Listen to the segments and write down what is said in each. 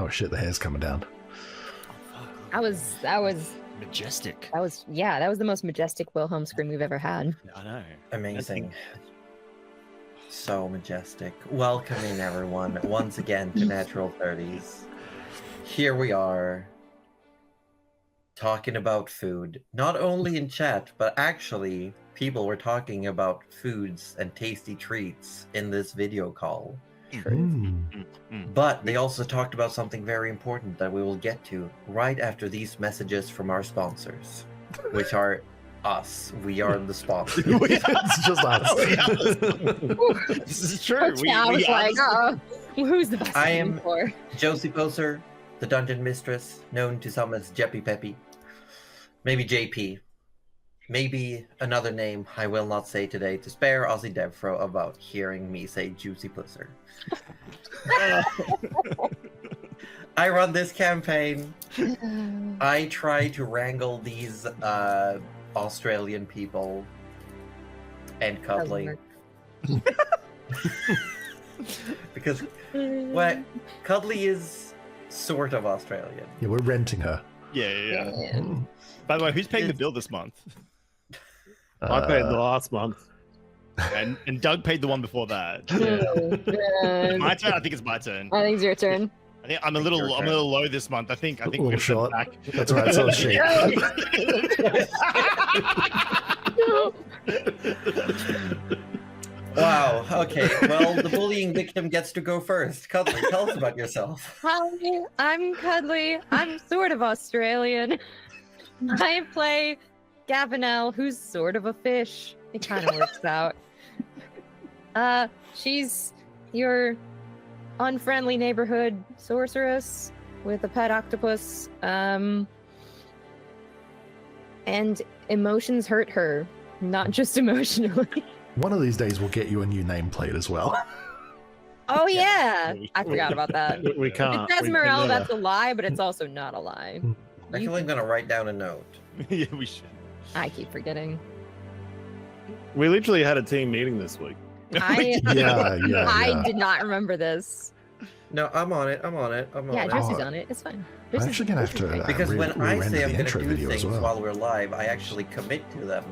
Oh shit, the hair's coming down. That was majestic. that was the most majestic Wilhelm scream we've ever had. I know. Amazing. So majestic. Welcoming everyone once again to Natural 30s. Here we are, talking about food. Not only in chat, but actually people were talking about foods and tasty treats in this video call. But they also talked about something very important that we will get to right after these messages from our sponsors, which are us. We are the sponsors. It's just us. This is true. I was like, who's the best I am for? Josie Poser, the dungeon mistress, known to some as Jeppy Peppy. Maybe JP. Maybe another name I will not say today to spare Ozzy Devfro about hearing me say Juicy Pusser. I run this campaign. I try to wrangle these Australian people and Cuddly. Because Cuddly is sort of Australian. Yeah, we're renting her. Yeah. By the way, who's paying the bill this month? I paid the last month. And Doug paid the one before that. My turn. I think it's my turn. I think it's your turn. I think I'm a little low this month. I think we're gonna short. back. That's right. So shit. Wow. Okay. Well, the bullying victim gets to go first. Cuddly, tell us about yourself. Hi, I'm Cuddly. I'm sort of Australian. I play Gavinelle, who's sort of a fish. It kind of works out. She's your unfriendly neighborhood sorceress with a pet octopus. And emotions hurt her, not just emotionally. One of these days we'll get you a new nameplate as well. Oh yeah, I forgot about that. We can't. It says Morel, that's a lie, but it's also not a lie. Actually, I'm gonna write down a note. Yeah, we should. I keep forgetting. We literally had a team meeting this week. I did not remember this. No, I'm on it. Yeah, Jesse's on it. It's fine. I'm actually gonna have to Because when I say I'm gonna do video things as well. while we're live, I actually commit to them.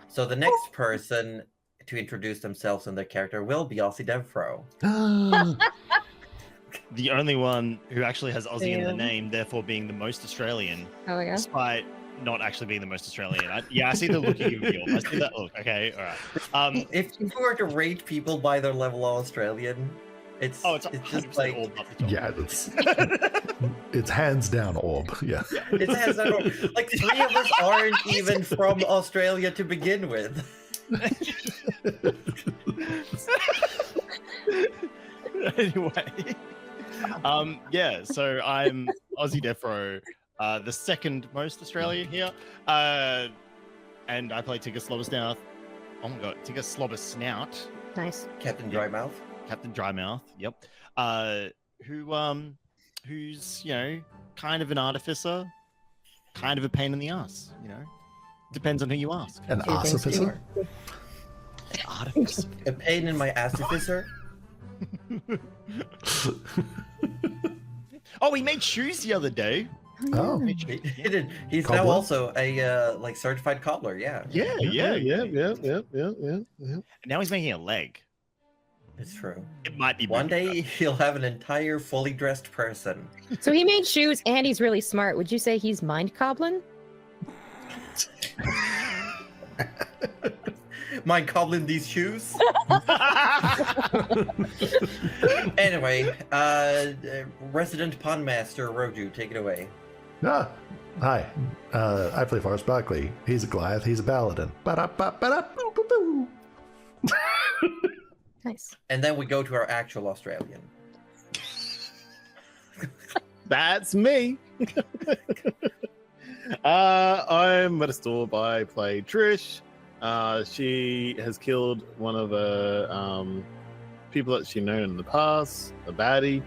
So the next person to introduce themselves and their character will be Aussie Devfro. The only one who actually has Aussie in the name, therefore being the most Australian. Oh my god. Despite not actually being the most Australian. I see the look you reveal. I see that look. Okay, all right. If you were to rate people by their level of Australian, it's just like yeah, it's hands down Orb. Yeah, it's hands down Orb. Like 3 of us aren't even from Australia to begin with. Anyway, yeah. So I'm Aussie Defro, the second most Australian here, and I play Tigger Slobbersnout. Oh my god, Tigger Slobbersnout. Nice. Captain Drymouth. Captain Drymouth. Yep. Who's kind of an artificer, kind of a pain in the ass. Depends on who you ask. An artificer. Artificer. A pain in my assificer. Oh, he made shoes the other day. Oh, He did. He's now also a certified cobbler. Yeah. Yeah. And now he's making a leg. It's true. It might be One day he'll have an entire fully dressed person. So he made shoes and he's really smart. Would you say he's mind cobbling? Mind cobbling these shoes? Anyway, resident pun master Roju, take it away. Hi. I play Forrest Barkley. He's a Goliath. He's a paladin. Ba-da-ba-ba-da-boo-boo-boo. Nice. And then we go to our actual Australian. That's me. I'm Metastorb. I play Trish. She has killed one of the people that she known in the past, a baddie.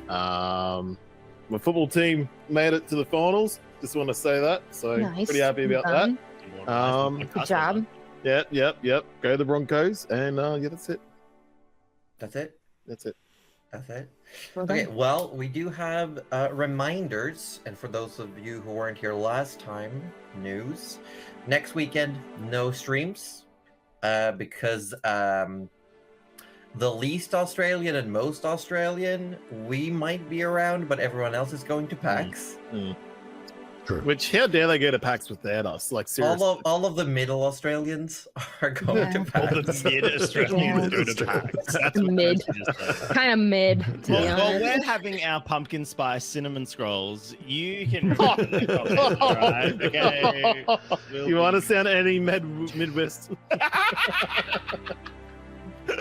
My football team made it to the finals. Just want to say that. So Nice. pretty happy about that. Good job. Yep. Go the Broncos. And yeah, that's it. That's it? That's it. That's it. Well Okay, done. well, we do have reminders, and for those of you who weren't here last time, news. Next weekend, no streams, because the least Australian and most Australian, we might be around, but everyone else is going to PAX. True. Which, how dare they go to PAX without us? Like, seriously. All of the middle Australians are going to Yeah. All the PAX. mid-Australians go to Mid-Australians. PAX. That's what Mid. Kirsty just said. Kind of mid, to be Yeah. Well, honest. we're having our pumpkin spice cinnamon scrolls. You can right? Okay. You want to sound any Midwest?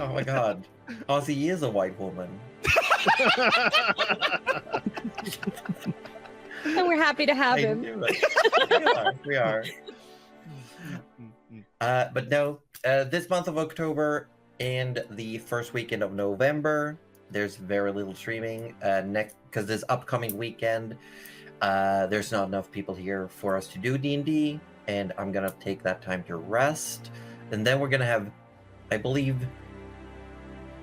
Oh my god. Ozzy is a white woman. And we're happy to have I him. knew it. We are. But no, this month of October and the first weekend of November, there's very little streaming. Next, because this upcoming weekend, there's not enough people here for us to do D&D, and I'm gonna take that time to rest. And then we're gonna have, I believe,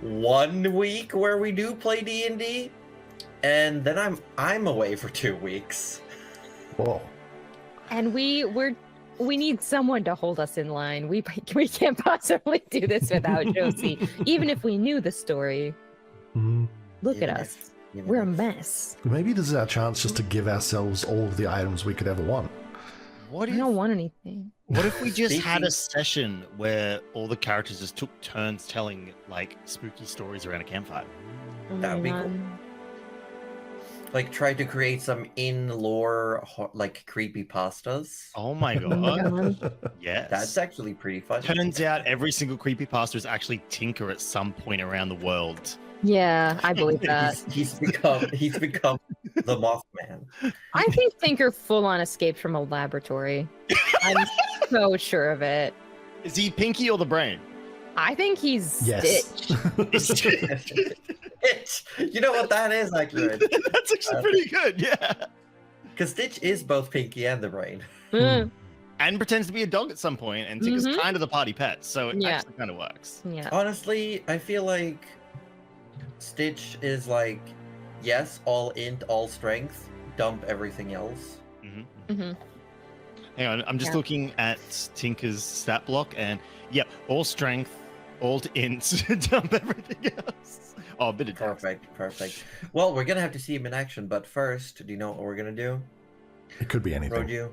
1 week where we do play D&D, and then I'm away for 2 weeks. Whoa. And we need someone to hold us in line. We can't possibly do this without Josie, even if we knew the story. Mhm. Look Even at if- us. even We're a if- mess. Maybe this is our chance just to give ourselves all of the items we could ever want. What I if, don't want anything. what if we just had a Speaking- session where all the characters just took turns telling like spooky stories around a campfire? That would be cool. Like, try to create some in-lore, like, creepy pastas. Oh my Oh my god. God. Yes. That's actually pretty fun. Turns out every single creepypasta is actually Tinker at some point around the world. Yeah, I believe that. he's become the Mothman. I think Tinker full on escaped from a laboratory. I'm so sure of it. Is he Pinky or the Brain? I think he's Yes. Stitch. Stitch. You know what that is, accurate? That's actually pretty good, yeah. Because Stitch is both Pinky and the Brain. Mm, And pretends to be a dog at some point, and Tinker's Mhm. kind of the party pet, so it Yeah. actually kind of works. yeah. Honestly, I feel like Stitch is like, yes, all int, all strength, dump everything else. hmm Hang on, I'm just Yeah. looking at Tinker's stat block, and yeah, all strength, all to int, dump everything else. Oh, a bit of dex. Perfect. Well, we're gonna have to see him in action, but first, do you know what we're gonna do? It could be anything. Roju,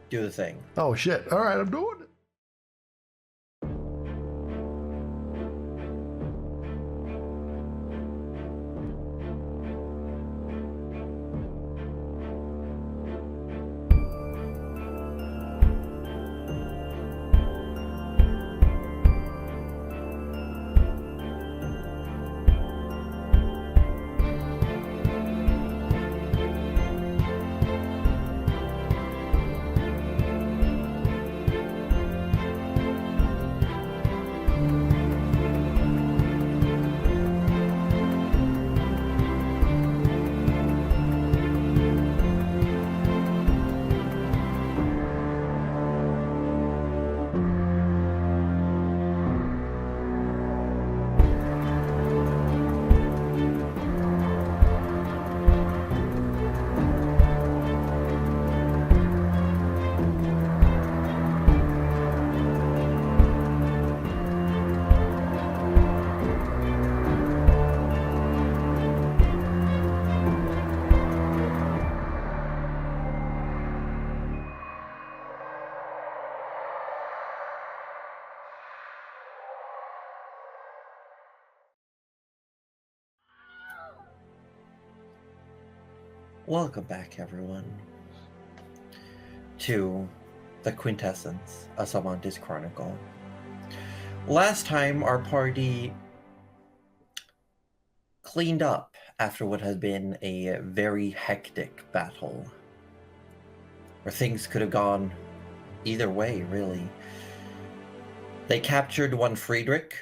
do the thing. Oh shit. All right, I'm doing it. Welcome back, everyone, to the Quintessence, a Sammantis Chronicle. Last time, our party cleaned up after what had been a very hectic battle, where things could have gone either way, really. They captured one Friedrich,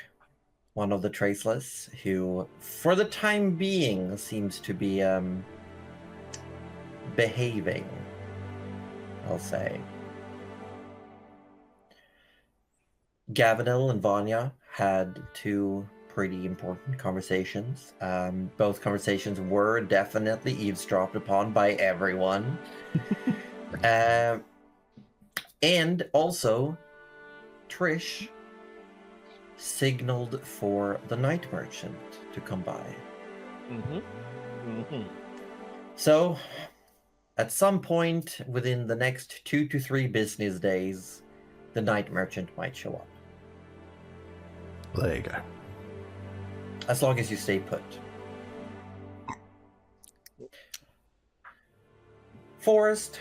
one of the Traceless, who, for the time being, seems to be, behaving, I'll say. Gavinel and Vanya had 2 pretty important conversations. Both conversations were definitely eavesdropped upon by everyone. And also, Trish signaled for the night merchant to come by. So, at some point within the next 2 to 3 business days, the night merchant might show up. There you go. As long as you stay put. Forrest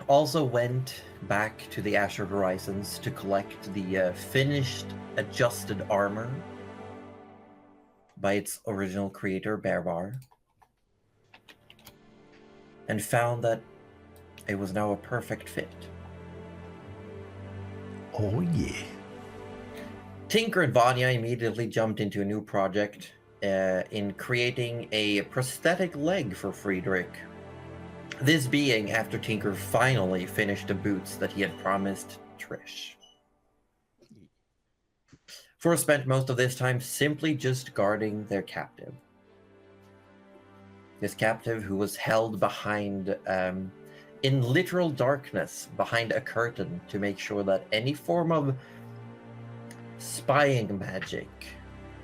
also went back to the Asher Horizons to collect the finished, adjusted armor by its original creator, Bearbar, and found that it was now a perfect fit. Oh yeah. Tinker and Vanya immediately jumped into a new project in creating a prosthetic leg for Friedrich. This being after Tinker finally finished the boots that he had promised Trish. Forrest spent most of this time simply just guarding their captive. This captive who was held behind, in literal darkness, behind a curtain to make sure that any form of spying magic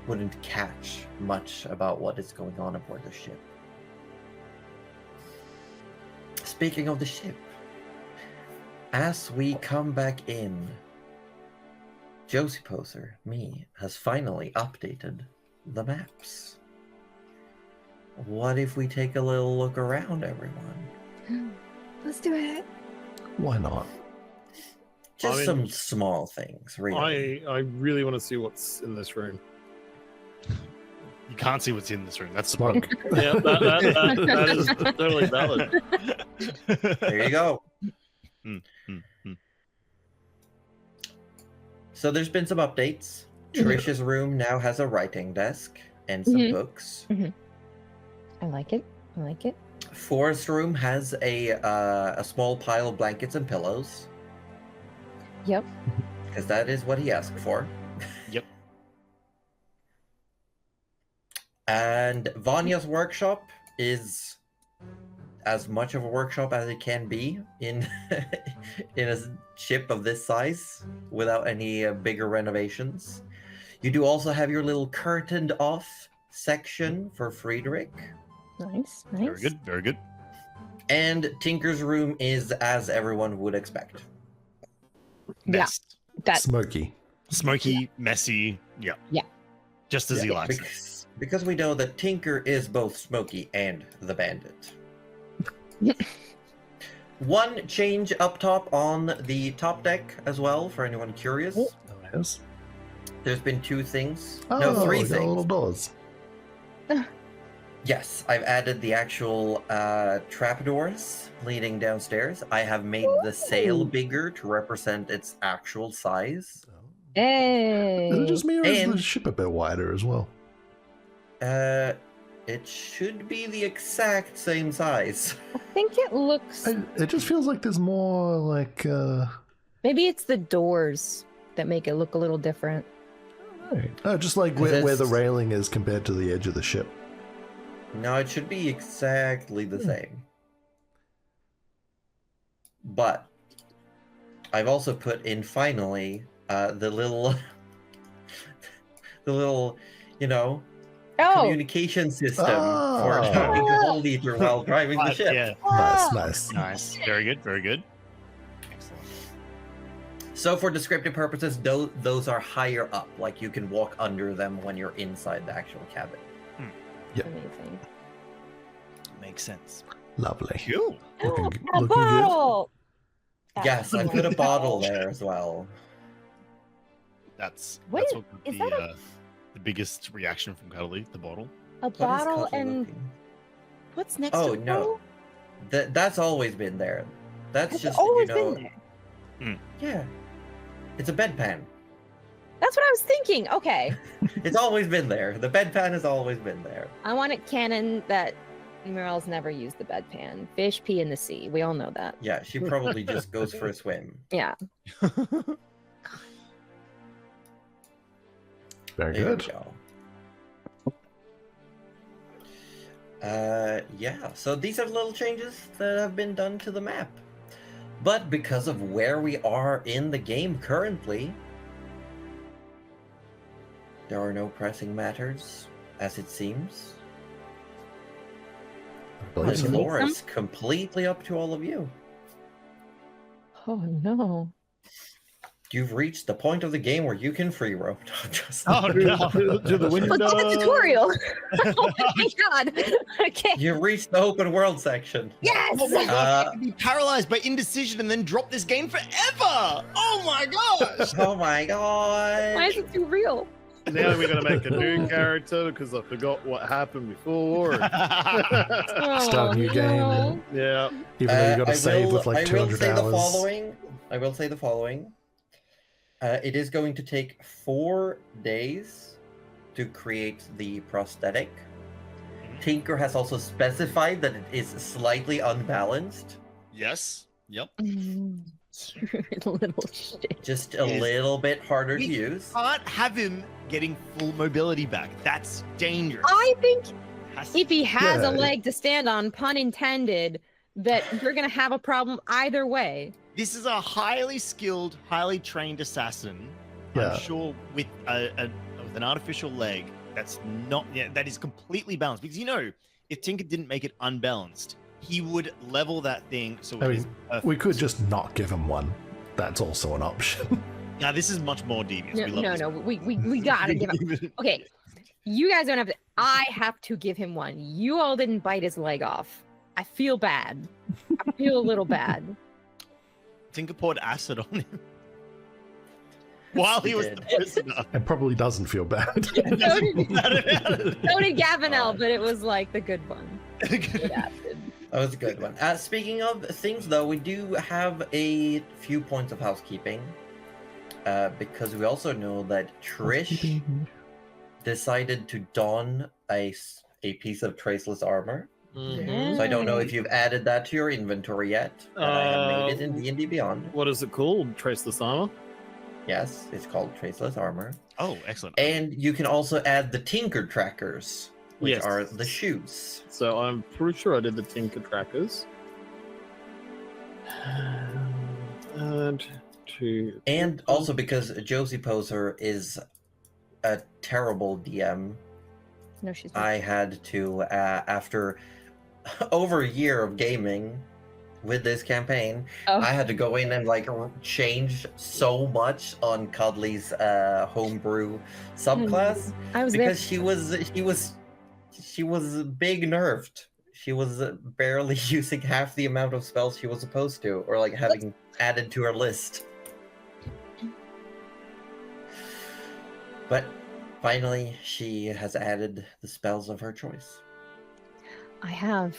wouldn't catch much about what is going on aboard the ship. Speaking of the ship, as we come back in, Josie Poser, me, has finally updated the maps. What if we take a little look around, everyone? Let's do it. Why not? Just some small things, really. I really want to see what's in this room. You can't see what's in this room. That's the Smoke. Yeah, that is totally valid. There you go. So there's been some updates. Trish's room now has a writing desk and some books. I like it. I like it. Forrest's room has a small pile of blankets and pillows. Yep. Because that is what he asked for. Yep. And Vanya's workshop is as much of a workshop as it can be in in a ship of this size without any bigger renovations. You do also have your little curtained off section for Friedrich. Nice. Very good. Very good. And Tinker's room is as everyone would expect. Mess. That Smoky. Smoky, messy. Yeah. Yeah. Just as he likes it. Because we know that Tinker is both Smokey and the Bandit. One change up top on the top deck as well, for anyone curious. Oh, yes. There's been 2 things. Oh, No, 3 the things. little doors. Yes, I've added the actual trapdoors leading downstairs. I have made the sail bigger to represent its actual size. Hey. Is it just me or is the And- ship a bit wider as well? It should be the exact same size. I think it looks. It just feels like there's more like Maybe it's the doors that make it look a little different. oh, just like where the railing is compared to the edge of the ship. No, it should be exactly the same. But I've also put in finally the little, communication system for talking to Whole Leader while driving the ship. Yeah. Nice. Nice. Very good. Very good. Excellent. So for descriptive purposes, those are higher up, like you can walk under them when you're inside the actual cabin. Yep. Amazing. Makes sense. Lovely. Cool. Looking A good. bottle. Yes, I put a bottle there as well. That's Wait, what would is be that the biggest reaction from Cuddly, the bottle. A What is bottle Cuddly and looking? what's next Oh, to the no. bottle? That's always been there. That's Has it just always been there? Yeah, it's a bedpan. That's what I was thinking. Okay. It's always been there. The bedpan has always been there. I want it canon that Morel's never used the bedpan. Fish pee in the sea. We all know that. Yeah, she probably just goes for a swim. Yeah. Very There good. we go. Yeah, so these are little changes that have been done to the map. But because of where we are in the game currently, there are no pressing matters, as it seems. I believe The so. floor is completely up to all of you. Oh no. You've reached the point of the game where you can free roam. Just Oh no! To the window. Look at the tutorial. Oh my god. Okay. You've reached the open world section. Yes. Oh my god! I could be paralyzed by indecision and then drop this game forever. Oh my gosh! Oh my Why god! is it too real? Now we're gonna make a new character because I forgot what happened before. Start a new game. Yeah. Even though you got to save with I like will 200 say the hours. following. I will say the following. It is going to take 4 days to create the prosthetic. Tinker has also specified that it is slightly unbalanced. Yes. Yep. You're a little shit. Just a Yes. little bit harder to We use. Can't have him getting full mobility back. That's dangerous. I think Has- if he has Yeah. a leg to stand on, pun intended, that you're gonna have a problem either way. This is a highly skilled, highly trained assassin. Yeah. I'm sure with with an artificial leg that's not that is completely balanced. Because if Tinker didn't make it unbalanced, he would level that thing. So I it is mean, perfect. we could just not give him one. That's also an option. Now this is much more devious. No, we love no, this. no. We gotta give him. Okay, you guys don't have to. I have to give him one. You all didn't bite his leg off. I feel bad. I feel a little bad. Tinker poured acid on him while he He was did. the prisoner. It probably doesn't feel bad. So did, so did Gavinel, God. but it was like the good one. Good acid. That was a good one. Speaking of things, though, we do have a few points of housekeeping. Because we also know that Trish decided to don a piece of traceless armor. Mhm. So I don't know if you've added that to your inventory yet. But I have made it in D&D Beyond. What is it called? Traceless armor? Yes, it's called traceless armor. Oh, excellent. And you can also add the Tinker trackers, which Yes. are the shoes. So I'm pretty sure I did the Tinker trackers. And to And also because Josie Poser is a terrible DM, No, she's not. I had to, after over a year of gaming with this campaign, Oh. I had to go in and change so much on Cuddly's homebrew subclass I was there. because she was big nerfed. She was barely using half the amount of spells she was supposed to, or having added to her list. But finally, she has added the spells of her choice. I have.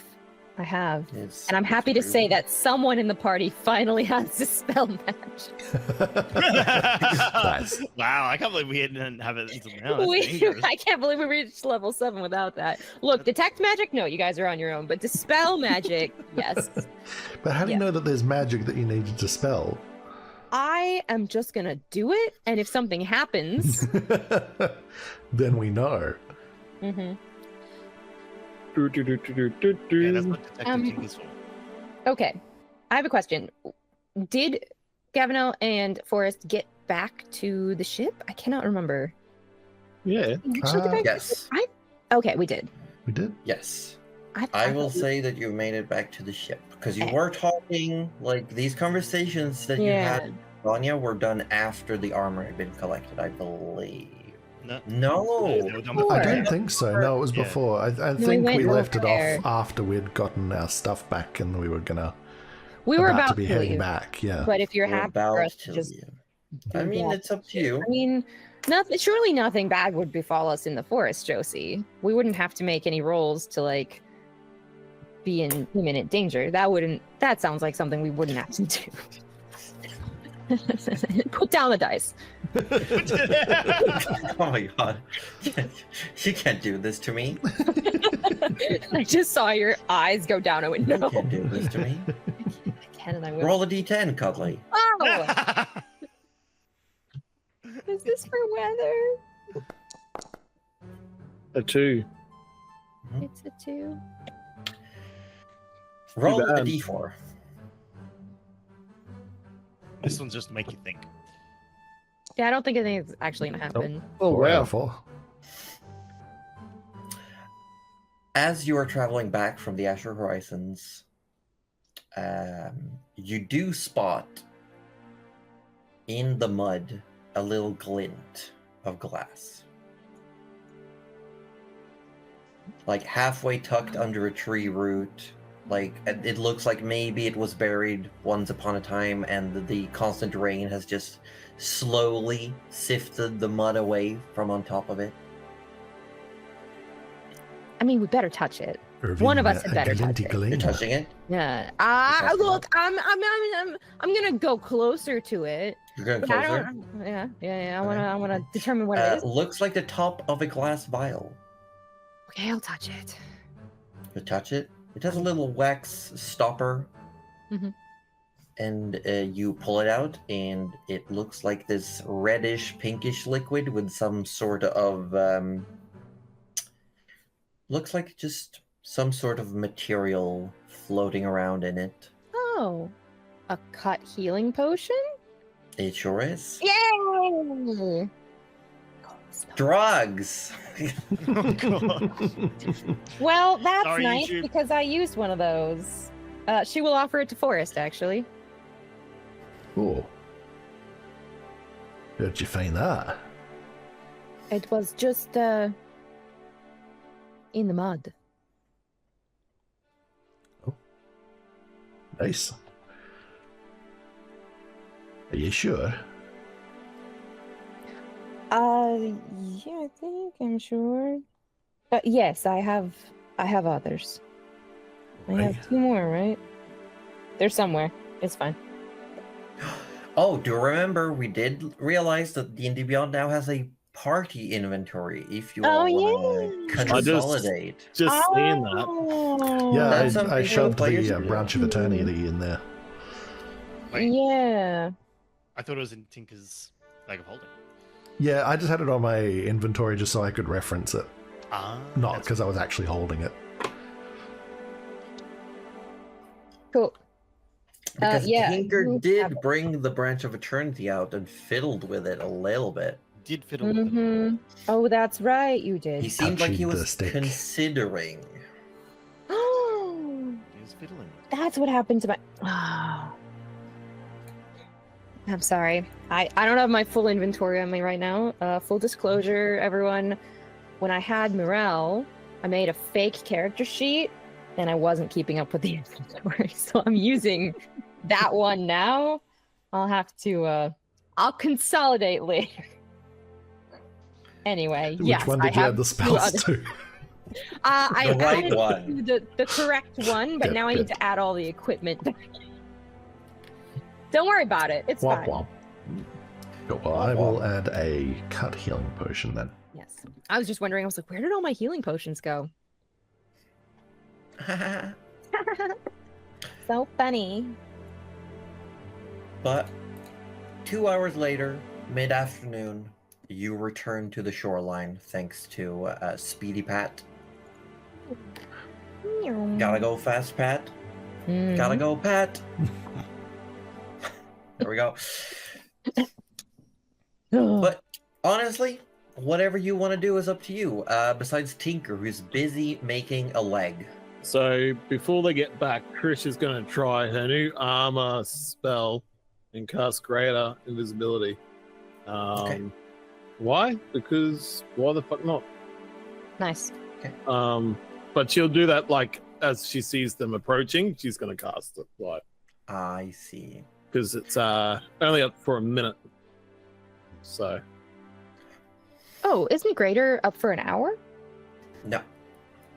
It's- And I'm happy to it's say pretty that someone in the party finally has a spell match. Nice. Wow, I can't believe we didn't have it until now. That's We, dangerous. I can't believe we reached level 7 without that. Look, detect magic? No, you guys are on your own. But dispel magic, yes. But how do you Yeah. know that there's magic that you need to dispel? I am just gonna do it, and if something happens, Then we know. mhm. Yeah, that's what Detective Tinker's for. Okay. I have a question. Did Gavinel and Forrest get back to the ship? I cannot remember. Yeah. We actually get back to the Yes. ship? Okay, we did. We did. Yes. I I will thought we- say that you made it back to the ship because you Okay. were talking these conversations that you Yeah. had, Vanya, were done after the armor had been collected, I believe. No. No. They were done Before. I before. don't think so. No, it was Yeah. before. I we think went we left it there. off after we'd gotten our stuff back and we were we were about about to be heading leave, back. Yeah. but if you're We're happy for about us to to just, leave. I mean, Yeah. it's up to you. I mean, surely nothing bad would befall us in the forest, Josie. We wouldn't have to make any rolls to be in imminent danger. That sounds like something we wouldn't have to do. Put down the dice. Oh my god. You can't do this to me. I just saw your eyes go down. I went, You no. can't do this to me. I can and I will. Roll a d10, Cuddly. Oh! Is this for weather? A 2. It's a 2. Roll a bad. d4. This one's just to make you think. Yeah, I don't think anything's actually gonna happen. Oh, 4 out wow. of 4. As you are traveling back from the Azure Horizons, you do spot in the mud a little glint of glass. Like halfway tucked under a tree root. Like it looks like maybe it was buried once upon a time and the constant rain has just slowly sifted the mud away from on top of it. I mean, we better touch it. One of us had better touch it. You're touching it? Yeah. touching Look, I'm gonna go closer to it. You're going But I closer? don't. Yeah. I Okay. wanna determine what it is. Looks like the top of a glass vial. Okay, I'll touch it. You touch it. It has a little wax stopper. Mhm. And you pull it out, and it looks like this reddish, pinkish liquid with some sort of looks like just some sort of material floating around in it. Oh, a cut healing potion? It sure is. Yay! Drugs. Oh, God. Well, that's Sorry, nice YouTube. because I used one of those. She will offer it to Forrest, actually. Oh. Where'd you find that? It was just in the mud. Nice. Are you sure? Yeah, I'm sure. But yes, I have others. I Right. have 2 more, right? They're somewhere. It's fine. Oh, do you remember we did realize that D&D Beyond now has a party inventory if you Oh, all yeah. want to I just- consolidate. Just seeing that. Oh, Yeah, That's I something shoved players the can do. branch of eternity in there. Wait, yeah. I thought it was in Tinker's bag of holding. Yeah, I just had it on my inventory just so I could reference it. Ah, Not that's- because I was actually holding it. Cool. Because yeah, Tinker you have did it. bring the branch of eternity out and fiddled with it a little bit. did fiddle with it. Mm-hmm. Oh, that's right. You He did. seemed like he Touching the was stick. considering. Oh, He was fiddling with it. that's what happened to my. Oh. I'm sorry. I don't have my full inventory on me right now. Full disclosure, everyone. When I had Morel, I made a fake character sheet, and I wasn't keeping up with the inventory, so I'm using that one now. I'll have to. I'll consolidate later. Anyway, Which yes, one I did you have add the 2 spells others. to? I The right added one. the correct one, but Good, now I need good. to add all the equipment. Don't worry about it. It's Womp fine. womp. Cool, well, I will add a cut healing potion then. Yes. I was just wondering, I was like, where did all my healing potions go? So funny. But 2 hours later, mid-afternoon, you return to the shoreline thanks to Speedy Pat. Gotta go fast, Pat. Mhm. Gotta go, Pat. There we go. But honestly, whatever you want to do is up to you. Besides Tinker, who's busy making a leg. So before they get back, Trish is going to try her new armor spell and cast greater invisibility. Okay. Why? Because why the fuck not? Nice. But she'll do that like as she sees them approaching. She's going to cast it, like I see. because it's only up for a minute. So Oh, isn't Greater up for an hour? No.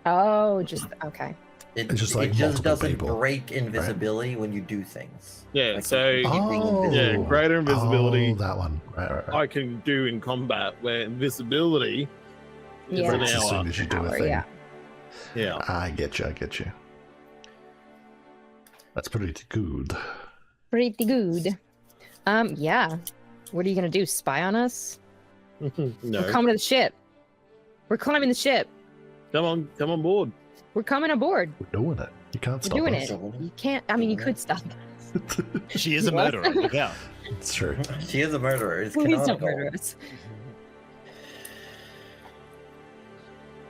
Oh, just okay. It's just like it just multiple doesn't people, break invisibility when you do things. yeah, Like, so keeping Oh, yeah, greater invisibility. Oh, that one. Right. I can do in combat where invisibility is Yeah. an That's as soon hour. as you do a Hour, thing. yeah. Yeah. I get you. That's pretty good. Pretty good. Yeah. What are you gonna do? Spy on us? We're No. coming to the ship. We're climbing the ship. Come on board. We're coming aboard. We're doing it. You can't We're stop doing us. it. You can't. I mean, you could stop. She is a murderer. Look out. It's true. She is a murderer. It's Please don't canonical. murder us.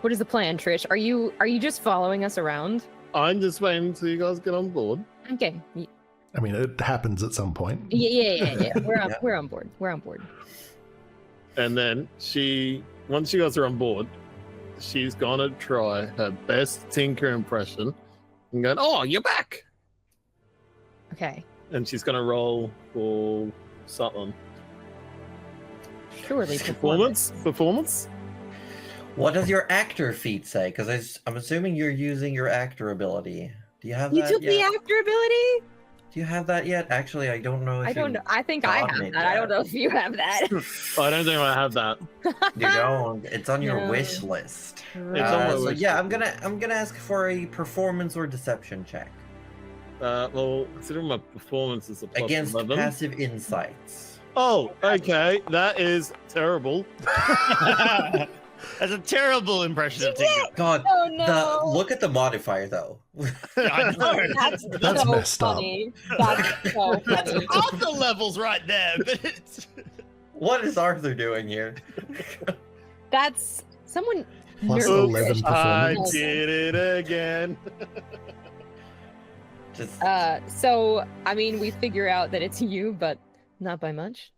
What is the plan, Trish? Are you just following us around? I'm just waiting until you guys get on board. Okay. I mean, it happens at some point. Yeah. We're on. Yeah. We're on board. We're on board. And then once you guys are on board, she's gonna try her best Tinker impression and going, "Oh, you're back!" Okay. And she's gonna roll for something. Surely Performance. What does your actor feat say? Because I'm assuming you're using your actor ability. Do you have You that took yet? the actor ability? Do you have that yet? Actually, I don't know if I don't you know. I think I have gotten that. it I don't yet. know if you have that. I don't think I have that. You don't. It's on your No. wish list. It's on my So wish yeah, list. I'm gonna ask for a performance or deception check Well, considering my performance is a plus against 11. passive insights. Oh, okay. That is terrible. That's a terrible impression of Tinker. God, Oh no! look at the modifier though. I know. That's That's so messed up. funny. That's so That's funny. half the levels right there, but it's What is Arthur doing here? That's someone. Plus nervous. 11 I performance. did it again. Just So I mean, we figure out that it's you, but not by much.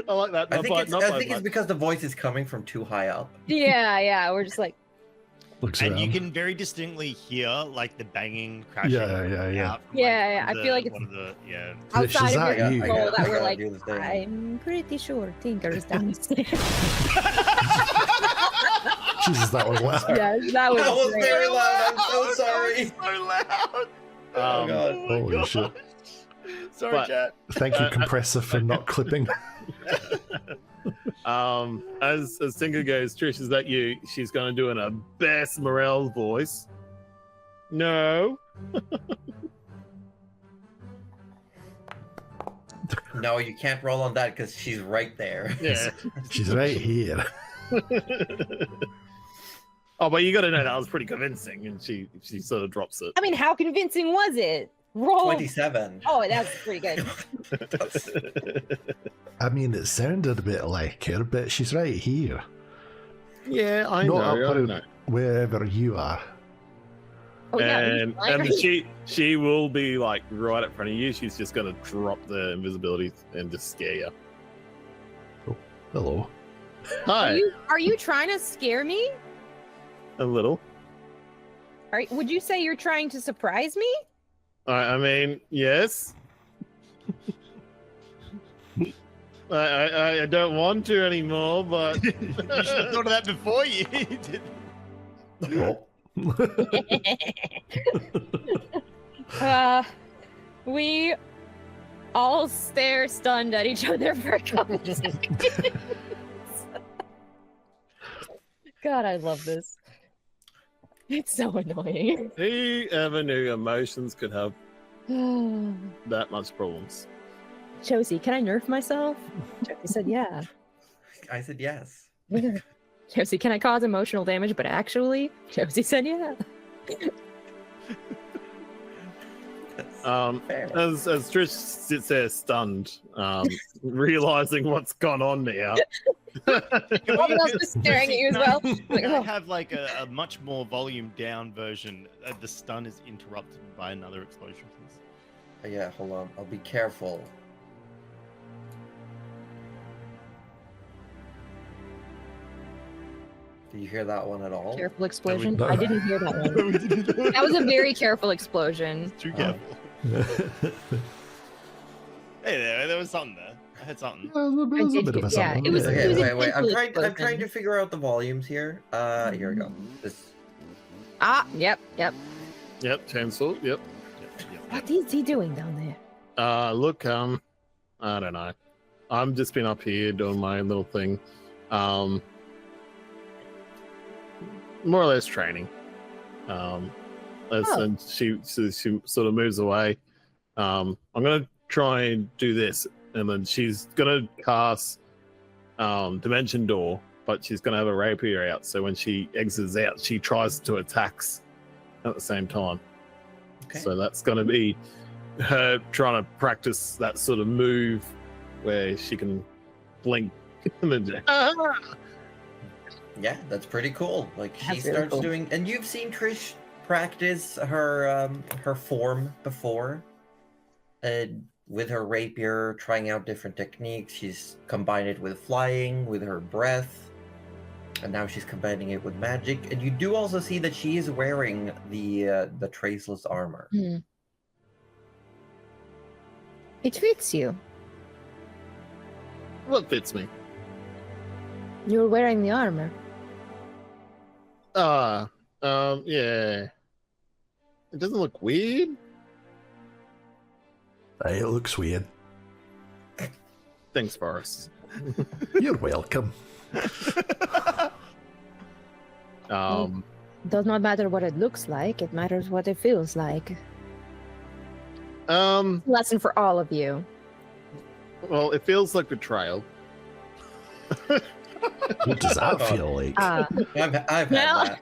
I like that. I Not think by- it's not I by think it's much. because the voice is coming from too high up. Yeah. We're just like, Looks and you around. can very distinctly hear like the banging, crashing. Yeah. out from, Yeah, from I feel like it's- one of the outside She's of at your you. control that we're gotta like, do the thing. I'm pretty sure Tinker's downstairs. Jesus, that was loud. Yeah, that was, That was great. very loud. I'm so sorry. So loud. Oh god. Holy shit. Sorry, But- chat. Thank you, compressor, for not clipping. As Tinker goes, Trish, is that you? She's gonna do in her best Morel voice. No. No, you can't roll on that because she's right there. Yeah. She's right here. Oh, but you got to know that was pretty convincing, and she sort of drops it. I mean, how convincing was it? Roll. 27. Oh, that's pretty good. I mean, it sounded a bit like her, but she's right here. Yeah, I Not know. I about know. wherever you are. Oh yeah. And she will be like right in front of you. She's just gonna drop the invisibility and just scare you. Hello. Hi, Are you trying to scare me? a little. Would you say you're trying to surprise me? I mean, yes. I don't want to anymore, but You should have thought of that before you did. Oh. We all stare stunned at each other for a couple seconds. God, I love this. It's so annoying. who ever knew emotions could have that much problems? Josie, can I nerf myself? Josie said, yeah. I said yes. Josie, can I cause emotional damage? But actually, Josie said, yeah. Fair. As Trish sits there stunned, realizing what's gone on now. Everyone else is staring at you as well. Can I have like a much more volume down version? The stun is interrupted by another explosion, please. Yeah, hold on. I'll be careful. Did you hear that one at all? Careful explosion. No. I didn't hear that one. That was a very careful explosion. Too Oh. careful. Hey, there was something there. I had something. There's a bit of a Yeah, something. it was- Okay, an wait. I'm intentional trying to explosion. figure out the volumes here. Here we go. This. Ah, yep. Yep, chainsaw. Yep. What is he doing down there? Look, I don't know. I'm just been up here doing my little thing. More or less training. And she sort of moves away. I'm gonna try and do this, and then she's gonna cast Dimension Door but she's going to have a rapier out. So when she exits out, she tries to attack at the same time. Okay. So that's going to be her trying to practice that sort of move where she can blink and then just, Yeah, that's pretty cool. Like she That's really starts cool. doing, and you've seen Trish practice her form before, with her rapier, trying out different techniques. She's combined it with flying, with her breath, and now she's combining it with magic. And you do also see that she is wearing the traceless armor. Hmm. It fits you. what fits me? You're wearing the armor. Yeah. It doesn't look weird. It looks weird. Thanks, Forrest. You're welcome. Does not matter what it looks like, it matters what it feels like. Lesson for all of you. Well, it feels like betrayal. What does that feel like? I've had Well- that.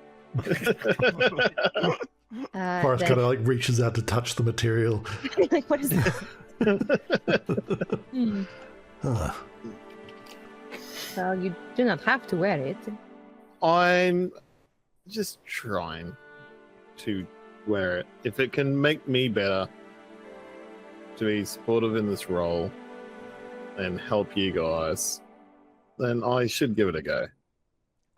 Forrest Then- kind of like reaches out to touch the material. like, what is that? Hmm. Huh. Well, you do not have to wear it. I'm just trying to wear it. If it can make me better to be supportive in this role and help you guys, then I should give it a go.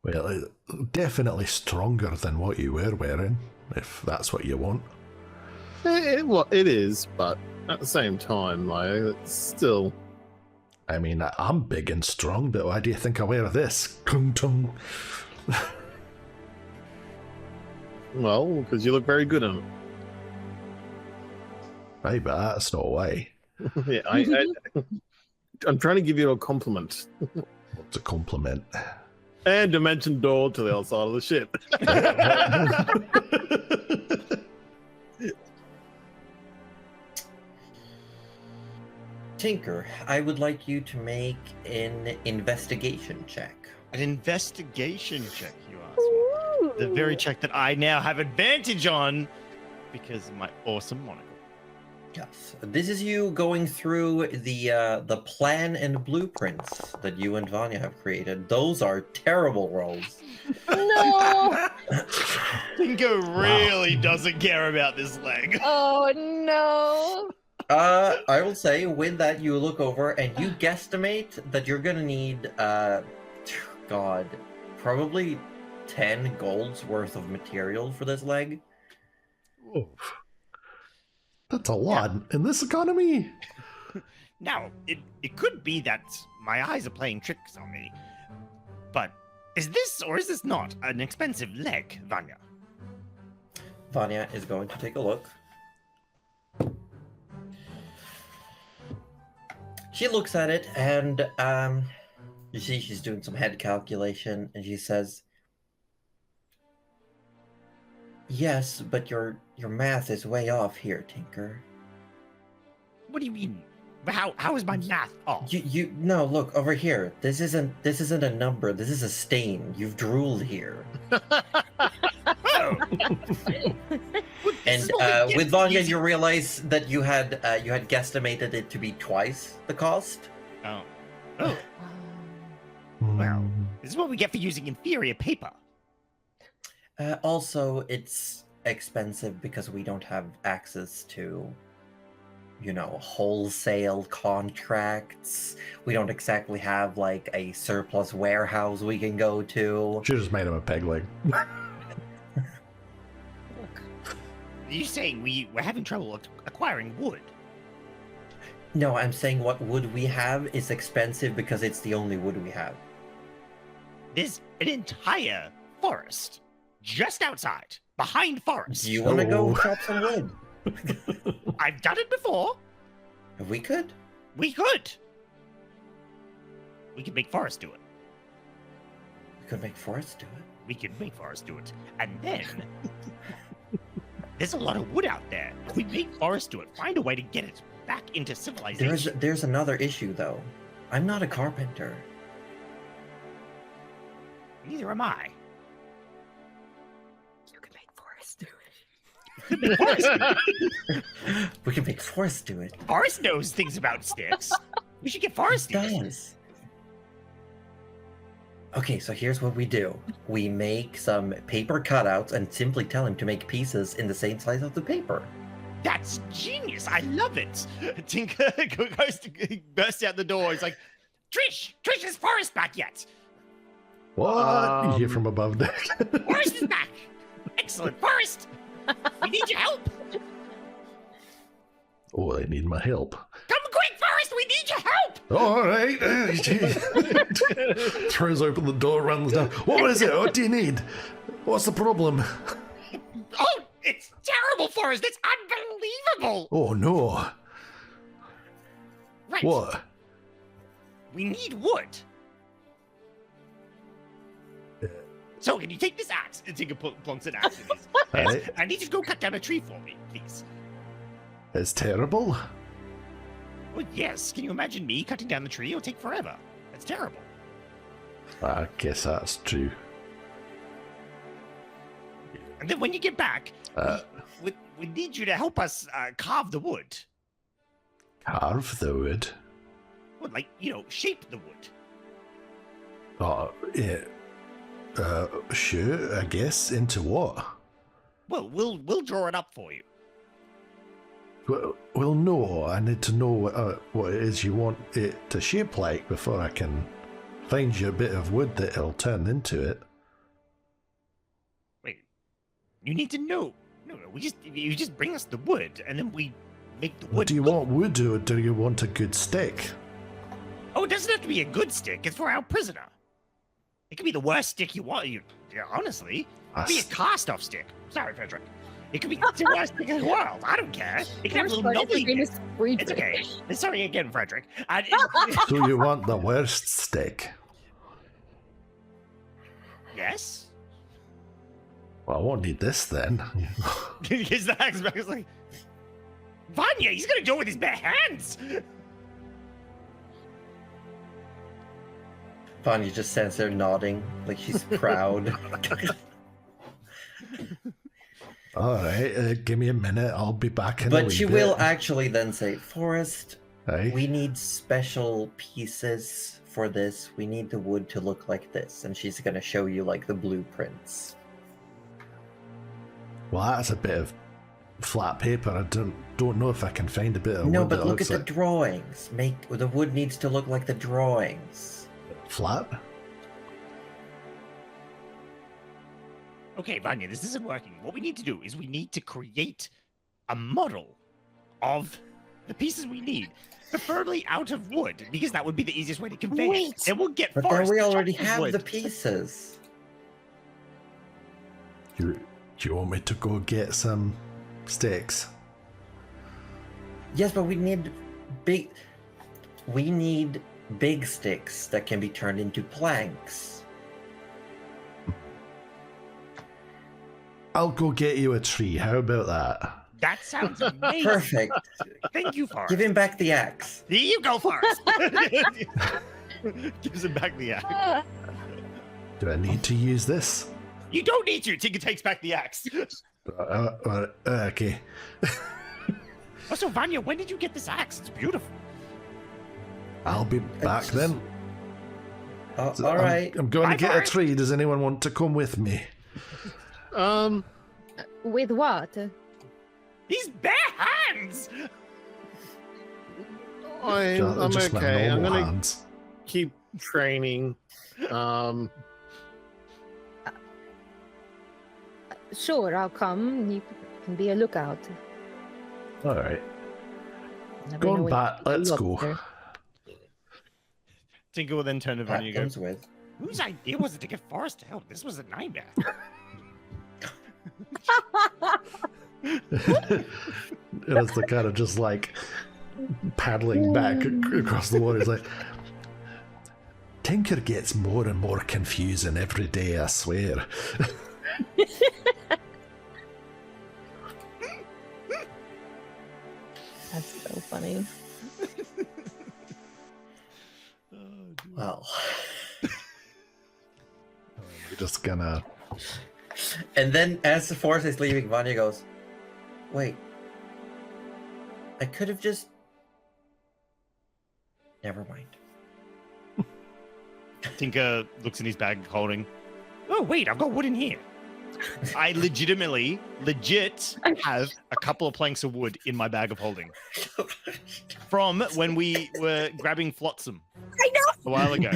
Well, definitely stronger than what you were wearing, if that's what you want. Well, it is, but at the same time, like, it's still. I mean, I'm big and strong, but why do you think I wear this? Kung-tung. Well, because you look very good in Right, but that's no way. it. Yeah, I'm trying to give you a compliment. It's a compliment. And dimension door to the other side of the ship. Tinker, I would like you to make an investigation check. An investigation check, you ask. The very check that I now have advantage on because of my awesome monocle. Yes, this is you going through the plan and blueprints that you and Vanya have created. Those are terrible rolls. No! Tinker really doesn't care about this leg. Oh no! I will say, with that, you look over and you guesstimate that you're gonna need, God, probably 10 golds worth of material for this leg. Oof. That's a lot in this economy. Now, it could be that my eyes are playing tricks on me, but is this or is this not an expensive leg, Vanya? Vanya is going to take a look. She looks at it and you see she's doing some head calculation and she says, "Yes, but your math is way off here, Tinker. What do you mean? How is my math off? You no, look over here. This isn't a number. This is a stain. You've drooled here." Oh. And with Vanya, you realize that you had guesstimated it to be twice the cost. Oh. Oh, Well. This is what we get for using inferior paper. Also, it's expensive because we don't have access to, wholesale contracts. We don't exactly have like a surplus warehouse we can go to. Should have just made him a peg leg. Are you saying we're having trouble acquiring wood? No, I'm saying what wood we have is expensive because it's the only wood we have. There's an entire forest just outside, behind forest. Do you want to go Oh. chop some wood? I've done it before. We could. We could. We could make forest do it. We could make Forrest do it. We could make forest do it. And then there's a lot of wood out there. If we make forest do it, find a way to get it back into civilization. There's another issue though. I'm not a carpenter. Neither am I. You could make Forrest do it. We can make Forrest do it. Forrest knows things about sticks. We should get Forrest to do it. Does. Okay, so here's what we do. We make some paper cutouts and simply tell him to make pieces in the same size of the paper. That's genius. I love it. Tinker bursts out the door. He's like, Trish, is Forrest back yet? What? You hear from above deck. Forrest is back. Excellent. Forrest, we need your help. Oh, I need my help. Come quick, Forrest, we need your help. All right. Throws open the door, runs down. What is it? What do you need? What's the problem? Oh, it's terrible, Forrest. It's unbelievable. Oh, no. Right. What? We need wood. So can you take this axe? And Tinker plonks an axe in his All hands. right. I need you to go cut down a tree for me, please. It's terrible. Well, yes. Can you imagine me cutting down the tree? It'll take forever. That's terrible. I guess that's true. And then when you get back, we need you to help us carve the wood. Carve the wood. Well, like, shape the wood. Oh, yeah. Sure, I guess. Into what? Well, we'll draw it up for you. Well, no. I need to know what it is you want it to shape like before I can find you a bit of wood that it'll turn into it. Wait, you need to know. No, you just bring us the wood, and then we make the wood. Do you want wood or do you want a good stick? Oh, it doesn't have to be a good stick. It's for our prisoner. It could be the worst stick you want. Honestly, it could be a cast-off stick. Sorry, Frederick. It could be the worst stick in the world. I don't care. It can have a little knobby. It's okay. Sorry again, Frederick. So you want the worst stick? Yes. Well, I won't need this then. Because the axe back is like, Vanya, he's gonna do it with his bare hands. Vanya just stands there nodding, like she's proud. All right, give me a minute. I'll be back in a But wee she bit. will actually then say, Forrest, Aye. we need special pieces for this. We need the wood to look like this. And she's going to show you like the blueprints. Well, that's a bit of flat paper. I don't know if I can find a bit of No, wood but that look looks at the like drawings. The wood needs to look like the drawings. flat. Okay, Vanya, this isn't working. What we need to do is we need to create a model of the pieces we need, preferably out of wood, because that would be the easiest way to convey Wait. it. Then we'll get But then Forrest we to chop already the have wood. the pieces. Do you want me to go get some sticks? Yes, but we need big sticks that can be turned into planks. I'll go get you a tree. How about that? That sounds amazing. Perfect. Thank you, Forrest. Give him back the axe. Here you go, Forrest. Gives him back the axe. Do I need to use this? You don't need to. Tinker takes back the axe. Okay. Also, Vanya, when did you get this axe? It's beautiful. I'll be back just- then. All I'm- right. I'm going Bye, to get Forrest. a tree. Does anyone want to come with me? With what? These bare hands. I'm Just my okay. I'm normal gonna hands. keep training. Sure, I'll come. You can be a lookout. All right. Never Go know on, when Bat. you'll Let's look go. there. Tinker will then turn to Pat Vanya and go, comes with. Whose idea was it to get Forrest to help? This was a nightmare. It was the kind of just like paddling back across the water. It's like Tinker gets more and more confusing every day, I swear. That's so funny. Well, You're just gonna. And then, as the forest is leaving, Vanya goes, "Wait, I could have just. Never mind." Tinker looks in his bag holding. Oh, wait, I've got wood in here. I legit have a couple of planks of wood in my bag of holding from when we were grabbing Flotsam. I know. A while ago.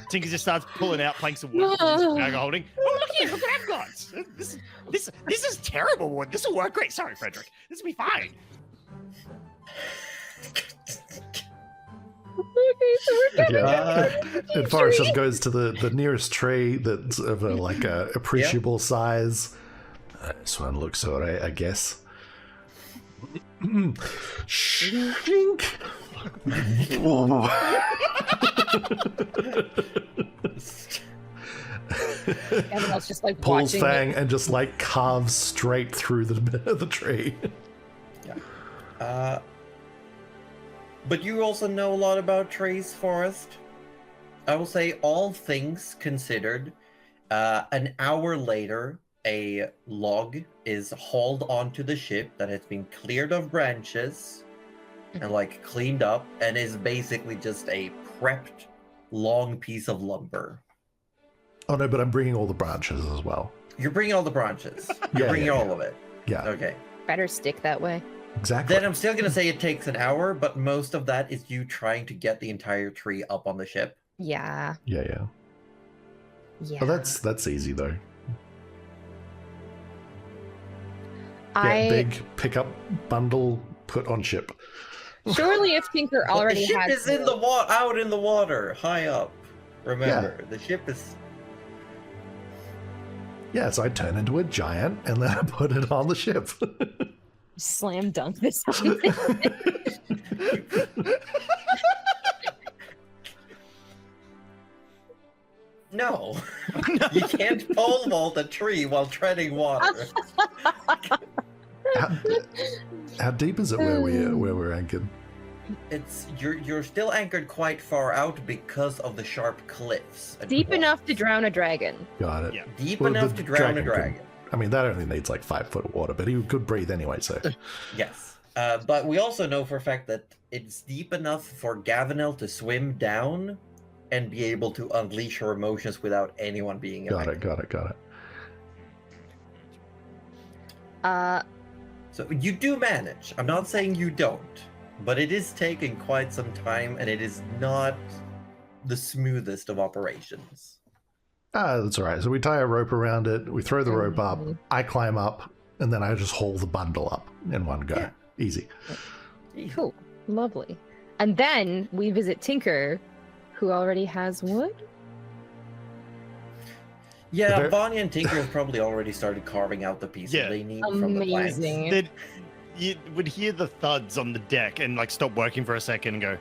Tinker just starts pulling out planks of wood from his bag of holding. Oh, look here, look what I've got. This is terrible wood. This will work great. Sorry, Frederick. This will be fine. Okay, so we're gonna Yeah. And Forrest just goes to the nearest tree that's of a appreciable size. This one looks alright, I guess. Shink. Everyone else just like Pulls watching Fang it. and just like carves straight through the tree. But you also know a lot about trees, Forest. I will say, all things considered, an hour later, a log is hauled onto the ship that has been cleared of branches and like cleaned up, and is basically just a prepped long piece of lumber. Oh no, but I'm bringing all the branches as well. You're bringing all the branches. You're bringing all of it. Yeah, Okay. Better stick that way. exactly. Then I'm still gonna say it takes an hour, but most of that is you trying to get the entire tree up on the ship. Yeah. Yeah. Yeah. Oh, that's easy though. I Big pickup bundle, put on ship. surely if Tinker But already the ship has is in the out in the water, high up. Remember, the ship is. Yeah, so I turn into a giant and then I put it on the ship. slam dunk this on it. No, you can't pole vault a tree while treading water. How deep is it where we're anchored? It's you're still anchored quite far out because of the sharp cliffs. at the Deep bottom. enough to drown a dragon. Got it. Yeah. Deep Well, enough the to drown a dragon dragon. can- I mean, that only needs like 5 foot of water, but he could breathe anyway, so. Yes, but we also know for a fact that it's deep enough for Gavinel to swim down and be able to unleash her emotions without anyone being Got affected. it. So you do manage. I'm not saying you don't, but it is taking quite some time, and it is not the smoothest of operations. That's all right. So we tie a rope around it, we throw the rope up, I climb up, and then I just haul the bundle up in one go. Yeah. Easy. Cool. Lovely. And then we visit Tinker, who already has wood. Yeah, There- Vanya and Tinker have probably already started carving out the pieces Yeah. they need from the plants. Amazing. Then you would hear the thuds on the deck and like stop working for a second and go,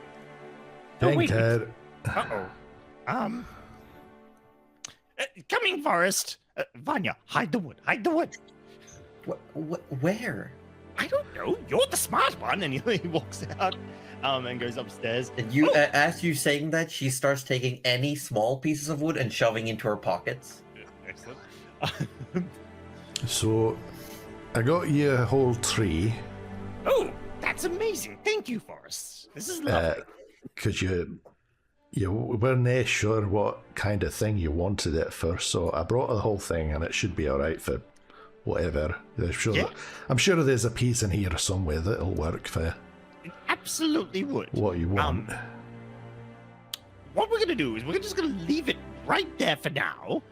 Oh, wait. Tinker. Uh-oh. Coming, Forest. Vanya, hide the wood. Hide the wood. Where? I don't know. You're the smart one. and he walks out and goes upstairs. And you, as you saying that, she starts taking any small pieces of wood and shoving into her pockets. Excellent. So I got you a whole tree, Oh, that's amazing. Thank you, Forest. This is lovely. because you weren't sure what kind of thing you wanted it for, so I brought the whole thing, and it should be all right for whatever. Yeah. I'm sure there's a piece in here somewhere that'll work for It absolutely would. what you want. What we're gonna do is we're just gonna leave it right there for now,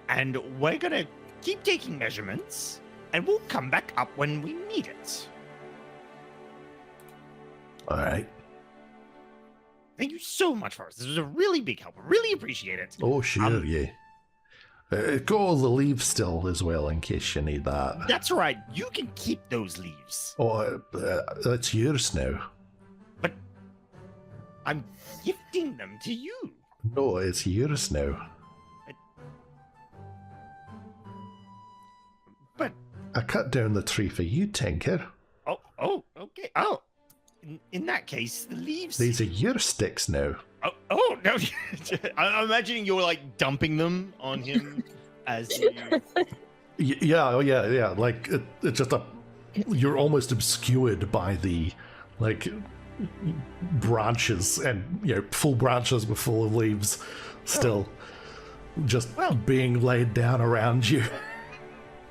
and we're gonna keep taking measurements, and we'll come back up when we need it. All right. Thank you so much, Forrest. This was a really big help. I really appreciate it. Oh, sure, yeah. Got all the leaves still as well, in case you need that. That's right. You can keep those leaves. Oh, that's yours now. But I'm gifting them to you. No, it's yours now. But I cut down the tree for you, Tinker. oh, okay. Oh, in that case, the leaves. These are your sticks now. Oh no! I'm imagining you're like dumping them on him as you. Yeah. Like it's just you're almost obscured by the like branches, and full branches were full of leaves, still just being laid down around you.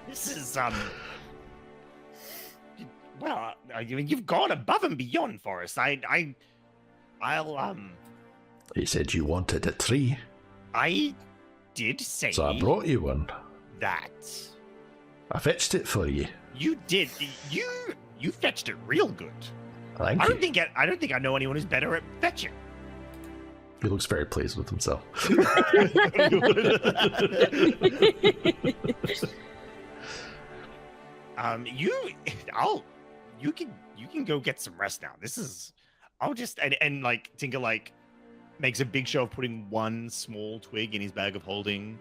This is well, I mean, you've gone above and beyond for us. I'll He said you wanted a tree, I did say so I brought you one. that. I fetched it for you. You did. You fetched it real good. Thank I you. don't think I know anyone who's better at fetching. He looks very pleased with himself. You can go get some rest now. This is, I'll just and like Tinker like makes a big show of putting one small twig in his bag of holding.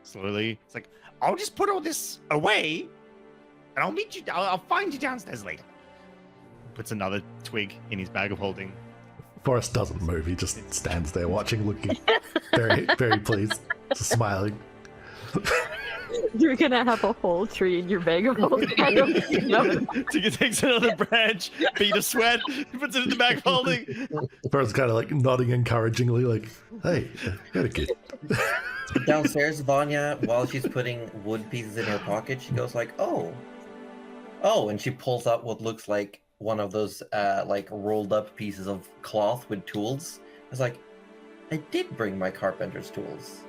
Slowly, it's like I'll just put all this away, and I'll meet you. I'll find you downstairs later. Puts another twig in his bag of holding. Forrest doesn't move. He just stands there watching, looking very, very pleased, just smiling. You're gonna have a whole tree in your bag of holding. I don't know. Tinker takes another branch, beat a sweat, puts it in the bag of holding. Forrest's kind of like nodding encouragingly, like, "Hey, very good." Downstairs, Vanya, while she's putting wood pieces in her pocket, she goes like, "Oh," and she pulls out what looks like one of those like rolled up pieces of cloth with tools. It's like, I did bring my carpenter's tools.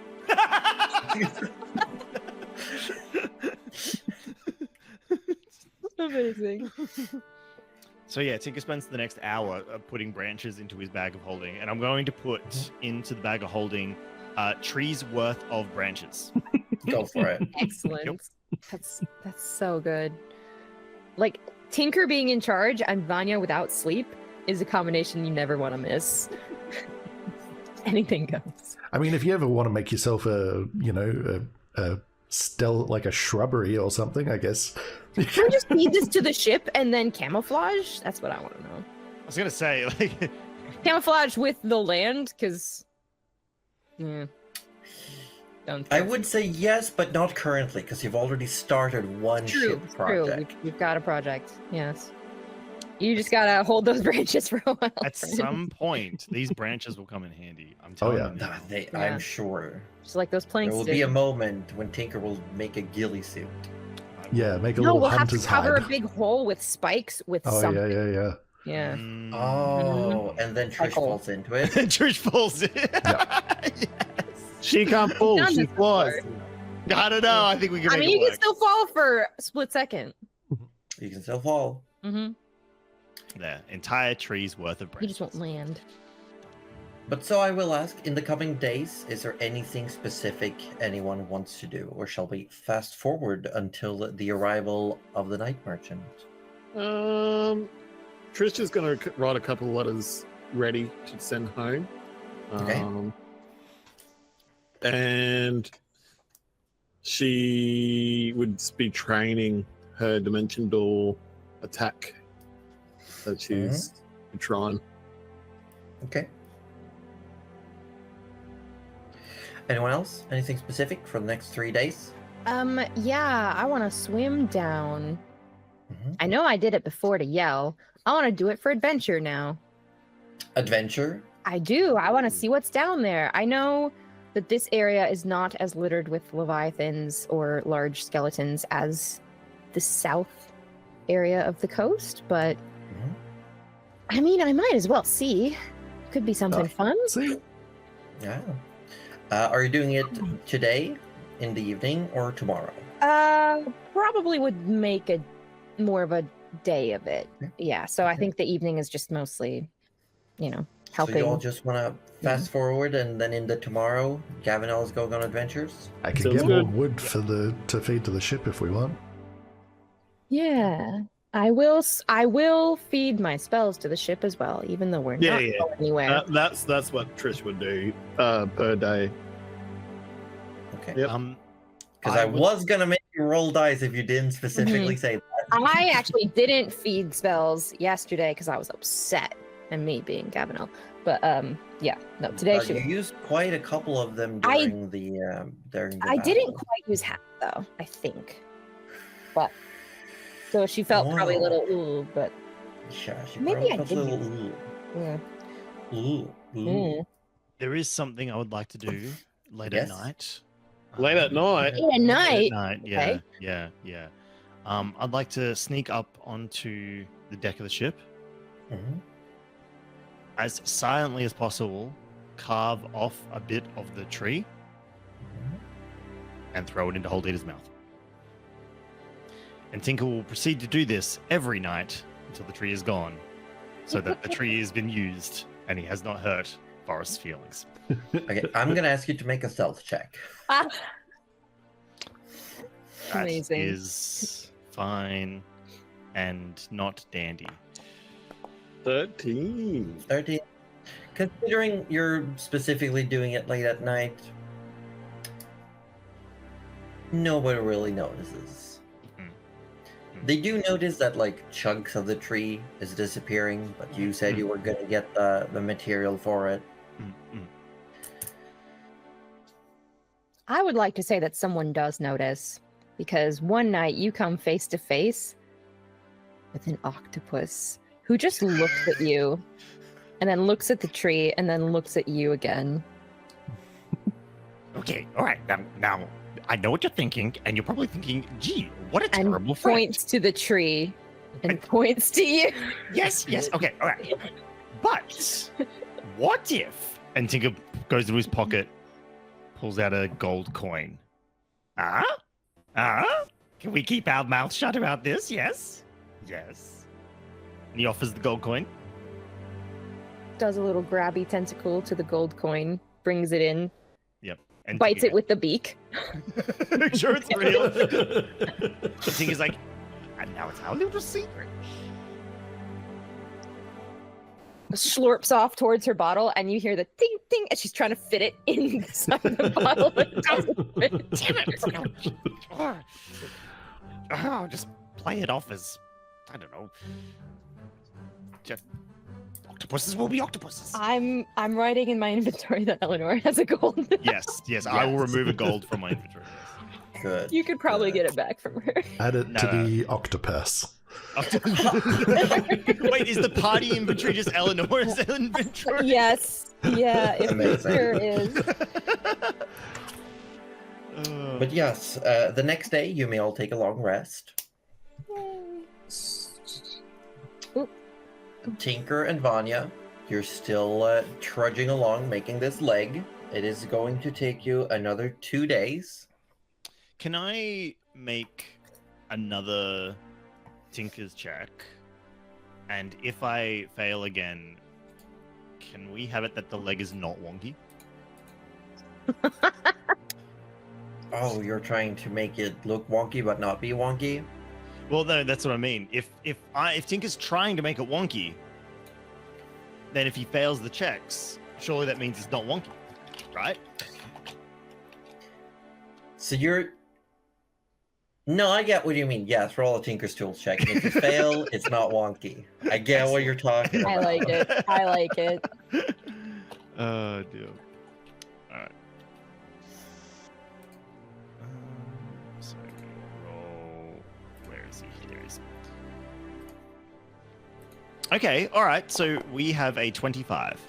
Amazing. So yeah, Tinker spends the next hour putting branches into his bag of holding, and I'm going to put into the bag of holding trees worth of branches. Go for it. Excellent. That's so good. Like Tinker being in charge and Vanya without sleep is a combination you never want to miss. Anything goes. I mean, if you ever want to make yourself a still like a shrubbery or something, I guess. Can we just feed this to the ship and then camouflage? That's what I want to know. I was gonna say, like, Camouflage with the land, because don't. I would say yes, but not currently, because you've already started one ship project. We've got a project. Yes. You just gotta hold those branches for a while. at friend. some point, these branches will come in handy. I'm telling yeah. you. now. Yeah. I'm sure. Just like those planks. There will be a moment when Tinker will make a ghillie suit. Yeah, make a No, little we'll have to hunter's cover hide. a big hole with spikes with Oh something. yeah. Yeah. Mm. Oh, and then Trish Cool. falls into it. Trish falls in. Yes. She can't fall. Done She this flies. I don't know. I think we can I make mean, it you work. can still fall for a split second. You can still fall. Mm-hmm. There, entire trees worth of You branches. just won't land. But so I will ask, in the coming days, is there anything specific anyone wants to do? Or shall we fast forward until the arrival of the night merchant? Trish is going to write a couple of letters ready to send home. Okay. And she would be training her dimension door attack that she's trying. Okay. Anyone else? Anything specific for the next 3 days? Yeah, I want to swim down. Mhm. I know I did it before to yell. I want to do it for adventure now. Adventure? I do. I want to see what's down there. I know that this area is not as littered with leviathans or large skeletons as the south area of the coast, but Mhm. I mean, I might as well see. Could be something fun. See, Yeah. Are you doing it today, in the evening, or tomorrow? Probably would make a more of a day of it. Okay. Yeah, so I Okay. think the evening is just mostly, So helping. you all just want to fast forward, and then in the tomorrow, Gavinel is going on adventures? I can Sounds get more good. wood to feed to the ship if we want. Yeah, I will feed my spells to the ship as well, even though we're Yeah, not yeah. going anywhere. That's what Trish would do per day. Okay. Yep. Because I would- was going to make you roll dice if you didn't specifically say that. I actually didn't feed spells yesterday because I was upset, and me being Gavinel. But yeah, no. Today she. You used quite a couple of them I- during the I didn't battle. quite use half though. I think, but so she felt probably a little ooh, but Yeah, she Maybe probably I felt did a little yeah. ooh. Mm. There is something I would like to do late at Yes. night. Late at night. In a night. Late at night, yeah, Okay. yeah. I'd like to sneak up onto the deck of the ship Mhm. as silently as possible, carve off a bit of the tree, and throw it into Holdita's mouth. And Tinker will proceed to do this every night until the tree is gone, so that the tree has been used and he has not hurt Forrest's feelings. Okay, I'm gonna ask you to make a stealth check. Ah. That Amazing. is fine and not dandy. 13. 13. Considering you're specifically doing it late at night, nobody really notices. They do notice that like chunks of the tree is disappearing, but you said you were gonna get the material for it. I would like to say that someone does notice, because one night you come face to face with an octopus who just looks at you and then looks at the tree and then looks at you again. Okay, all right. Now, I know what you're thinking, and you're probably thinking, gee, what a And terrible friend. points to the tree and points to you. Yes, okay, all right. But what if? And Tinker goes to his pocket, pulls out a gold coin. Can we keep our mouth shut about this? Yes. And he offers the gold coin. Does a little grabby tentacle to the gold coin, brings it in, And bites Tinker it with the beak. goes, sure it's real. And Tinker's like, and now it's our little secret. Slurps off towards her bottle, and you hear the ting ting as she's trying to fit it inside the bottle. But it doesn't fit. Damn it! Oh, just play it off as, I don't know. Just octopuses will be octopuses. I'm writing in my inventory that Eleanor has a gold. Yes, I will remove a gold from my inventory. Good. You could probably get it back from her. Add it to No. the octopus. Wait, is the party inventory just Eleanor's inventory? Yes. Yeah, it Amazing. sure is. But yes, the next day you may all take a long rest. Tinker and Vanya, you're still trudging along, making this leg. It is going to take you another 2 days. Can I make another Tinker's check? And if I fail again, can we have it that the leg is not wonky? Oh, you're trying to make it look wonky but not be wonky? Well, no, that's what I mean. If Tinker's trying to make it wonky, then if he fails the checks, surely that means it's not wonky, right? So you're... No, I get what you mean. Yes, roll a Tinker's Tools check. If you fail, it's not wonky. I get what you're talking I about. like it. I like it. Oh, dear. All right. So roll. Where is he? There he is. Okay. All right. So we have a 25.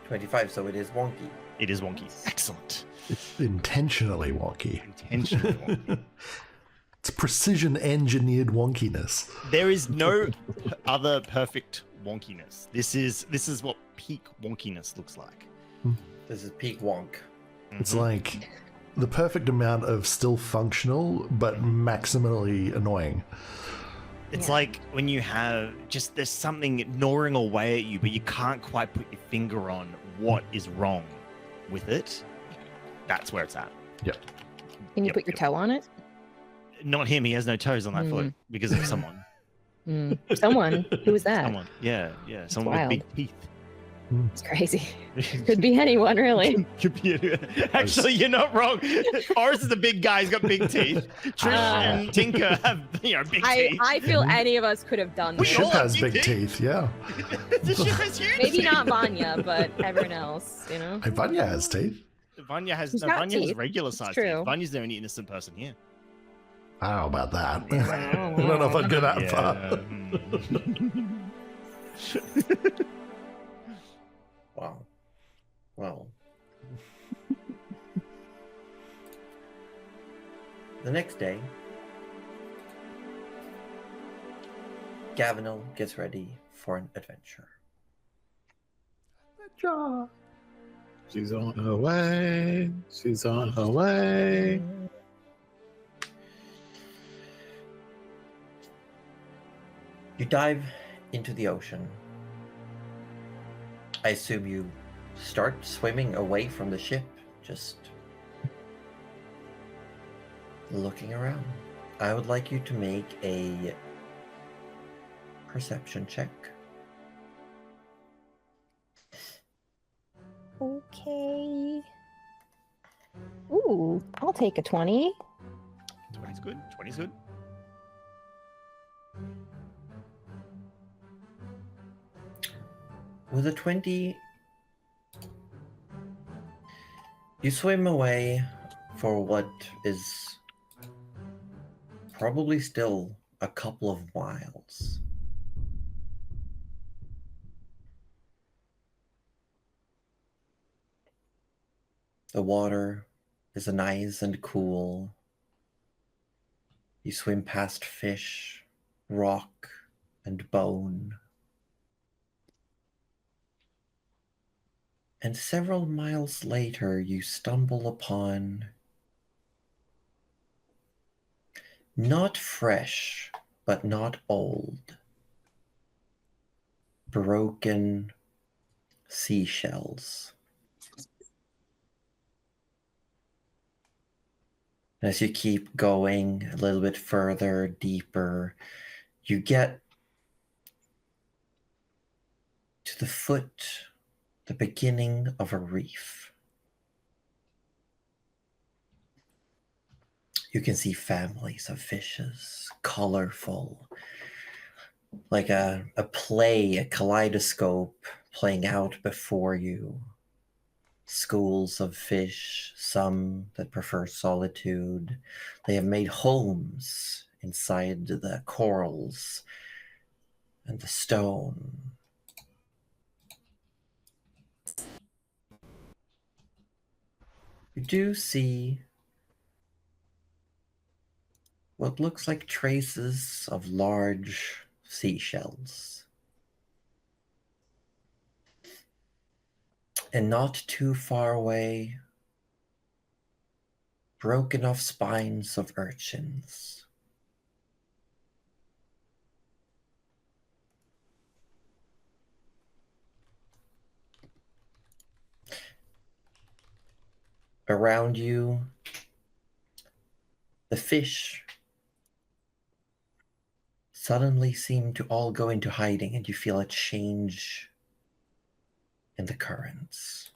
25, so it is wonky. It is wonky. Excellent. It's intentionally wonky. Intentionally wonky. It's precision engineered wonkiness. There is no other perfect wonkiness. This is what peak wonkiness looks like. This is peak wonk. It's Mhm. like the perfect amount of still functional but maximally annoying. It's like when you have just there's something gnawing away at you, but you can't quite put your finger on what is wrong with it. That's where it's at. Can you Yep, put your yep. toe on it? Not him. He has no toes on that foot because of someone. Someone. Who was that? Someone. Yeah. Someone with wild. big teeth. It's crazy. Could be anyone, really. Could be actually, you're not wrong. Ours is a big guy. He's got big teeth. Trish and Tinker have, big teeth. I feel any of us could have done We this. Ship all have has big big teeth, yeah. The ship has huge Maybe teeth. not Vanya, but everyone else, Hey, Vanya has teeth. Vanya has He's got Vanya has teeth. regular It's size true. teeth. Vanya's the only innocent person here. I don't know about that. I don't know if I'd go that far. Wow. Well. The next day, Gavinel gets ready for an adventure. She's on her way. She's on her way. You dive into the ocean. I assume you start swimming away from the ship, just looking around. I would like you to make a perception check. Okay. Ooh, I'll take a 20. 20's good. 20's good. With a 20, you swim away for what is probably still a couple of miles. The water is nice and cool. You swim past fish, rock, and bone. And several miles later, you stumble upon not fresh, but not old, broken seashells. As you keep going a little bit further, deeper, you get to the foot, the beginning of a reef. You can see families of fishes, colorful, like a play, a kaleidoscope playing out before you. Schools of fish, some that prefer solitude. They have made homes inside the corals and the stone. You do see what looks like traces of large seashells. And not too far away, broken off spines of urchins. Around you, the fish suddenly seem to all go into hiding, and you feel a change in the currents.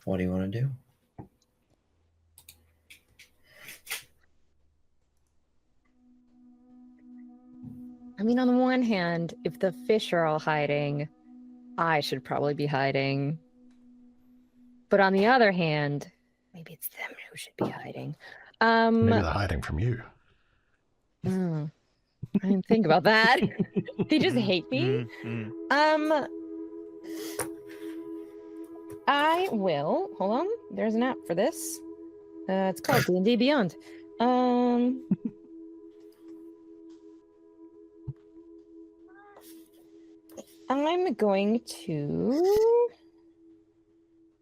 What do you want to do? I mean, on the one hand, if the fish are all hiding, I should probably be hiding. But on the other hand, maybe it's them who should be hiding. Maybe they're hiding from you. I didn't think about that. They just hate me. I will. Hold on. There's an app for this. It's called D&D Beyond. I'm going to.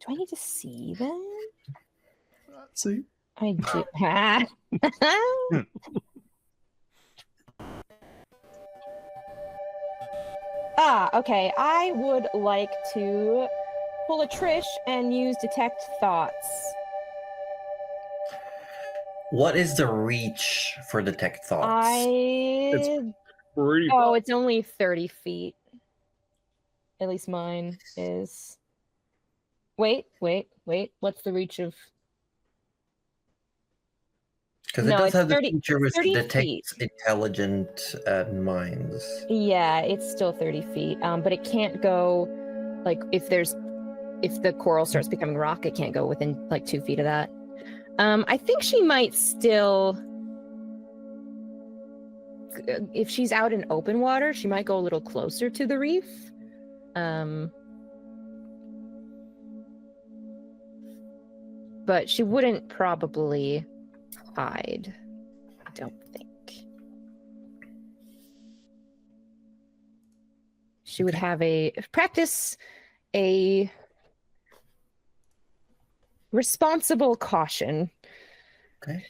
Do I need to see them? Let's see. I do. Okay. I would like to pull a Trish and use Detect Thoughts. What is the reach for detect thoughts? Pretty Oh, it's only 30 feet. At least mine is. Wait. What's the reach of? Because it No, does it's have the 30 feature which 30 detects feet. intelligent minds. Yeah, it's still 30 feet. But it can't go like if the coral starts becoming rock, it can't go within like 2 feet of that. I think she might still. If she's out in open water, she might go a little closer to the reef. But she wouldn't probably hide, I don't think. She would have practice a responsible caution. Okay.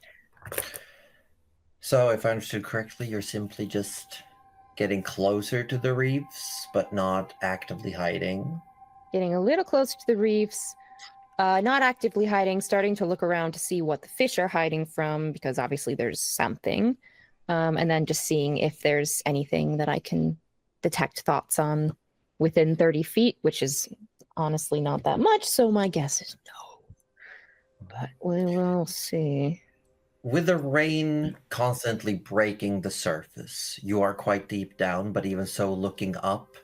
So, if I understood correctly, you're simply just getting closer to the reefs, but not actively hiding. Getting a little closer to the reefs, not actively hiding, starting to look around to see what the fish are hiding from, because obviously there's something. And then just seeing if there's anything that I can detect thoughts on within 30 feet, which is honestly not that much, so my guess is no. But we will see. With the rain constantly breaking the surface, you are quite deep down, but even so, looking up,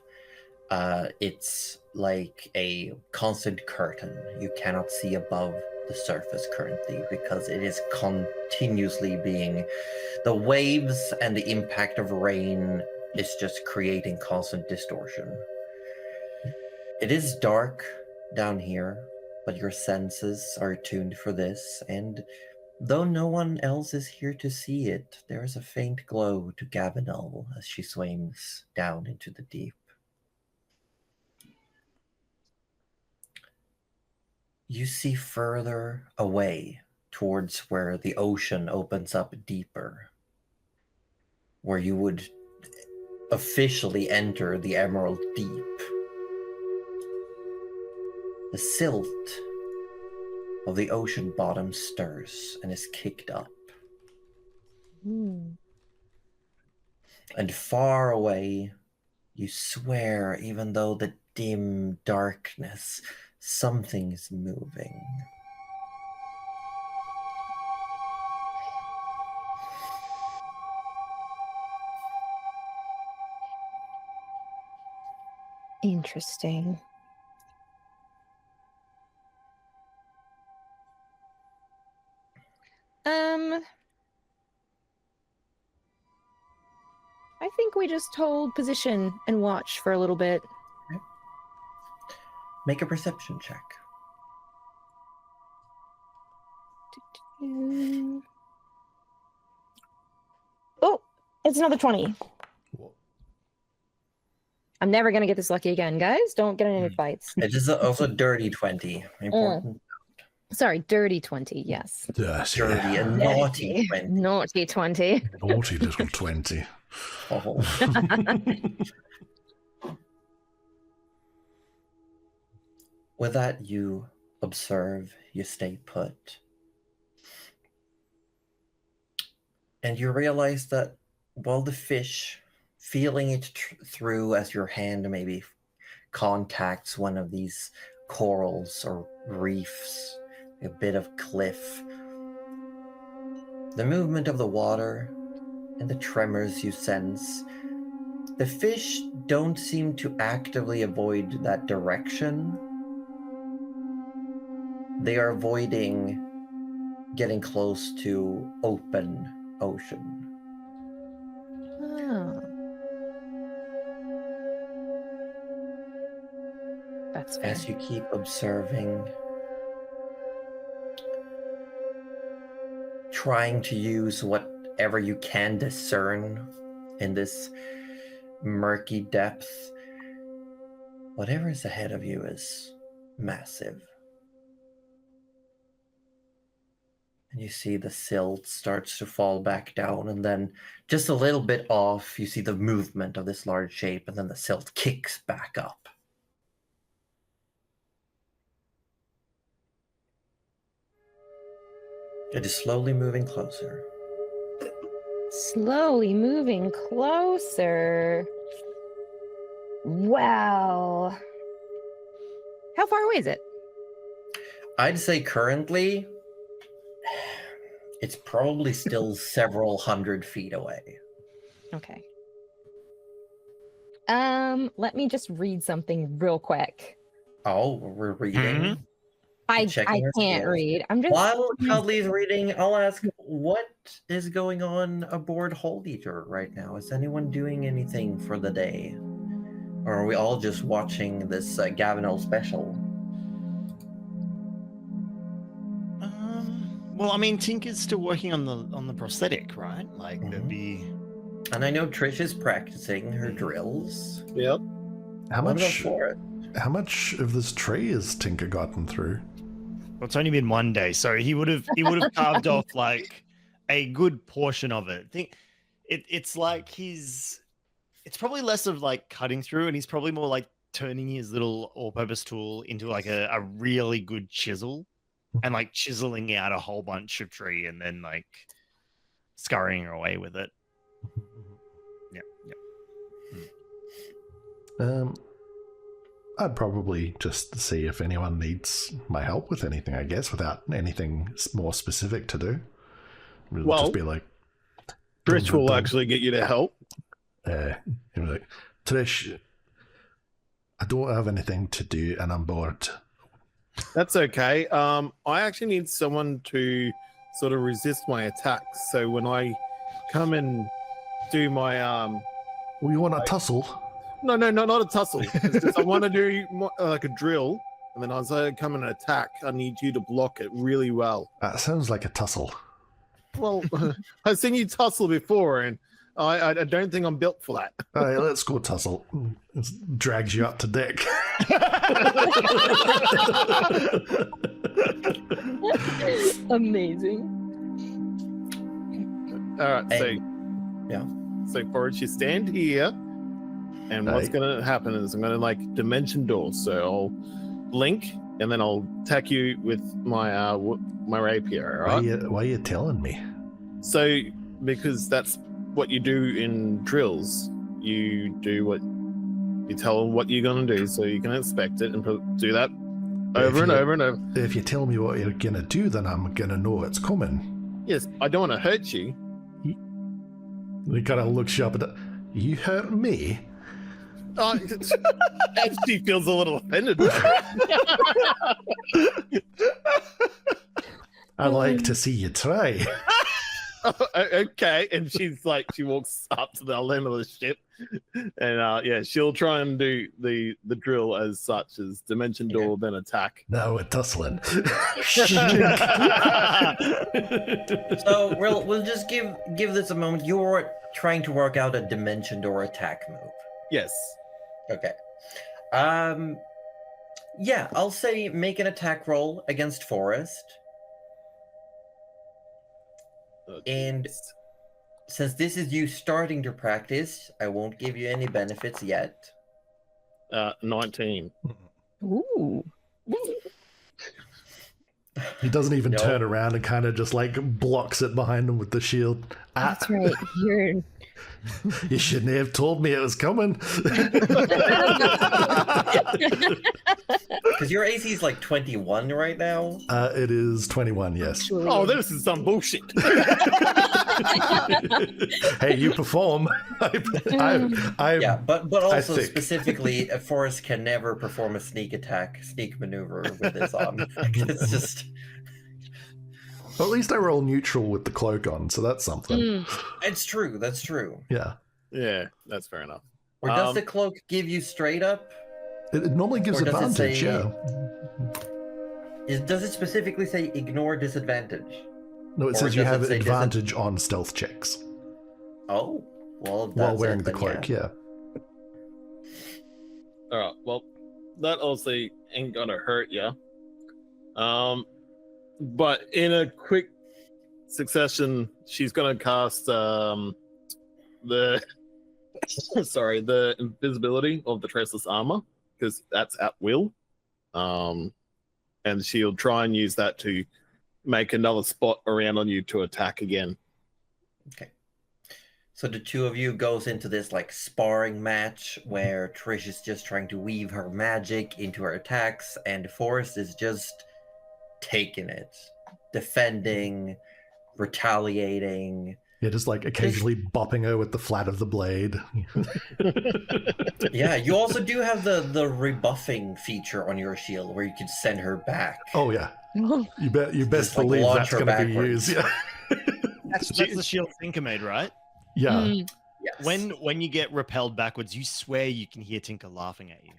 it's like a constant curtain. You cannot see above the surface currently because it is continuously being. The waves and the impact of rain is just creating constant distortion. It is dark down here, but your senses are tuned for this, and though no one else is here to see it, there is a faint glow to Gavinel as she swims down into the deep. You see further away towards where the ocean opens up deeper, where you would officially enter the Emerald Deep. The silt of the ocean bottom stirs and is kicked up. Mm. And far away, you swear, even though the dim darkness, something is moving. Interesting. I think we just hold position and watch for a little bit. Make a perception check. Oh, it's another 20. I'm never going to get this lucky again, guys. Don't get in any fights. It is also dirty 20. Important. Sorry, dirty 20, yes. Yes, Dirty yeah. and naughty 20. Naughty 20. Naughty little 20. Oh. With that, you observe, you stay put. And you realize that while the fish, feeling it through as your hand maybe contacts one of these corals or reefs, a bit of cliff, the movement of the water and the tremors you sense, the fish don't seem to actively avoid that direction. They are avoiding getting close to open ocean. Oh. That's fair. As you keep observing, trying to use whatever you can discern in this murky depth, whatever is ahead of you is massive. And you see the silt starts to fall back down, and then just a little bit off, you see the movement of this large shape, and then the silt kicks back up. It is slowly moving closer. Slowly moving closer. Well, how far away is it? I'd say currently, it's probably still several 100 feet away. Okay. Let me just read something real quick. Oh, we're reading. I Checking her can't skills. read. I'm just While Cuddly's reading, I'll ask, what is going on aboard Hold Eater right now? Is anyone doing anything for the day? Or are we all just watching this Gavinol special? Well, I mean, Tinker's still working on the prosthetic, right? Like there'd be. And I know Trish is practicing her drills. Yep. How What about much? Flora? How much of this tree has Tinker gotten through? Well, it's only been one day, so he would have carved off like a good portion of it. It's like it's probably less of like cutting through, and he's probably more like turning his little all-purpose tool into like a really good chisel, and like chiseling out a whole bunch of tree, and then like scurrying away with it. I'd probably just see if anyone needs my help with anything, I guess, without anything more specific to do. It'll Well, just be like, Trish will actually get you to help. you'll be like, Trish, I don't have anything to do and I'm bored. That's okay. I actually need someone to sort of resist my attacks. So when I come and do my Well, you want a tussle? no, not a tussle. It's just I want to do like a drill, and then as I come and attack, I need you to block it really well. That sounds like a tussle. Well, I've seen you tussle before, and I don't think I'm built for that. All right, let's go tussle. It drags you up to deck. amazing. All right, so yeah. So Forrest, you stand here, and what's Right. going to happen is I'm going to like dimension door. So I'll blink, and then I'll attack you with my my rapier. All right. Why are you telling me? So because that's what you do in drills. You do what you tell them what you're going to do, so you can inspect it and do that over and over and over. If you tell me what you're going to do, then I'm going to know it's coming. Yes, I don't want to hurt you. He kind of looks you up at you hurt me? And she feels a little offended. I like to see you try. Okay, and she's like, she walks up to the end of the ship, and yeah, she'll try and do the drill as such as dimension door, then attack. Now we're tussling. So we'll just give this a moment. You're trying to work out a dimension door attack move. Yes. Okay. Yeah, I'll say make an attack roll against Forrest. And since this is you starting to practice, I won't give you any benefits yet. 19. Ooh. He doesn't even No. turn around and kind of just like blocks it behind him with the shield. That's right. You're You shouldn't have told me it was coming. Because your AC is like 21 right now. It is 21, yes. actually. Oh, this is some bullshit. Hey, you perform. I Yeah, but also think. specifically, Forrest can never perform a sneak maneuver with this on. It's just, Well, at least I roll neutral with the cloak on, so that's something. it's true. That's true. Yeah. Yeah, that's fair enough. Or does the cloak give you straight up? It normally gives Or does it advantage, say- yeah. Does it specifically say ignore disadvantage? No, it or says you does have it say advantage on stealth checks Oh, well, that's while wearing it the then, cloak, yeah. All right. Well, that also ain't gonna hurt you. But in a quick succession, she's gonna cast the the invisibility of the traceless armor, because that's at will. And she'll try and use that to make another spot around on you to attack again. Okay. So the two of you goes into this like sparring match where Trish is just trying to weave her magic into her attacks, and Forrest is just taking it, defending, retaliating. Yeah, just like occasionally bopping her with the flat of the blade. Yeah, you also do have the rebuffing feature on your shield where you can send her back. Oh yeah, you best Just, like, believe launch that's her going to be backwards. used. Yeah, That's the shield Tinker made, right? yeah. Mm. Yes. When you get repelled backwards, you swear you can hear Tinker laughing at you.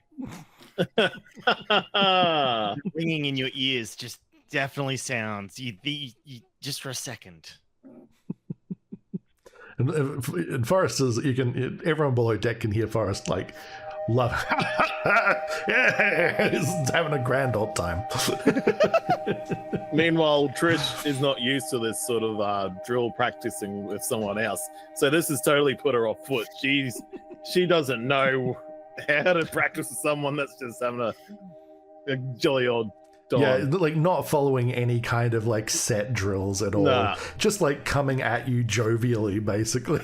The ringing in your ears just definitely sounds. You just for a second. And Forrest is everyone below deck can hear Forrest like love. Yeah, he's having a grand old time. Meanwhile, Trish is not used to this sort of drill practicing with someone else, so this has totally put her off foot. She doesn't know how to practice with someone that's just having a jolly old time. Yeah, like not following any kind of like set drills at all. Nah. Just like coming at you jovially, basically.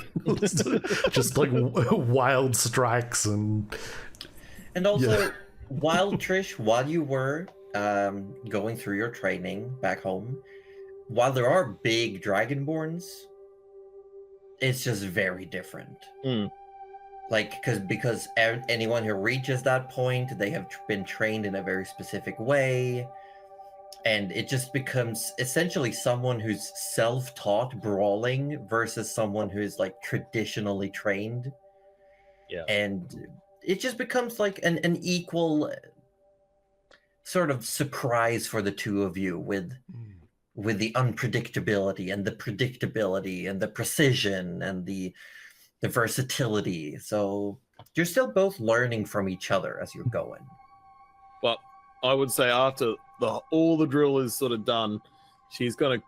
Just like wild strikes and also, yeah. while you were going through your training back home, while there are big dragonborns, it's just very different. Like, because anyone who reaches that point, they have been trained in a very specific way, and it just becomes essentially someone who's self-taught brawling versus someone who's like traditionally trained. Yeah. And it just becomes like an equal sort of surprise for the two of you with the unpredictability and the predictability and the precision and the versatility. So you're still both learning from each other as you're going. But I would say after all the drill is sort of done, she's gonna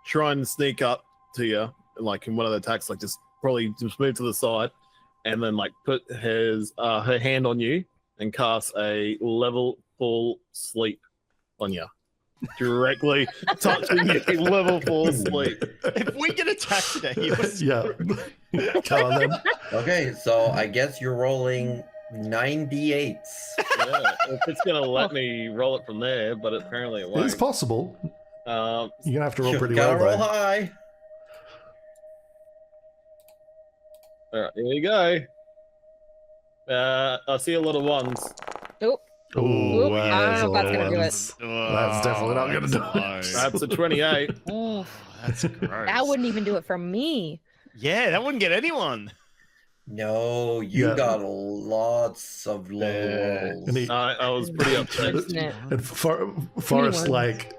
try and sneak up to you, like in one of the attacks, like just probably just move to the side, and then like put her hand on you and cast a level 4 sleep on you. Directly touching you, level 4 sleep. If we get attacked today, Yeah. Come on, then. Okay, so I guess you're rolling 9d8s. Yeah, if it's gonna let me roll it from there, but apparently it won't. It's possible. You're gonna have to roll pretty Gotta well. roll Though. high. All right, here you go. I see a lot of ones. Oh, that's gonna do it. That's definitely not gonna do it. That's a 28. Oh, That's gross. that wouldn't even do it for me. Yeah, that wouldn't get anyone. No, you got lots of low rolls. And he- I was pretty upset. Isn't it? And Forrest like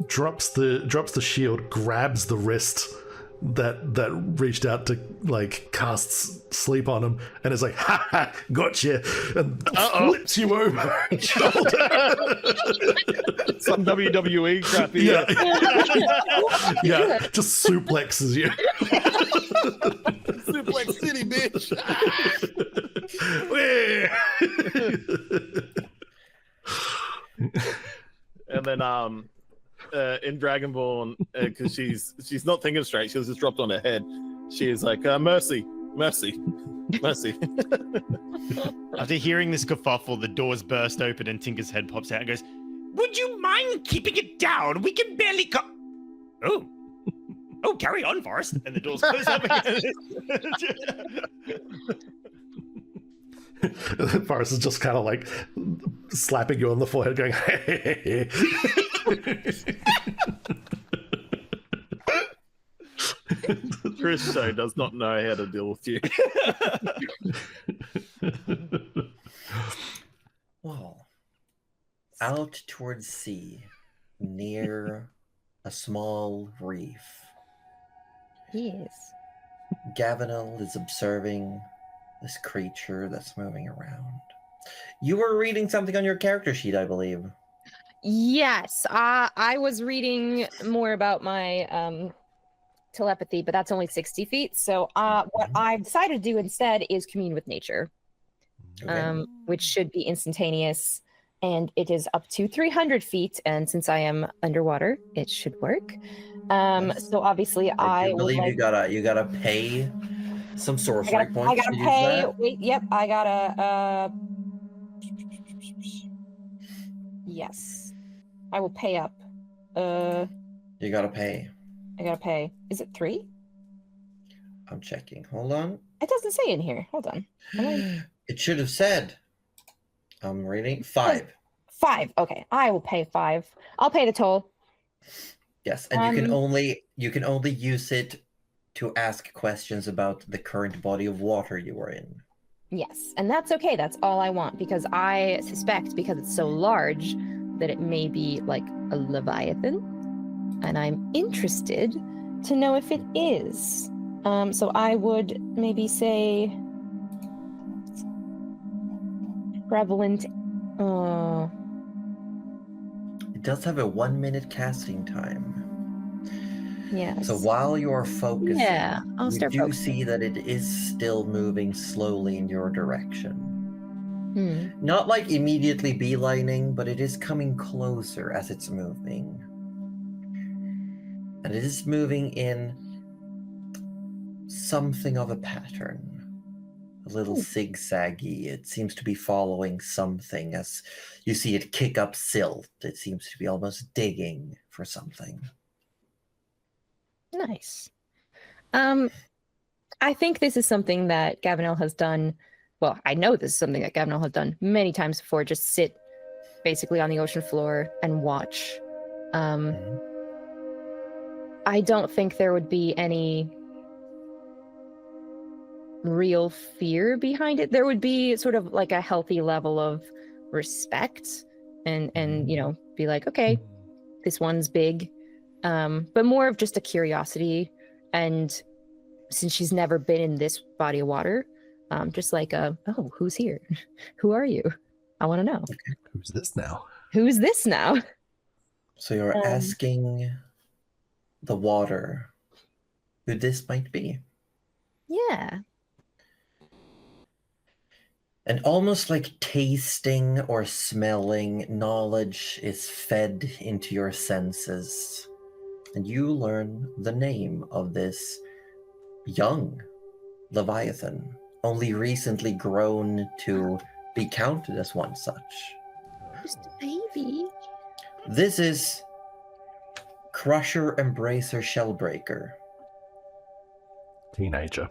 drops the shield, grabs the wrist that reached out to like cast sleep on him, and is like, ha ha, gotcha, and flips you over his shoulder. Some WWE crappy. Yeah. Yeah, just suplexes you. Suplex City, bitch. And then in Dragonborn, because she's not thinking straight, she was just dropped on her head. She is like, mercy. After hearing this kerfuffle, the doors burst open and Tinker's head pops out and goes, Would you mind keeping it down? We can barely Oh. Oh, carry on, Forrest. and the doors close up again. Forrest is just kind of like slapping you on the forehead, going, hey. Chris Show does not know how to deal with you. Well, out towards sea, near a small reef, Yes. Gavinel is observing this creature that's moving around. You were reading something on your character sheet, I believe. Yes. I was reading more about my telepathy, but that's only 60 feet. So what I've decided to do instead is commune with nature, Okay. which should be instantaneous. and it is up to 300 feet. And since I am underwater, it should work. Yes. So obviously, I I do would believe like. you gotta pay some I sorcery points. I gotta to use pay. that. Wait, yep, I gotta. Yes, I will pay up. You gotta pay. I gotta pay. Is it 3? I'm checking. Hold on. It doesn't say in here. Hold on. It should have said. I'm reading 5. 5. Okay, I will pay 5. I'll pay the toll. Yes, and you can only use it to ask questions about the current body of water you are in. Yes, and that's okay. That's all I want because I suspect because it's so large that it may be like a leviathan, and I'm interested to know if it is. So I would maybe say prevalent. It does have a 1-minute casting time. Yes. So while you are focusing, Yeah, I'll you start do focusing. see that it is still moving slowly in your direction. Not like immediately beelining, but it is coming closer as it's moving. And it is moving in something of a pattern. A little zigzaggy. It seems to be following something as you see it kick up silt. It seems to be almost digging for something. Nice. I think this is something that Gavinel has done. Well, I know this is something that Gavinel has done many times before. Just sit basically on the ocean floor and watch. I don't think there would be any real fear behind it. There would be sort of like a healthy level of respect and be like, okay, this one's big. But more of just a curiosity. And since she's never been in this body of water, just like, oh, who's here? Who are you? I want to know. Who's this now? Who's this now? So you're asking the water who this might be. Yeah. And almost like tasting or smelling, knowledge is fed into your senses. And you learn the name of this young Leviathan, only recently grown to be counted as one such. Just a baby. This is Crusher Embracer Shellbreaker. Teenager.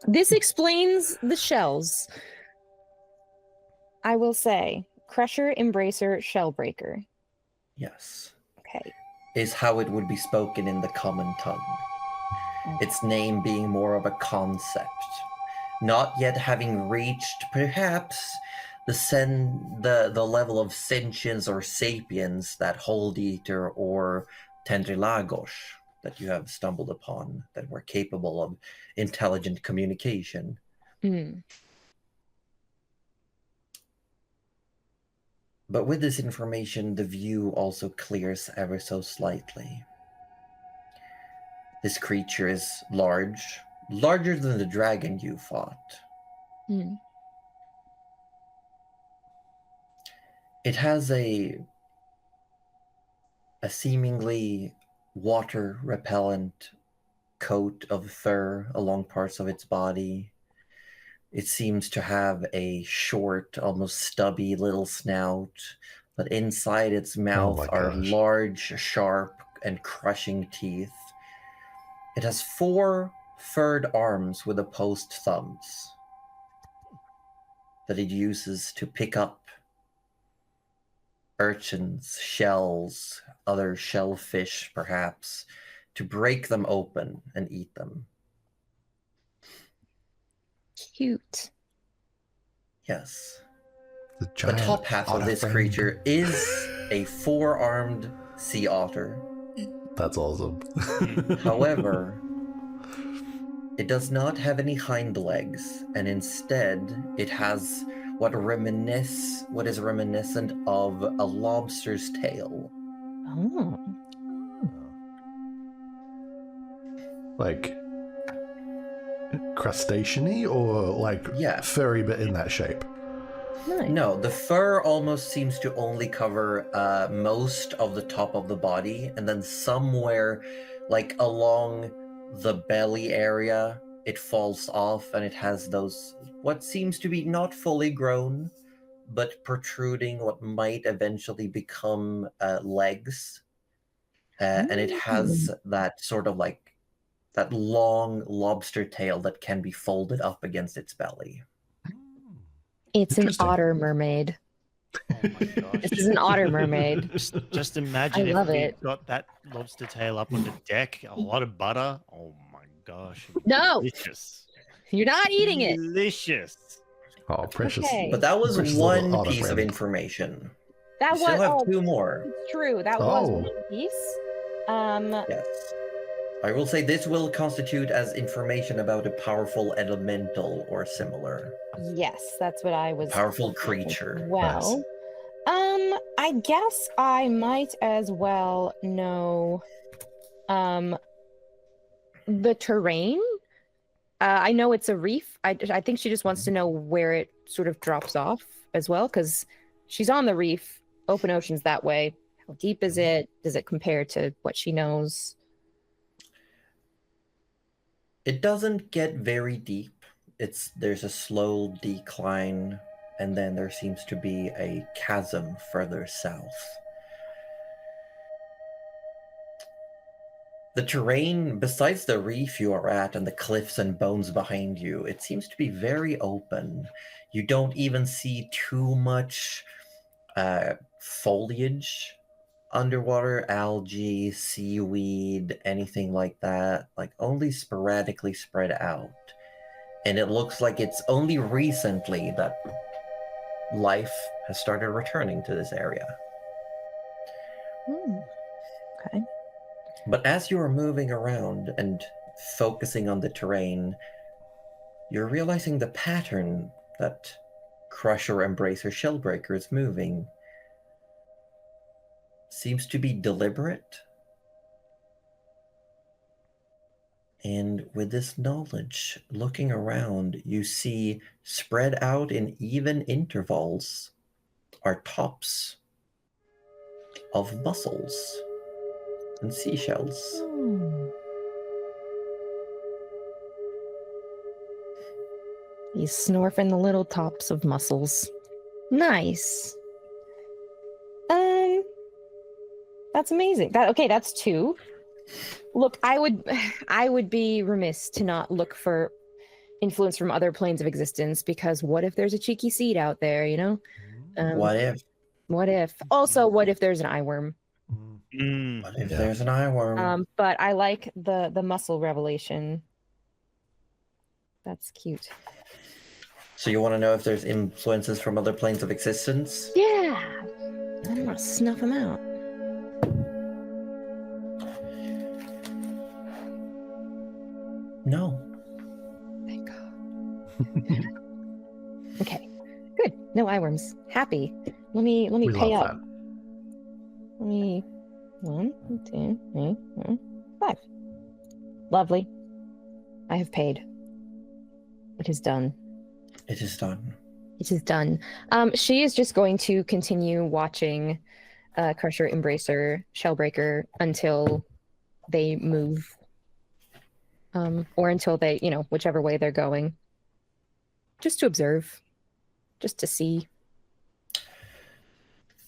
This explains the shells. I will say, Crusher, Embracer, Shellbreaker. Yes. Okay. Is how it would be spoken in the common tongue. Its name being more of a concept, not yet having reached perhaps the level of sentience or sapience that Hold Eater or Tendrilagos that you have stumbled upon that were capable of intelligent communication. But with this information, the view also clears ever so slightly. This creature is larger than the dragon you fought. It has a seemingly water repellent coat of fur along parts of its body. It seems to have a short, almost stubby little snout, but inside its mouth are large, sharp, and crushing teeth. It has 4 furred arms with opposed thumbs that it uses to pick up urchins, shells, other shellfish perhaps, to break them open and eat them. Cute. Yes. The top half of this creature is a 4-armed sea otter. That's awesome. However, it does not have any hind legs, and instead it has what is reminiscent of a lobster's tail. Oh. Like crustacean-y or like furry but in that shape? Nice. No, the fur almost seems to only cover most of the top of the body, and then somewhere, like along the belly area, it falls off, and it has those what seems to be not fully grown, but protruding what might eventually become legs, and it has that sort of like that long lobster tail that can be folded up against its belly. It's an Interesting. otter mermaid. Oh my gosh. This is an otter mermaid. Just imagine I if love we it. got that lobster tail up on the deck, a lot of butter. Oh my gosh. No, Delicious. you're not eating it. Delicious. Oh, precious. Okay. But that was Precious little one otter piece of friend. information. That You still have was 2 more. it's true. That was Oh. one piece. Yes. I will say this will constitute as information about a powerful elemental or similar. Yes, that's what I was. Powerful thinking as creature. Well, I guess I might as well know, the terrain. I know it's a reef. I think she just wants to know where it sort of drops off as well, because she's on the reef. Open ocean's that way. How deep is it? Does it compare to what she knows? It doesn't get very deep. There's a slow decline, and then there seems to be a chasm further south. The terrain, besides the reef you are at and the cliffs and bones behind you, it seems to be very open. You don't even see too much foliage underwater, algae, seaweed, anything like that, like only sporadically spread out. And it looks like it's only recently that life has started returning to this area. Okay. But as you are moving around and focusing on the terrain, you're realizing the pattern that Crusher, Embracer, Shellbreaker is moving seems to be deliberate. And with this knowledge, looking around, you see spread out in even intervals are tops of mussels and seashells. He's snorfing the little tops of mussels. Nice. That's amazing. That's 2. Look, I would be remiss to not look for influence from other planes of existence, because what if there's a cheeky seed out there, you know? What if? What if? Also, what if there's an eye worm? What if Yeah. there's an eye worm? But I like the mussel revelation. That's cute. So you want to know if there's influences from other planes of existence? Yeah. I want to snuff them out. No. Thank God. Okay. Good. No eye worms. Happy. Let me We pay love up. that. Let me 1, 2, 3, 4, 5. Lovely. I have paid. It is done. It is done. It is done. She is just going to continue watching Crusher, Embracer, Shellbreaker until they move. Or until they, whichever way they're going. Just to observe. Just to see.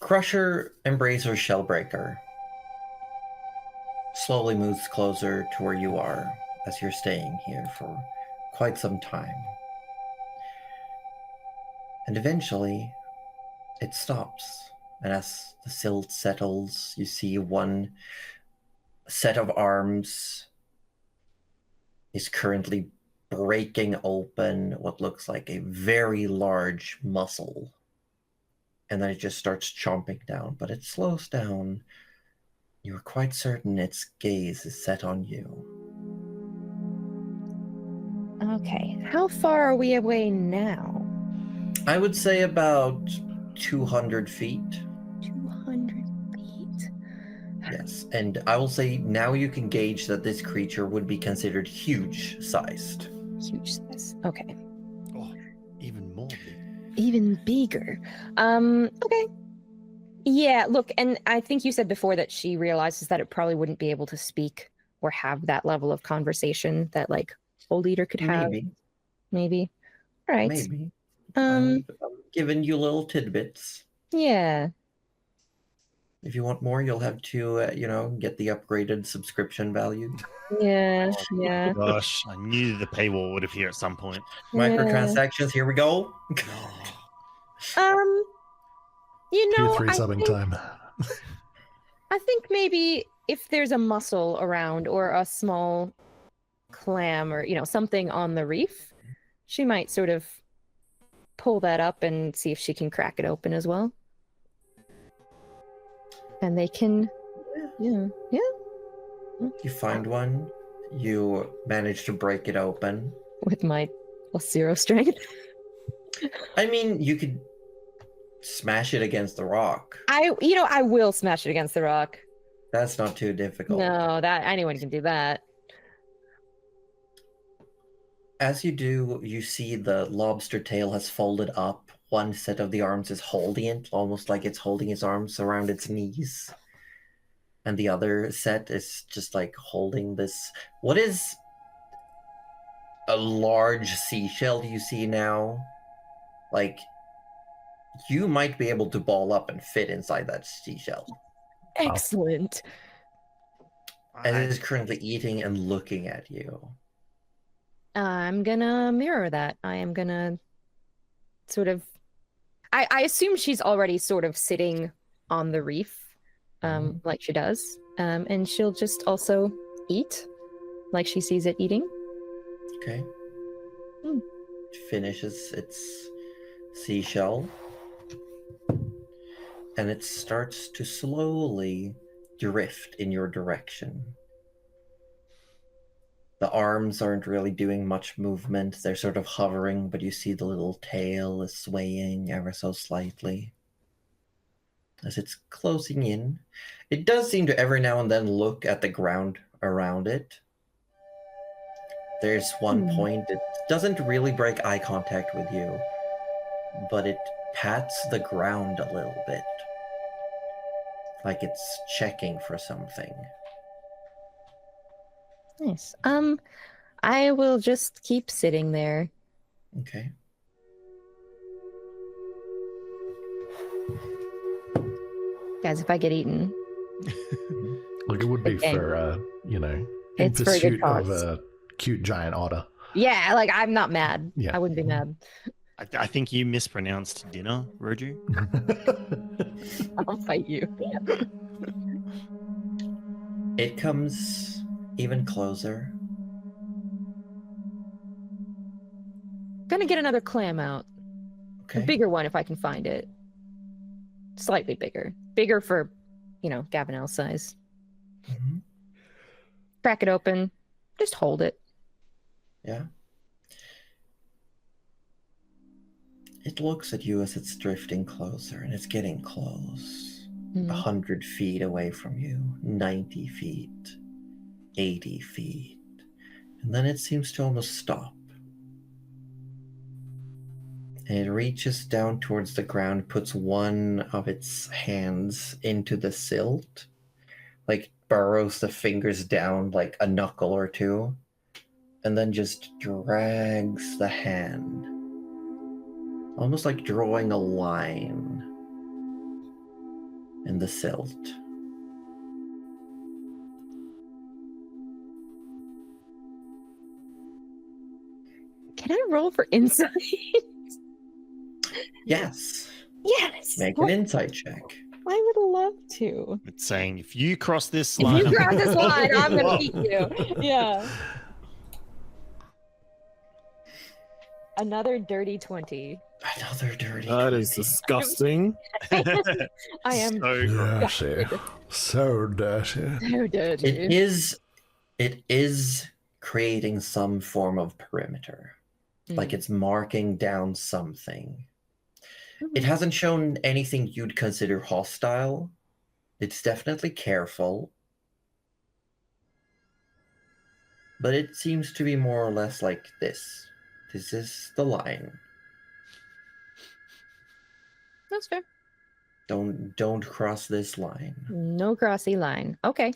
Crusher, Embracer, Shellbreaker slowly moves closer to where you are as you're staying here for quite some time. And eventually, it stops. And as the silt settles, you see one set of arms is currently breaking open what looks like a very large mussel. And then it just starts chomping down, but it slows down. You're quite certain its gaze is set on you. Okay. How far are we away now? I would say about 200 feet. 200 feet. Yes, and I will say now you can gauge that this creature would be considered huge-sized. Huge size. Okay. Oh, even more big. Even bigger. Okay. Yeah, look, and I think you said before that she realizes that it probably wouldn't be able to speak or have that level of conversation that like Old Eater could have. Maybe. All right. Maybe. Um, I'm giving you little tidbits. yeah. If you want more, you'll have to, get the upgraded subscription value. Yeah. Yeah. Gosh, I knew the paywall would appear at some point. Microtransactions, here we go. You Tier know, 3 subbing time. I think maybe if there's a mussel around or a small clam or, something on the reef, she might sort of pull that up and see if she can crack it open as well. And they can, yeah. You find one. You manage to break it open. With my +0 strength. I mean, you could smash it against the rock. I will smash it against the rock. That's not too difficult. No, that anyone can do that. As you do, you see the lobster tail has folded up. One set of the arms is holding it, almost like it's holding its arms around its knees. And the other set is just like holding this. What is a large seashell you see now? Like, you might be able to ball up and fit inside that seashell. Excellent. And it is currently eating and looking at you. I'm gonna mirror that. I am gonna sort of I assume she's already sort of sitting on the reef, like she does. And she'll just also eat like she sees it eating. Okay. It finishes its seashell. And it starts to slowly drift in your direction. The arms aren't really doing much movement. They're sort of hovering, but you see the little tail is swaying ever so slightly. As it's closing in, it does seem to every now and then look at the ground around it. There's one point, it doesn't really break eye contact with you, but it pats the ground a little bit. Like it's checking for something. Nice. I will just keep sitting there. Okay. Guys, if I get eaten, Like, it would be Okay. for, in It's for a good pursuit of cause. a cute giant otter. yeah, like I'm not mad. Yeah. I wouldn't be mad. I think you mispronounced dinner, Roju. I'll fight you. It comes even closer. Gonna get another clam out. Okay. A bigger one if I can find it. Slightly bigger. Bigger for, Gavinel's size. Mhm. Crack it open. Just hold it. Yeah. It looks at you as it's drifting closer, and it's getting close. 100 feet away from you, 90 feet, 80 feet. And then it seems to almost stop. And it reaches down towards the ground, puts one of its hands into the silt, like burrows the fingers down like a knuckle or two, and then just drags the hand, almost like drawing a line in the silt. Can I roll for insight? Yes. Yes. Make an insight check. I would love to. It's saying if you cross this If line, you grab this line, I'm gonna eat you. Yeah. Another dirty 20. Another dirty. That is 20. disgusting. I am so gross. Dirty. So dirty. so dirty. It is creating some form of perimeter. Like it's marking down something. It hasn't shown anything you'd consider hostile. It's definitely careful. But it seems to be more or less like this. This is the line. That's fair. Don't cross this line. No crossy line. Okay.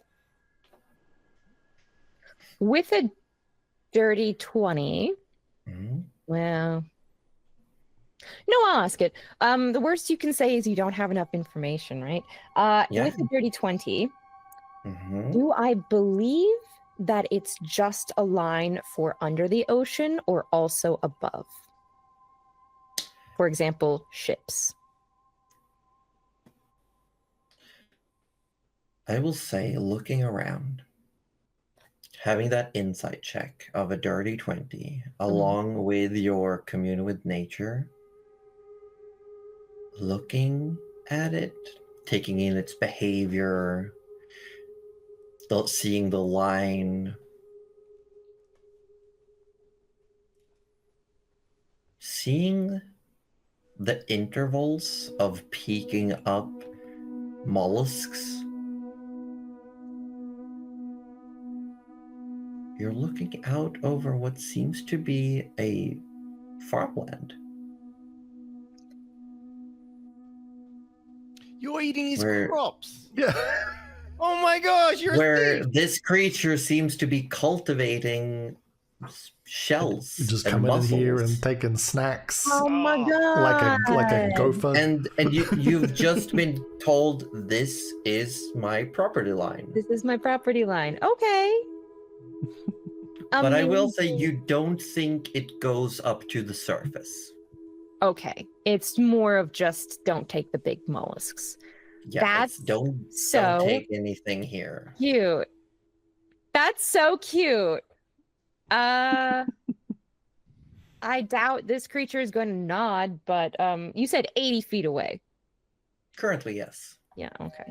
With a dirty 20, Mhm. well, no, I'll ask it. The worst you can say is you don't have enough information, right? Yeah. With a dirty 20, Mhm. do I believe that it's just a line for under the ocean or also above? For example, ships. I will say, looking around, having that insight check of a dirty 20, along with your commune with nature, looking at it, taking in its behavior, seeing the line, seeing the intervals of peeking up mollusks. You're looking out over what seems to be a farmland. You're eating his Where- crops. Yeah. Oh my gosh, you're a Where thief. this creature seems to be cultivating shells Just and coming in here mussels. and taking snacks Oh my Oh. god! like a gopher. And you've just been told this is my property line. This is my property line. Okay. But I will say Amazing. you don't think it goes up to the surface. Okay, it's more of just don't take the big mollusks. Yeah, That's don't so take anything here. cute. That's so cute. I doubt this creature is going to nod, but you said 80 feet away. Currently, yes. Yeah, okay.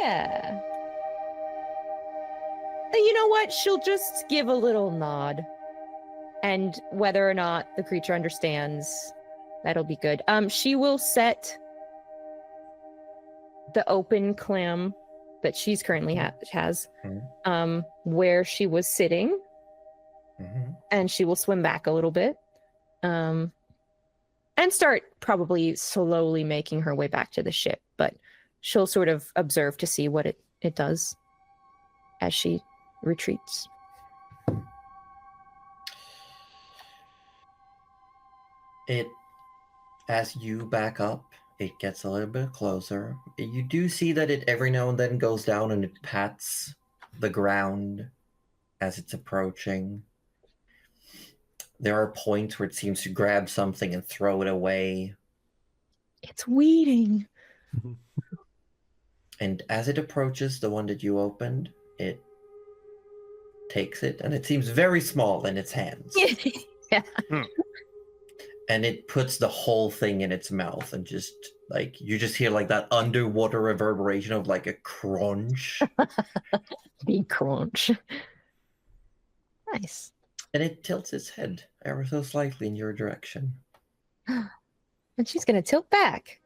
Yeah. You know what? She'll just give a little nod. And whether or not the creature understands, that'll be good. She will set the open clam that she's currently has where she was sitting, and she will swim back a little bit and start probably slowly making her way back to the ship, but she'll sort of observe to see what it does as she retreats. As you back up, it gets a little bit closer. You do see that it every now and then goes down and it pats the ground as it's approaching. There are points where it seems to grab something and throw it away. It's weeding. And as it approaches the one that you opened, it takes it, and it seems very small in its hands. Yeah. And it puts the whole thing in its mouth, and just like you just hear like that underwater reverberation of like a crunch. Big crunch. Nice. And it tilts its head ever so slightly in your direction. And she's gonna tilt back.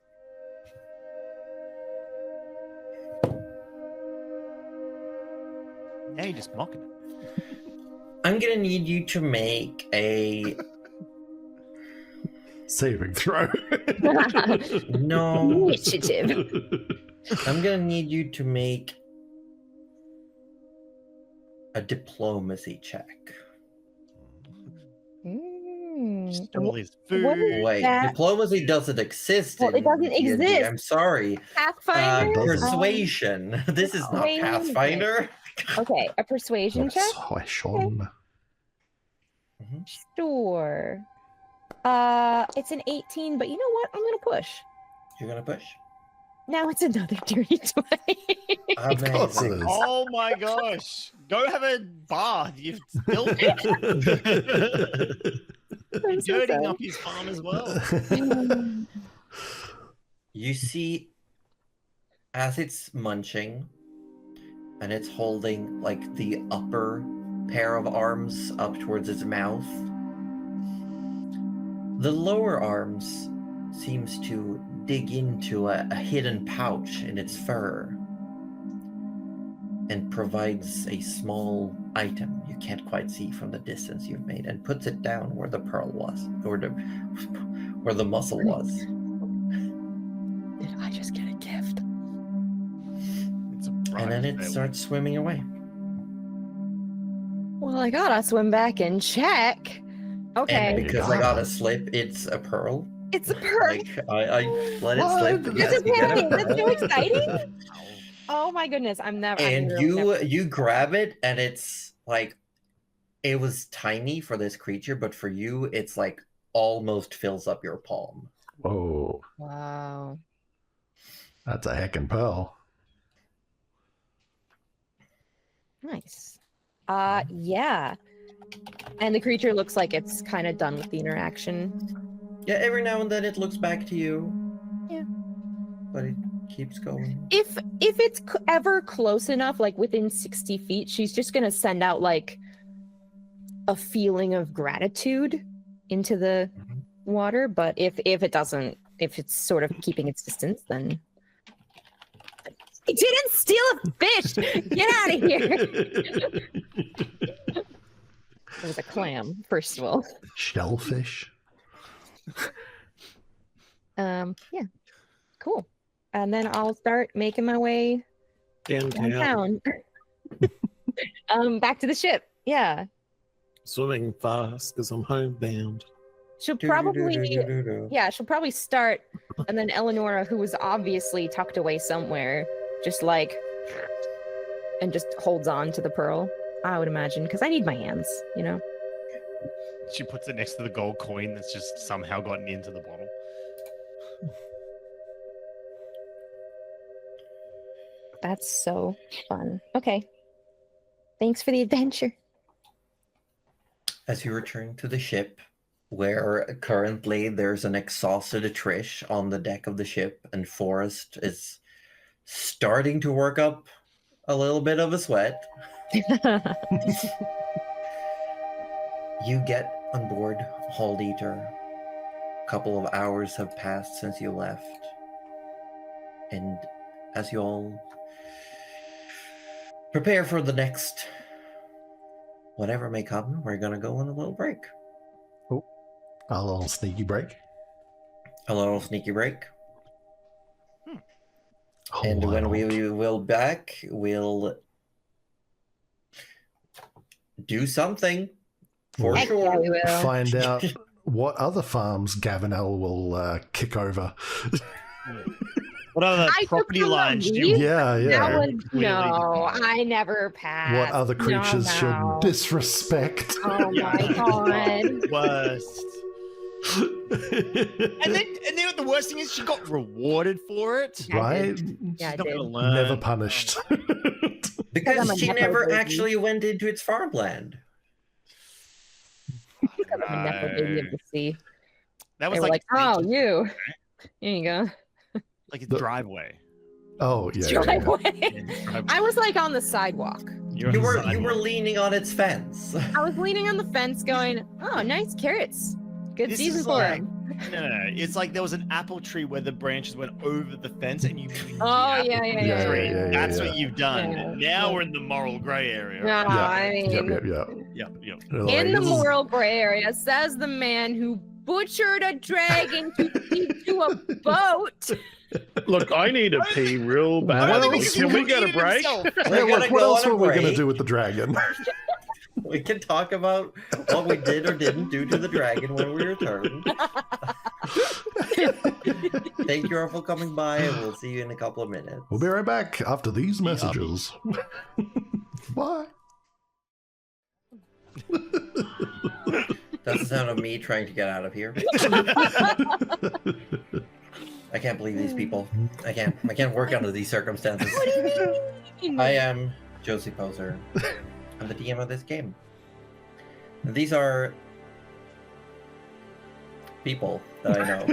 Yeah, you're just mocking it. I'm gonna need you to make a Saving throw. no. Initiative. I'm gonna need you to make a diplomacy check. Stole his What is food. Wait, that? diplomacy doesn't exist. Well, it in doesn't D&D. exist. I'm sorry. Pathfinder. Persuasion. This is not Persuasion. Pathfinder. Okay, a persuasion check. Persuasion. Sure. It's an 18, but you know what? I'm gonna push. You're gonna push? Now it's another dirty 20. Of course it Amazing. is. Oh my gosh. Go have a bath. You've spilled it. You're I'm so dirtying sorry. up his farm as well. You see, as it's munching, and it's holding like the upper pair of arms up towards its mouth, the lower arms seems to dig into a hidden pouch in its fur and provides a small item you can't quite see from the distance you've made, and puts it down where the pearl was, or where the mussel was. Did I just get a gift? It's a And then it private starts swimming away. Well, I gotta swim back and check. Okay. And because I got a slip, it's a pearl. It's a pearl. Like, I let it slip. What? Yes, That's you get a okay. That's pearl. so exciting. Oh my goodness. I'm never. And I'm never- you grab it, and it's like, it was tiny for this creature, but for you, it's like almost fills up your palm. Whoa, Wow. that's a heckin' pearl. Nice. Yeah. And the creature looks like it's kind of done with the interaction. Yeah, every now and then it looks back to you. Yeah. But it keeps going. If it's ever close enough, like within 60 feet, she's just gonna send out like a feeling of gratitude into the water. But if it doesn't, if it's sort of keeping its distance, then I didn't steal a fish. Get out of here. It was a clam, first of all. Shellfish. Yeah, cool. And then I'll start making my way Downtown. downtown. Back to the ship. Yeah, Swimming fast because I'm homebound. she'll probably she'll probably start, and then Eleonora, who was obviously tucked away somewhere, just like and just holds on to the pearl. I would imagine, because I need my hands, you know. She puts it next to the gold coin that's just somehow gotten into the bottle. That's so fun. Okay. Thanks for the adventure. As you return to the ship, where currently there's an exhausted Trish on the deck of the ship, and Forrest is starting to work up a little bit of a sweat, you get on board Hold Eater. A couple of hours have passed since you left. And as you all prepare for the next whatever may come, we're gonna go on a little break. A little sneaky break. A little sneaky break. Oh, And why when not? we will back, we'll do something for Heck yeah, sure. we will. Find out what other farms Gavinel will kick over. What other I took property some of lines do these. you Yeah, That yeah. was no, I never passed. What other creatures No. should disrespect? Oh my god. worst? And then the worst thing is she got rewarded for it. Yeah, I Right? did. Yeah, I She's not did. gonna learn. Never punished. Because I'm a she nepo never baby. actually went into its farmland. Because I'm a nepo baby of the sea. That They was were like, oh, ancient- you. Here you go. like a The- driveway. Oh, yeah. yeah, yeah. Driveway. I was like on the sidewalk. You're You on the were sidewalk. leaning on its fence. I was leaning on the fence going, oh, nice carrots. Good This season is for like- them. No. It's like there was an apple tree where the branches went over the fence, and you. moved the Oh, apple yeah, yeah, yeah, tree. yeah, yeah, That's yeah. what you've done. Yeah. Now we're in the moral gray area. No, Yeah. I mean, Yep. Yep. They're in like, the this is- moral gray area, says the man who butchered a dragon to feed to a boat. Look, I need a pee real bad. Well, Can we get a break? Yeah, We're what gonna go else on a were we going to break. do with the dragon? We can talk about what we did or didn't do to the dragon when we return. Thank you all for coming by, and we'll see you in a couple of minutes. We'll be right back after these messages. Bye. That's the sound of me trying to get out of here. I can't believe these people. I can't work under these circumstances. What do you mean? I am Josie Poser. I'm the DM of this game. And these are people that I know.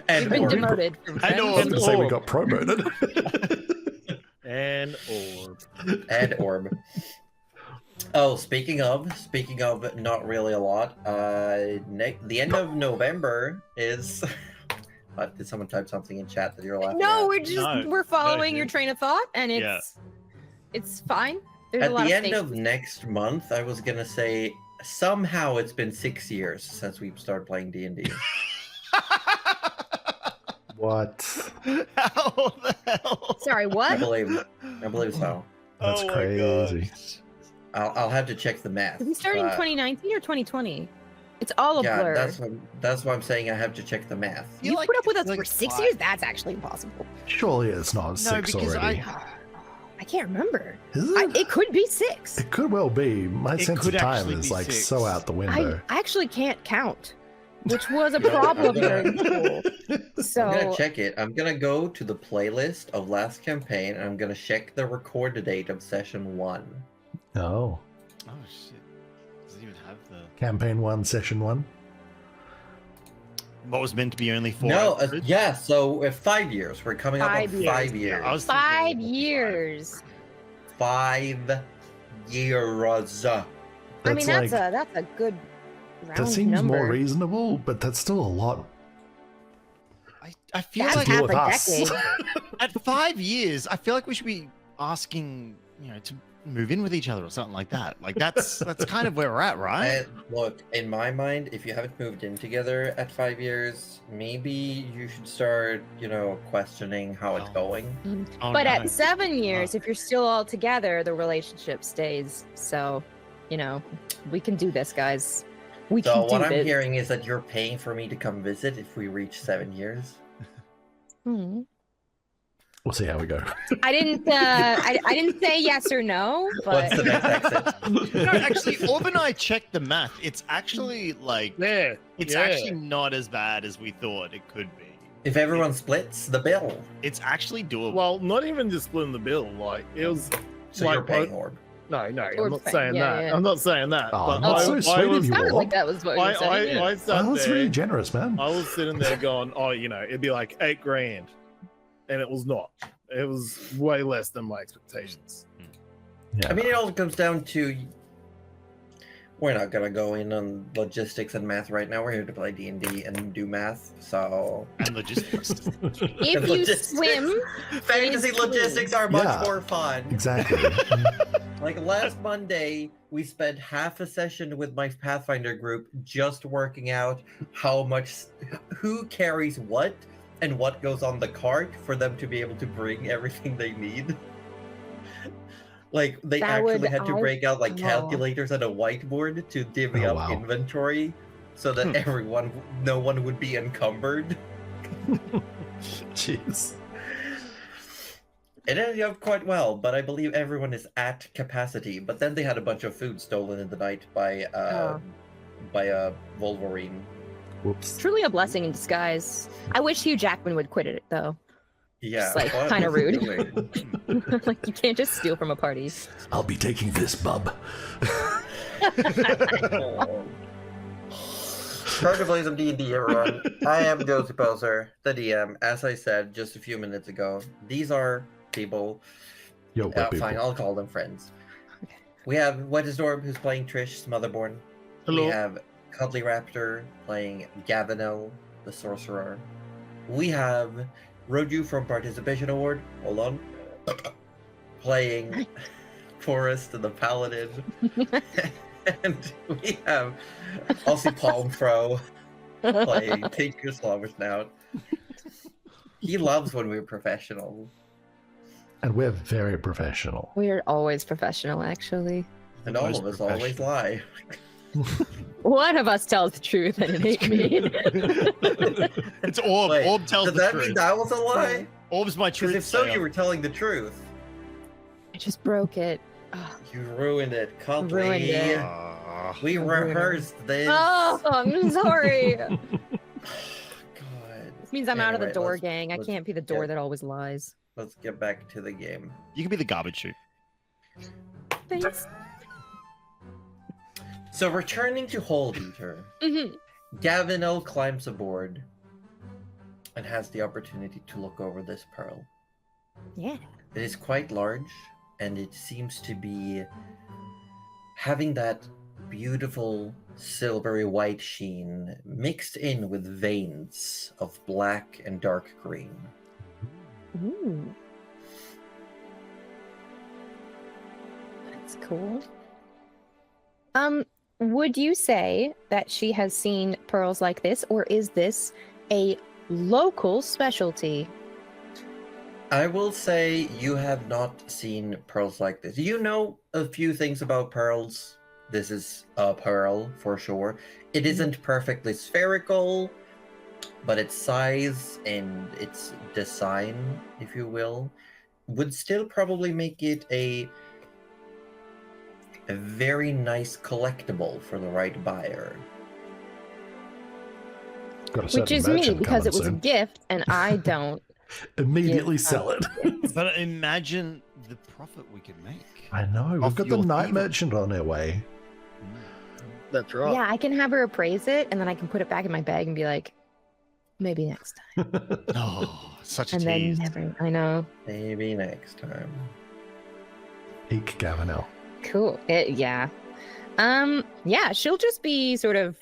And You've been more. demoted from I know. I was friends. going to say we got promoted. And orb. And Orb. Oh, speaking of not really a lot. The end of November is. Did someone type something in chat that you're laughing No, at? we're just No, we're following no, your dude. train of thought, and Yeah. it's fine. There's At a lot the of end space. of next month, I was gonna say somehow it's been 6 years since we've started playing D&D. What? How the hell? Sorry, I what? believe so. That's Oh my crazy. gosh. I'll have to check the math. Did we start in but 2019 or 2020? It's all a yeah, blur. that's what I'm saying. I have to check the math. You like- put up with us like for 6 five- years? That's actually impossible. Surely it's not No, 6 because already. I can't remember. Is it? It could be 6. It could well be. My It sense of could time actually is be like 6. so out the window. I actually can't count, which was a problem during school. So I'm gonna check it. I'm gonna go to the playlist of last campaign, and I'm gonna check the record date of session 1. Oh, Oh shit. Does it even have the campaign 1, session 1. what was meant to be only 4 No, episodes? yeah. So 5 years. We're coming up on 5 years. 5 years. Yeah, I was thinking 5 it was 5. years. 5 years. I mean, that's like, a good round that seems number. more reasonable, but that's still a lot. I feel That's like deal half with a us. decade. at 5 years, I feel like we should be asking, to move in with each other or something like that. Like that's kind of where we're at, right? And look, in my mind, if you haven't moved in together at 5 years, maybe you should start, questioning how it's Oh. going. Oh, But no. at 7 years, if you're still all together, the relationship stays. So, we can do this, guys. We So can do what I'm this. hearing is that you're paying for me to come visit if we reach 7 years. Hmm. We'll see how we go. I didn't. I didn't say yes or no, but What's the next exit? No, actually, Orb and I checked the math. It's actually Yeah. it's yeah. actually not as bad as we thought it could be. If everyone splits the bill, It's actually doable. Well, not even just splitting the bill. Like it was. so like, you're paying Orb. No, Or I'm not pay- saying yeah, that. yeah. I'm not saying that. Oh, but that's so I sweet of was, you. sounded like that was what you were saying. yeah. I sat Oh, that's there. really generous, man. I was sitting there going, oh, it'd be like $8,000, and it was not. It was way less than my expectations. Yeah. I mean, it all comes down to. We're not gonna go in on logistics and math right now. We're here to play D&D and do math. So and logistics. If you Logistics. swim, fantasy It's logistics are much Yeah. more fun. Exactly. Like last Monday, we spent half a session with my Pathfinder group just working out who carries what, and what goes on the cart for them to be able to bring everything they need. Like they That actually would- had to I- break out like oh. calculators and a whiteboard to divvy Oh, up wow. inventory so that no one would be encumbered. Jeez. It ended up quite well, but I believe everyone is at capacity. But then they had a bunch of food stolen in the night by a Wolverine. Whoops. truly a blessing in disguise. I wish Hugh Jackman would quit it though. Yeah, Just, like, what kinda was he rude. doing? Like you can't just steal from a party. I'll be taking this, bub. Try to play some D&D, everyone. I am Josie Poser, the DM. As I said just a few minutes ago, these are people. Yo, what people? Fine, I'll call them friends. We have Wednesdorm, who's playing Trish, Smotherborn. Hello. We have Cuddly Raptor playing Gavinel, the Sorcerer. We have Roju from Participation Award. Hold on. Playing Forrest, the Paladin. And we have Aussie Palm Pro playing Take Your Slobber Snout. He loves when we're professional. And we're very professional. We're always professional, actually. And all Most of us always professional. lie. One of us tells the truth, and it ain't me. It's Orb. Wait, Orb tells Does the that truth. mean that was a lie? Orb's my Because truth. if so, sayer. you were telling the truth. I just broke it. Oh, You ruined it, Cuddly. Ruined it. Ah. We rehearsed this. oh I'm sorry. God. This means I'm out of the Anyway, door, let's- gang. I let's can't be the door get- that always lies. Let's get back to the game. You can be the garbage chute. Thanks. So returning to Hold Eater, Mhm. Gavinel climbs aboard and has the opportunity to look over this pearl. Yeah. It is quite large, and it seems to be having that beautiful silvery white sheen mixed in with veins of black and dark green. Ooh. That's cool. would you say that she has seen pearls like this, or is this a local specialty? I will say you have not seen pearls like this. You know a few things about pearls. This is a pearl for sure. It isn't perfectly spherical, but its size and its design, if you will, would still probably make it a very nice collectible for the right buyer. Got a Which certain is me, merchant because it coming was a soon. gift, and I don't. Immediately give sell it. But imagine the profit we could make. I know. We've Off got the your night thievery. merchant on her way. That's right. Yeah, I can have her appraise it, and then I can put it back in my bag and be like, maybe next time. Oh, such a And then tease. never. I know. Maybe next time. Eek, Gavinel. Cool. Yeah. Yeah, she'll just be sort of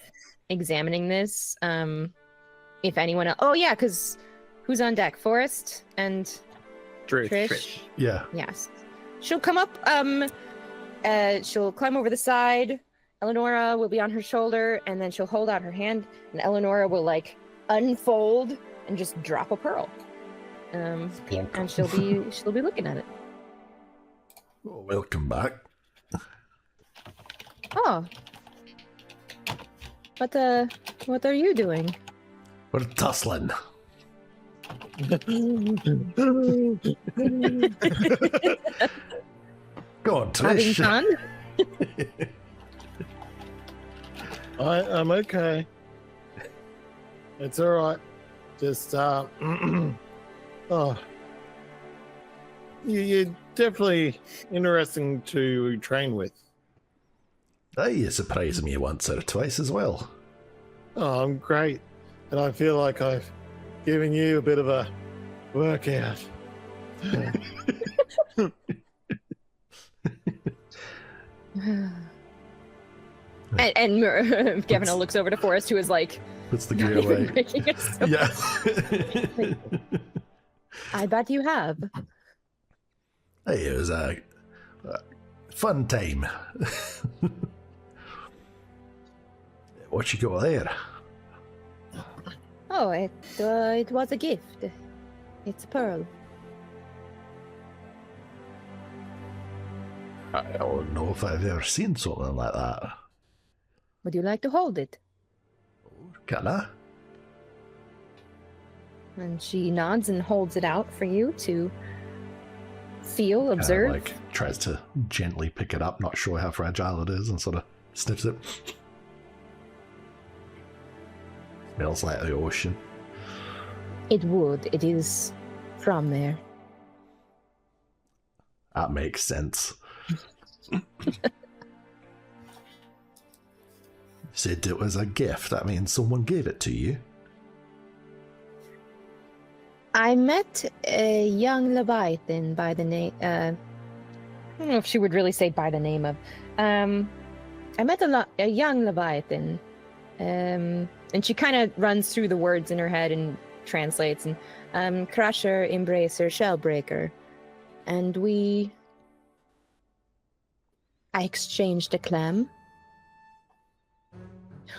examining this. If anyone else. Oh yeah, because who's on deck? Forrest and Trish. Trish. Yeah. Yes. She'll come up. She'll climb over the side. Eleonora will be on her shoulder, and then she'll hold out her hand, and Eleonora will like unfold and just drop a pearl. Yeah, and she'll be looking at it. Oh, welcome back. Oh. What are you doing? We're tussling. Go on, Having Trish. fun? I'm okay. It's all right. Just oh, you're definitely interesting to train with. Hey, you surprised me once or twice as well. Oh, I'm great, and I feel like I've given you a bit of a workout. and Gavin looks over to Forrest, who is like, Puts the not gear even away. breaking it, so- Yeah. I bet you have. Hey, it was a fun time. What you got there? Oh, it was a gift. It's a pearl. I don't know if I've ever seen something like that. Would you like to hold it? Can I? And she nods and holds it out for you to feel, Kinda, observe. like tries to gently pick it up, not sure how fragile it is, and sort of sniffs it. Smells like the ocean. It would. It is from there. That makes sense. Said it was a gift. That means someone gave it to you. I met a young Leviathan by the name. I don't know if she would really say by the name of. I met a young Leviathan, and she kind of runs through the words in her head and translates. And Crusher, Embracer, Shellbreaker, and I exchanged a clam.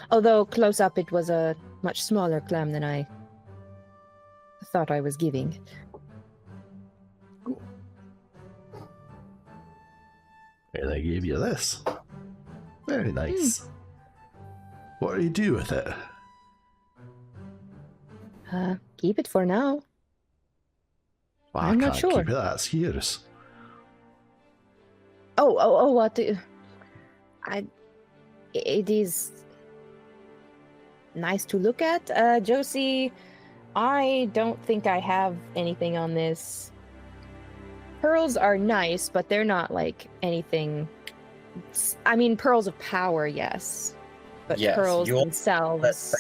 Although close up, it was a much smaller clam than I thought I was giving. And they gave you this. Very nice. What do you do with it? Keep it for now. Well, I'm I not can't sure. keep it. That's yours. Oh, what? It is nice to look at. Josie, I don't think I have anything on this. Pearls are nice, but they're not like anything. I mean, pearls of power, yes. But Yes, pearls you all- themselves.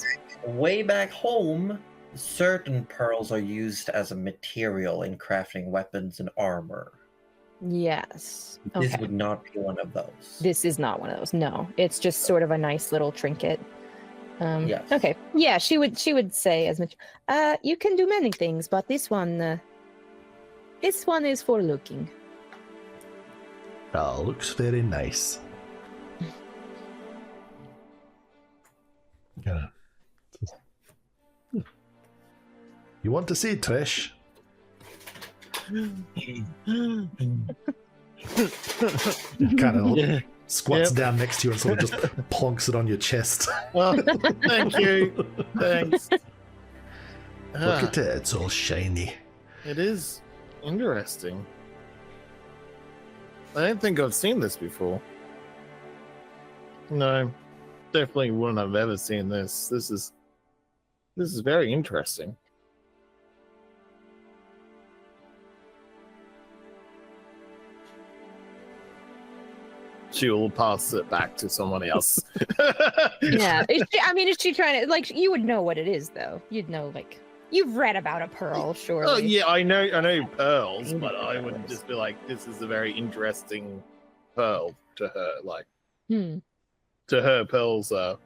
Way back home, certain pearls are used as a material in crafting weapons and armor. Yes. This Okay. would not be one of those. This is not one of those. No, it's just sort of a nice little trinket. Yes. Okay. Yeah, she would say as much. You can do many things, but this one is for looking. Oh, looks very nice. Yeah. You want to see Trish? Kind of Yeah. squats Yep. down next to you and sort of just plonks it on your chest. Oh, thank you. Thanks. Look at it, it's all shiny. It is interesting. I don't think I've seen this before. No, definitely wouldn't have ever seen this. This is very interesting. She will pass it back to someone else. Yeah. Is she trying to, like, you would know what it is, though. You'd know, like, you've read about a pearl, surely. Oh yeah, I know pearls, but I would just be like, this is a very interesting pearl to her. Like, to her, pearls are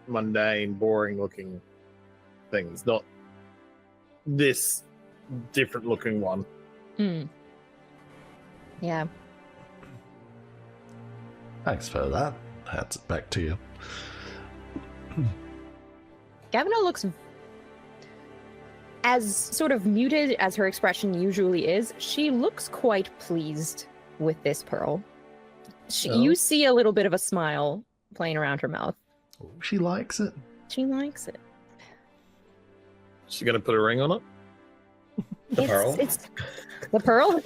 mundane, boring looking things, not this different looking one. Yeah. Thanks for that. Hands it back to you. Gavino looks as sort of muted as her expression usually is. She looks quite pleased with this pearl. You see a little bit of a smile playing around her mouth. Oh, she likes it. She likes it. She gonna put a ring on it? The pearl? It's the pearl.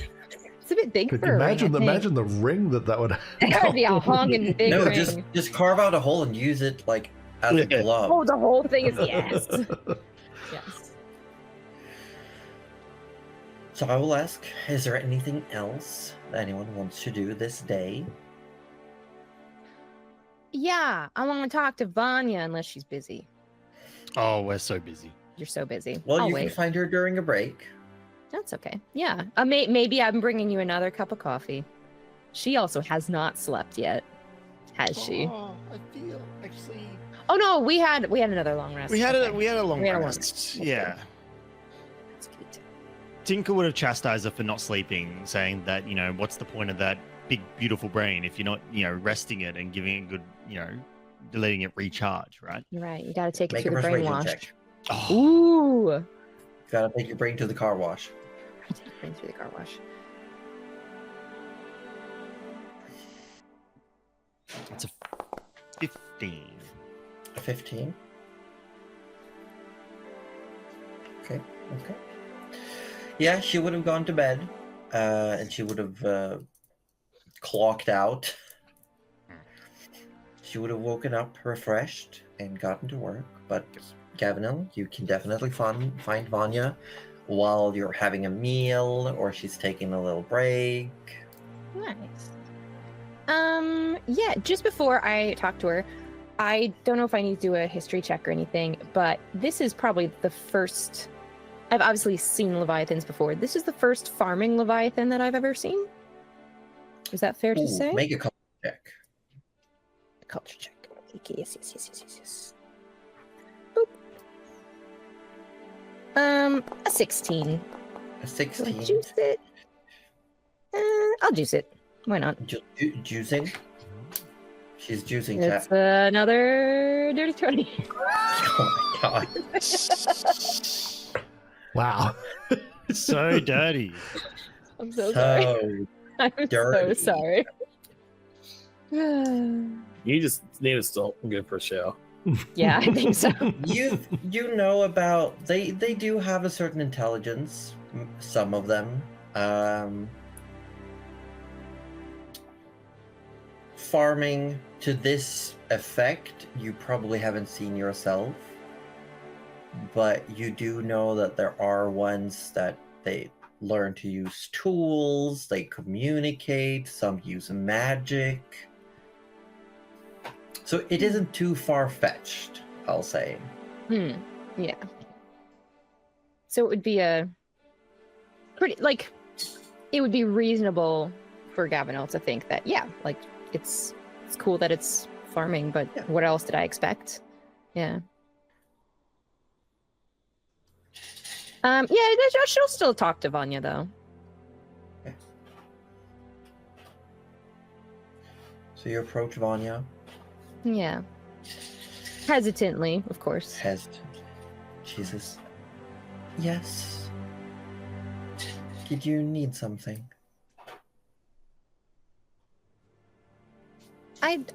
It's a bit big Could for you a imagine ring, I think. imagine the ring that would That would be a honking big No, ring. just carve out a hole and use it like as a Yeah. glove. Oh, the whole thing is yes. Yes. So I will ask, is there anything else that anyone wants to do this day? Yeah, I want to talk to Vanya unless she's busy. Oh, we're so busy. You're so busy. Well, I'll you wait. can find her during a break. That's okay. Yeah. Maybe I'm bringing you another cup of coffee. She also has not slept yet, has she? Oh, I feel actually. Oh no, we had another long rest. We had Okay. a long We had a long rest. rest. Yeah. That's good. Tinker would have chastised her for not sleeping, saying that, what's the point of that big, beautiful brain if you're not, resting it and giving it good, letting it recharge, right? You're right. You got to take it Make a through the persuasion brainwash. check. Oh, Ooh. Gotta take your brain to the car wash. Bring through the car wash. it's a 15. A 15. Okay. Yeah, she would have gone to bed, and she would have clocked out. She would have woken up refreshed and gotten to work. But Gavinel, you can definitely find Vanya while you're having a meal or she's taking a little break. Nice. Yeah, just before I talk to her, I don't know if I need to do a history check or anything, but this is probably the first. I've obviously seen Leviathans before. This is the first farming Leviathan that I've ever seen. Is that fair to Ooh, say? make a culture check. Culture check. Yes. Boop. A 16. A Do I 16. juice it? I'll juice it. Why not? Juicing? She's juicing, chat. It's another dirty 20. Oh my god. Wow. So dirty. I'm so sorry. So I'm so dirty. sorry. You just need to stop and go for a shower. Yeah, I think so. you know about they do have a certain intelligence, some of them. Farming to this effect you probably haven't seen yourself, but you do know that there are ones that they learn to use tools, they communicate, some use magic. So it isn't too far-fetched, I'll say. Yeah. So it would be a pretty, like, it would be reasonable for Gavinel to think that, yeah, like, it's cool that it's farming, but Yeah. what else did I expect? Yeah. Yeah, she'll still talk to Vanya, though. Okay. So you approach Vanya. Yeah. Hesitantly, of course. Hesitantly. Jesus. Yes. Did you need something? I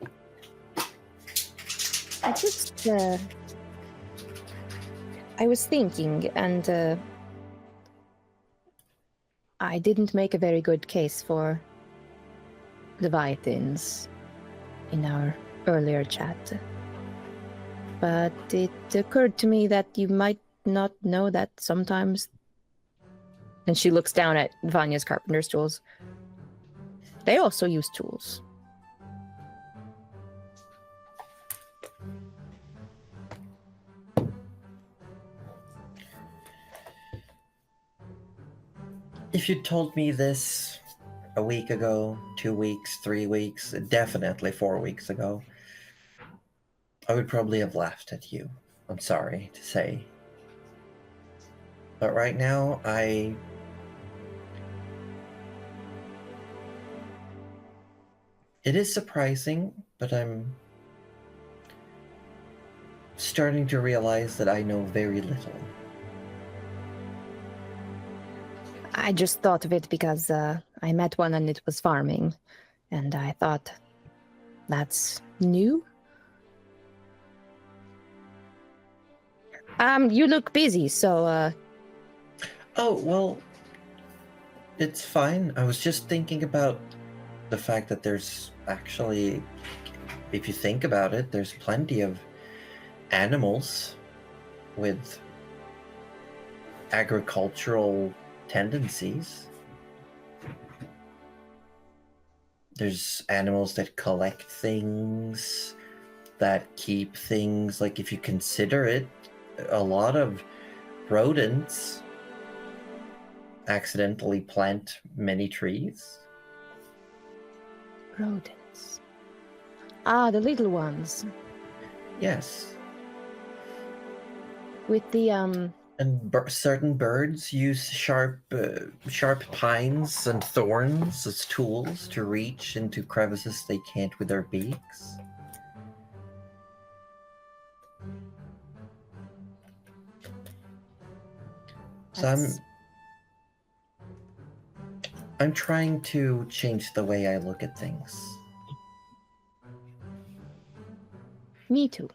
just, I was thinking, and I didn't make a very good case for Leviathans in our earlier chat. But it occurred to me that you might not know that sometimes. And she looks down at Vanya's carpenter's tools. They also use tools. If you told me this a week ago, 2 weeks, 3 weeks, definitely 4 weeks ago, I would probably have laughed at you. I'm sorry to say. But right now, it is surprising, but I'm starting to realize that I know very little. I just thought of it because I met one and it was farming. And I thought, that's new? You look busy, so Oh, well, it's fine. I was just thinking about the fact that there's actually, if you think about it, there's plenty of animals with agricultural tendencies. There's animals that collect things, that keep things. Like, if you consider it, a lot of rodents accidentally plant many trees. rodents. Ah, the little ones. Yes. With the And certain birds use sharp pines and thorns as tools to reach into crevices they can't with their beaks. So that's- I'm trying to change the way I look at things. Me too.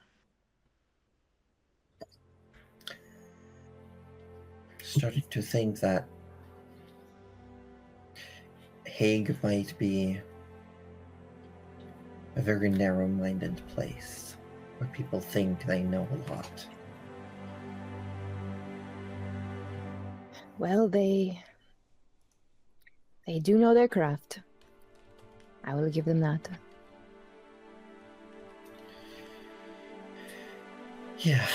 Starting to think that Hague might be a very narrow-minded place where people think they know a lot. Well, they do know their craft. I will give them that. Yeah,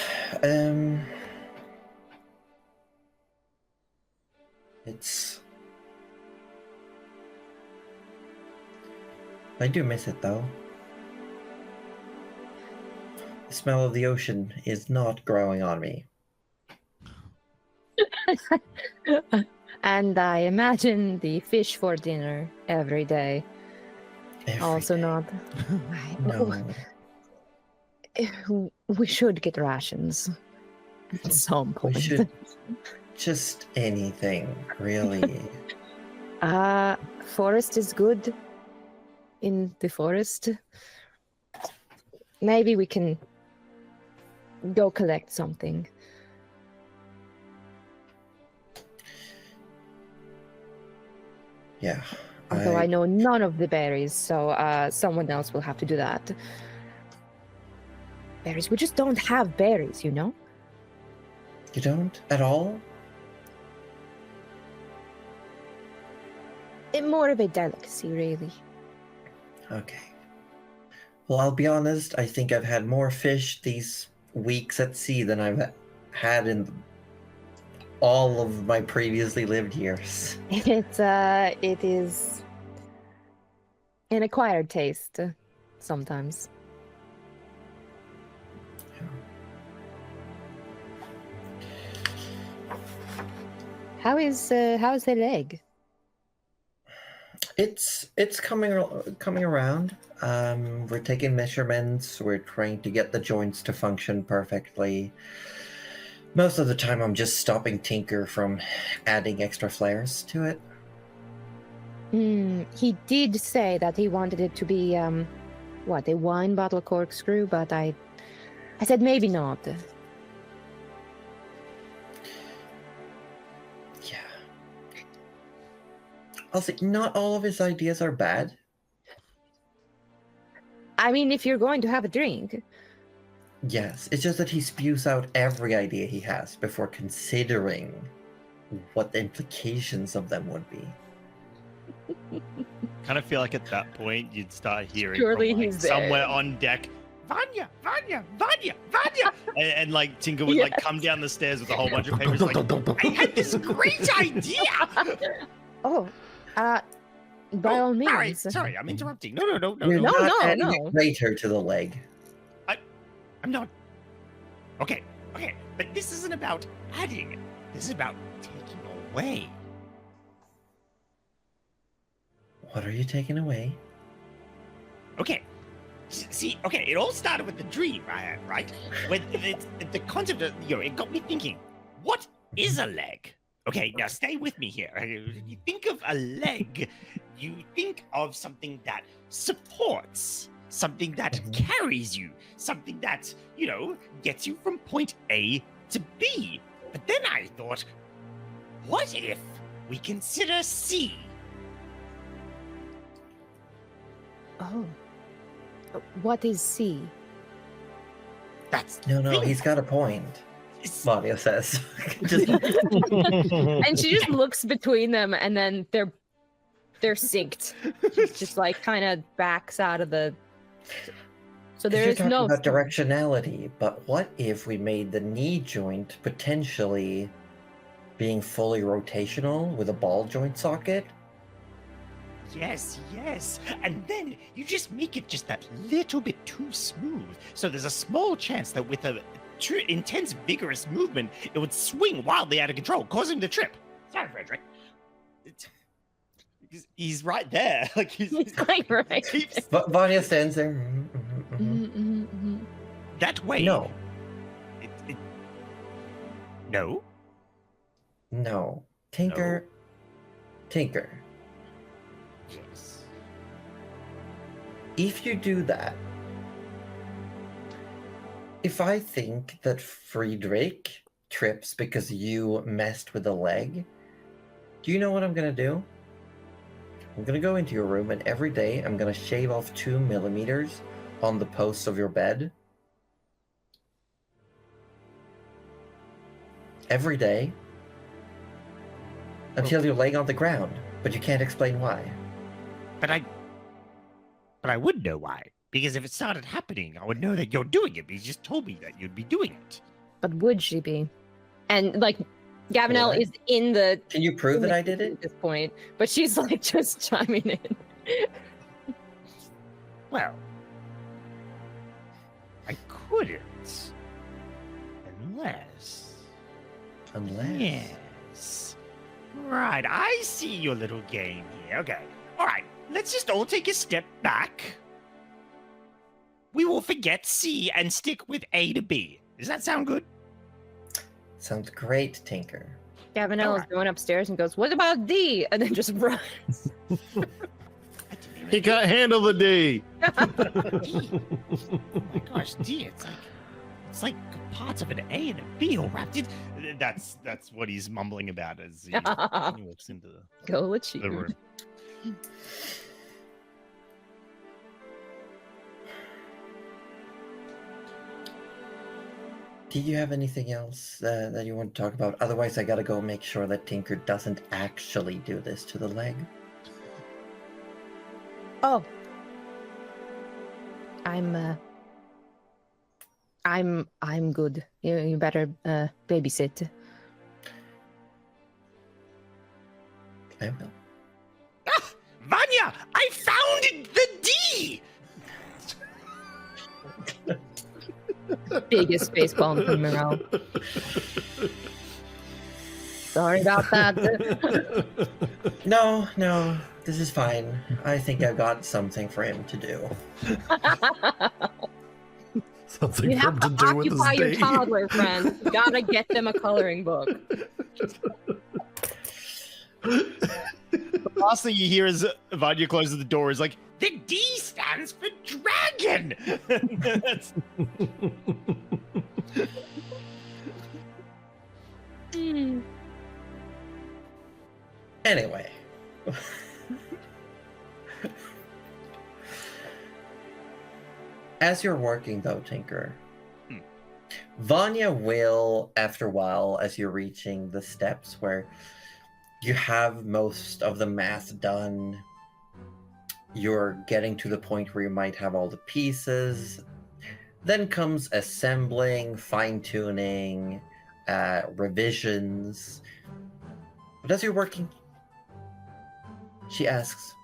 it's... I do miss it, though. The smell of the ocean is not growing on me. And I imagine the fish for dinner every day. Every Also day. not. No. We should get rations at some We point. should... Just anything, really. Forest is good in the forest. Maybe we can go collect something. Yeah. Although I know none of the berries, so someone else will have to do that. Berries. We just don't have berries, you know? You don't? At all? It's more of a delicacy, really. Okay. Well, I'll be honest, I think I've had more fish these weeks at sea than I've had in all of my previously lived years. It is an acquired taste sometimes. How's the leg? It's coming around. We're taking measurements. We're trying to get the joints to function perfectly. Most of the time, I'm just stopping Tinker from adding extra flares to it. He did say that he wanted it to be a wine bottle corkscrew, but I said maybe not. Yeah. I'll say not all of his ideas are bad. I mean, if you're going to have a drink. Yes, it's just that he spews out every idea he has before considering what the implications of them would be. Kind of feel like at that point you'd start hearing Surely from, like, he's there. somewhere on deck, Vanya, Vanya, Vanya, Vanya, and like Tinker would like come down the stairs with a whole bunch of papers. Like, I had this great idea. Oh, by all means. Sorry, I'm interrupting. No. You're No, not no, adding no. a crater to the leg. I'm not. Okay, but this isn't about adding. This is about taking away. What are you taking away? Okay. See, okay, it all started with the dream I had, right? When the concept of, it got me thinking, what is a leg? Okay, now stay with me here. You think of a leg, you think of something that supports, something that carries you, something that, gets you from point A to B. But then I thought, what if we consider C? Oh. What is C? That's No, he's got a point. Mario says. Just, And she just looks between them, and then they're synced. Just like kind of backs out of the. So there you're is talking no. about directionality, but what if we made the knee joint potentially being fully rotational with a ball joint socket? Yes. And then you just make it just that little bit too smooth. So there's a small chance that with a too intense, vigorous movement, it would swing wildly out of control, causing the trip. Sorry, Frederick. he's right there. Like he's quite right. Vanya stands there. That way. No. No. No. Tinker. Yes. If you do that, if I think that Friedrich trips because you messed with the leg, do you know what I'm gonna do? I'm gonna go into your room and every day I'm gonna shave off 2 millimeters on the posts of your bed. Every day. Until you're laying on the ground, but you can't explain why. But I would know why. Because if it started happening, I would know that you're doing it. Because you just told me that you'd be doing it. But would she be? And like, Gavinelle What? is in the. Can you prove that I did at it? this point, but she's like just chiming in. Well, I couldn't. Unless. Yes. Right, I see your little game here. Okay. All right, let's just all take a step back. We will forget C and stick with A to B. Does that sound good? Sounds great, Tinker. Gavinelle Alright. is going upstairs and goes, "What about D?" And then just runs. He can't handle the D. Oh my gosh, D, it's like parts of an A and a B all wrapped in. that's what he's mumbling about as he walks into Go with the you. room. Do you have anything else that you want to talk about? Otherwise, I gotta go make sure that Tinker doesn't actually do this to the leg. Oh. I'm good. You better babysit. I will. Ah, Vanya, I found the D! Biggest face palm from Morel. Sorry about that. No. This is fine. I think I've got something for him to do. Something You for have him to to do with his occupy your day. toddler friends. You gotta get them a coloring book. The last thing you hear is Vanya closes the door is like, The D stands for dragon. That's- Hmm. Anyway. As you're working, though, Tinker, Vanya will, after a while, as you're reaching the steps where you have most of the math done, you're getting to the point where you might have all the pieces. Then comes assembling, fine-tuning, revisions. But as you're working, she asks,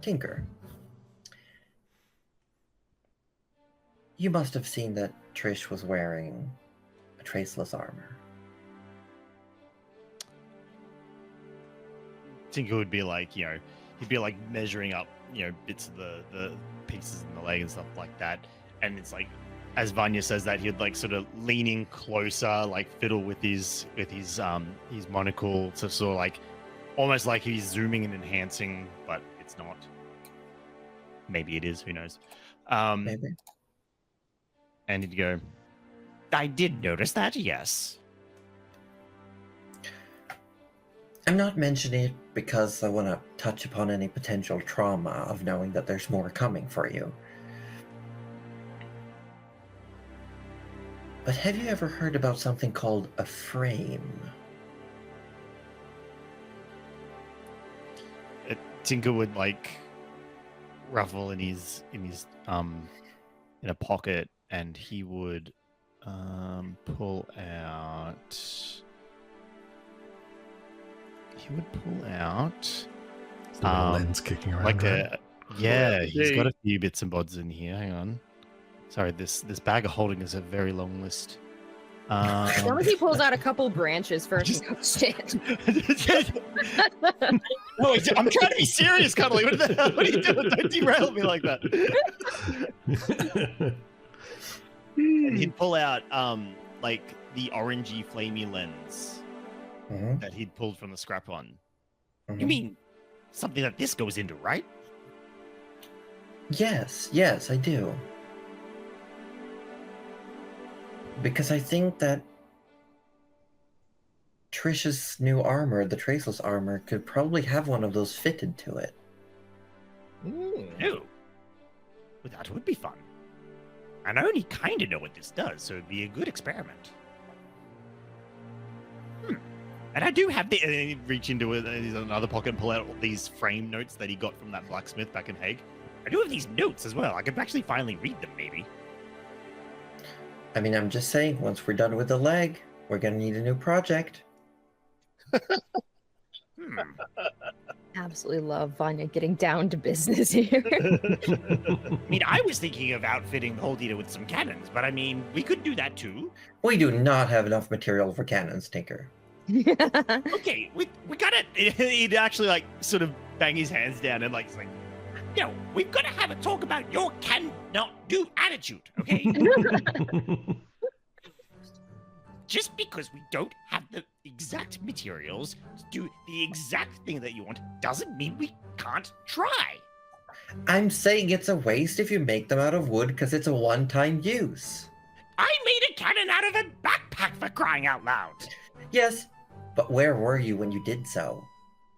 Tinker, you must have seen that Trish was wearing a traceless armor. Tinker would be like, he'd be like measuring up, bits of the pieces in the leg and stuff like that. And it's like, as Vanya says that, he'd like sort of leaning closer, like fiddle with his monocle to sort of like, almost like he's zooming and enhancing, but it's not. Maybe it is, who knows? Maybe. And he'd go, I did notice that, yes. I'm not mentioning it because I want to touch upon any potential trauma of knowing that there's more coming for you. But have you ever heard about something called a frame? Tinker would like ruffle in his in a pocket, and he would pull out. He would pull out Is there a lens kicking around? like right? he's got a few bits and bods in here. Hang on. Sorry, this bag of holding is a very long list. As long as he pulls out a couple branches first and goes shit. No, I'm trying to be serious, Cuddly. What the hell? What are you doing? Don't derail me like that. And he'd pull out like the orangey flamey lens Mhm, that he'd pulled from the scrap one. mhm. You mean something that this goes into, right? Yes, I do. Because I think that Trish's new armor, the Traceless armor, could probably have one of those fitted to it. No. Well, that would be fun. And I only kind of know what this does, so it'd be a good experiment. And I do have the. And then he'd reach into another pocket and pull out all these frame notes that he got from that blacksmith back in Hague. I do have these notes as well. I could actually finally read them, maybe. I mean, I'm just saying, once we're done with the leg, we're gonna need a new project. Absolutely love Vanya getting down to business here. I mean, I was thinking of outfitting the whole Dita with some cannons, but I mean, we could do that too. We do not have enough material for cannons, Tinker. Okay, we gotta. He'd actually like sort of bang his hands down and like, We've got to have a talk about your cannot do attitude, okay? Just because we don't have the exact materials to do the exact thing that you want doesn't mean we can't try. I'm saying it's a waste if you make them out of wood because it's a one-time use. I made a cannon out of a backpack, for crying out loud. Yes, but where were you when you did so?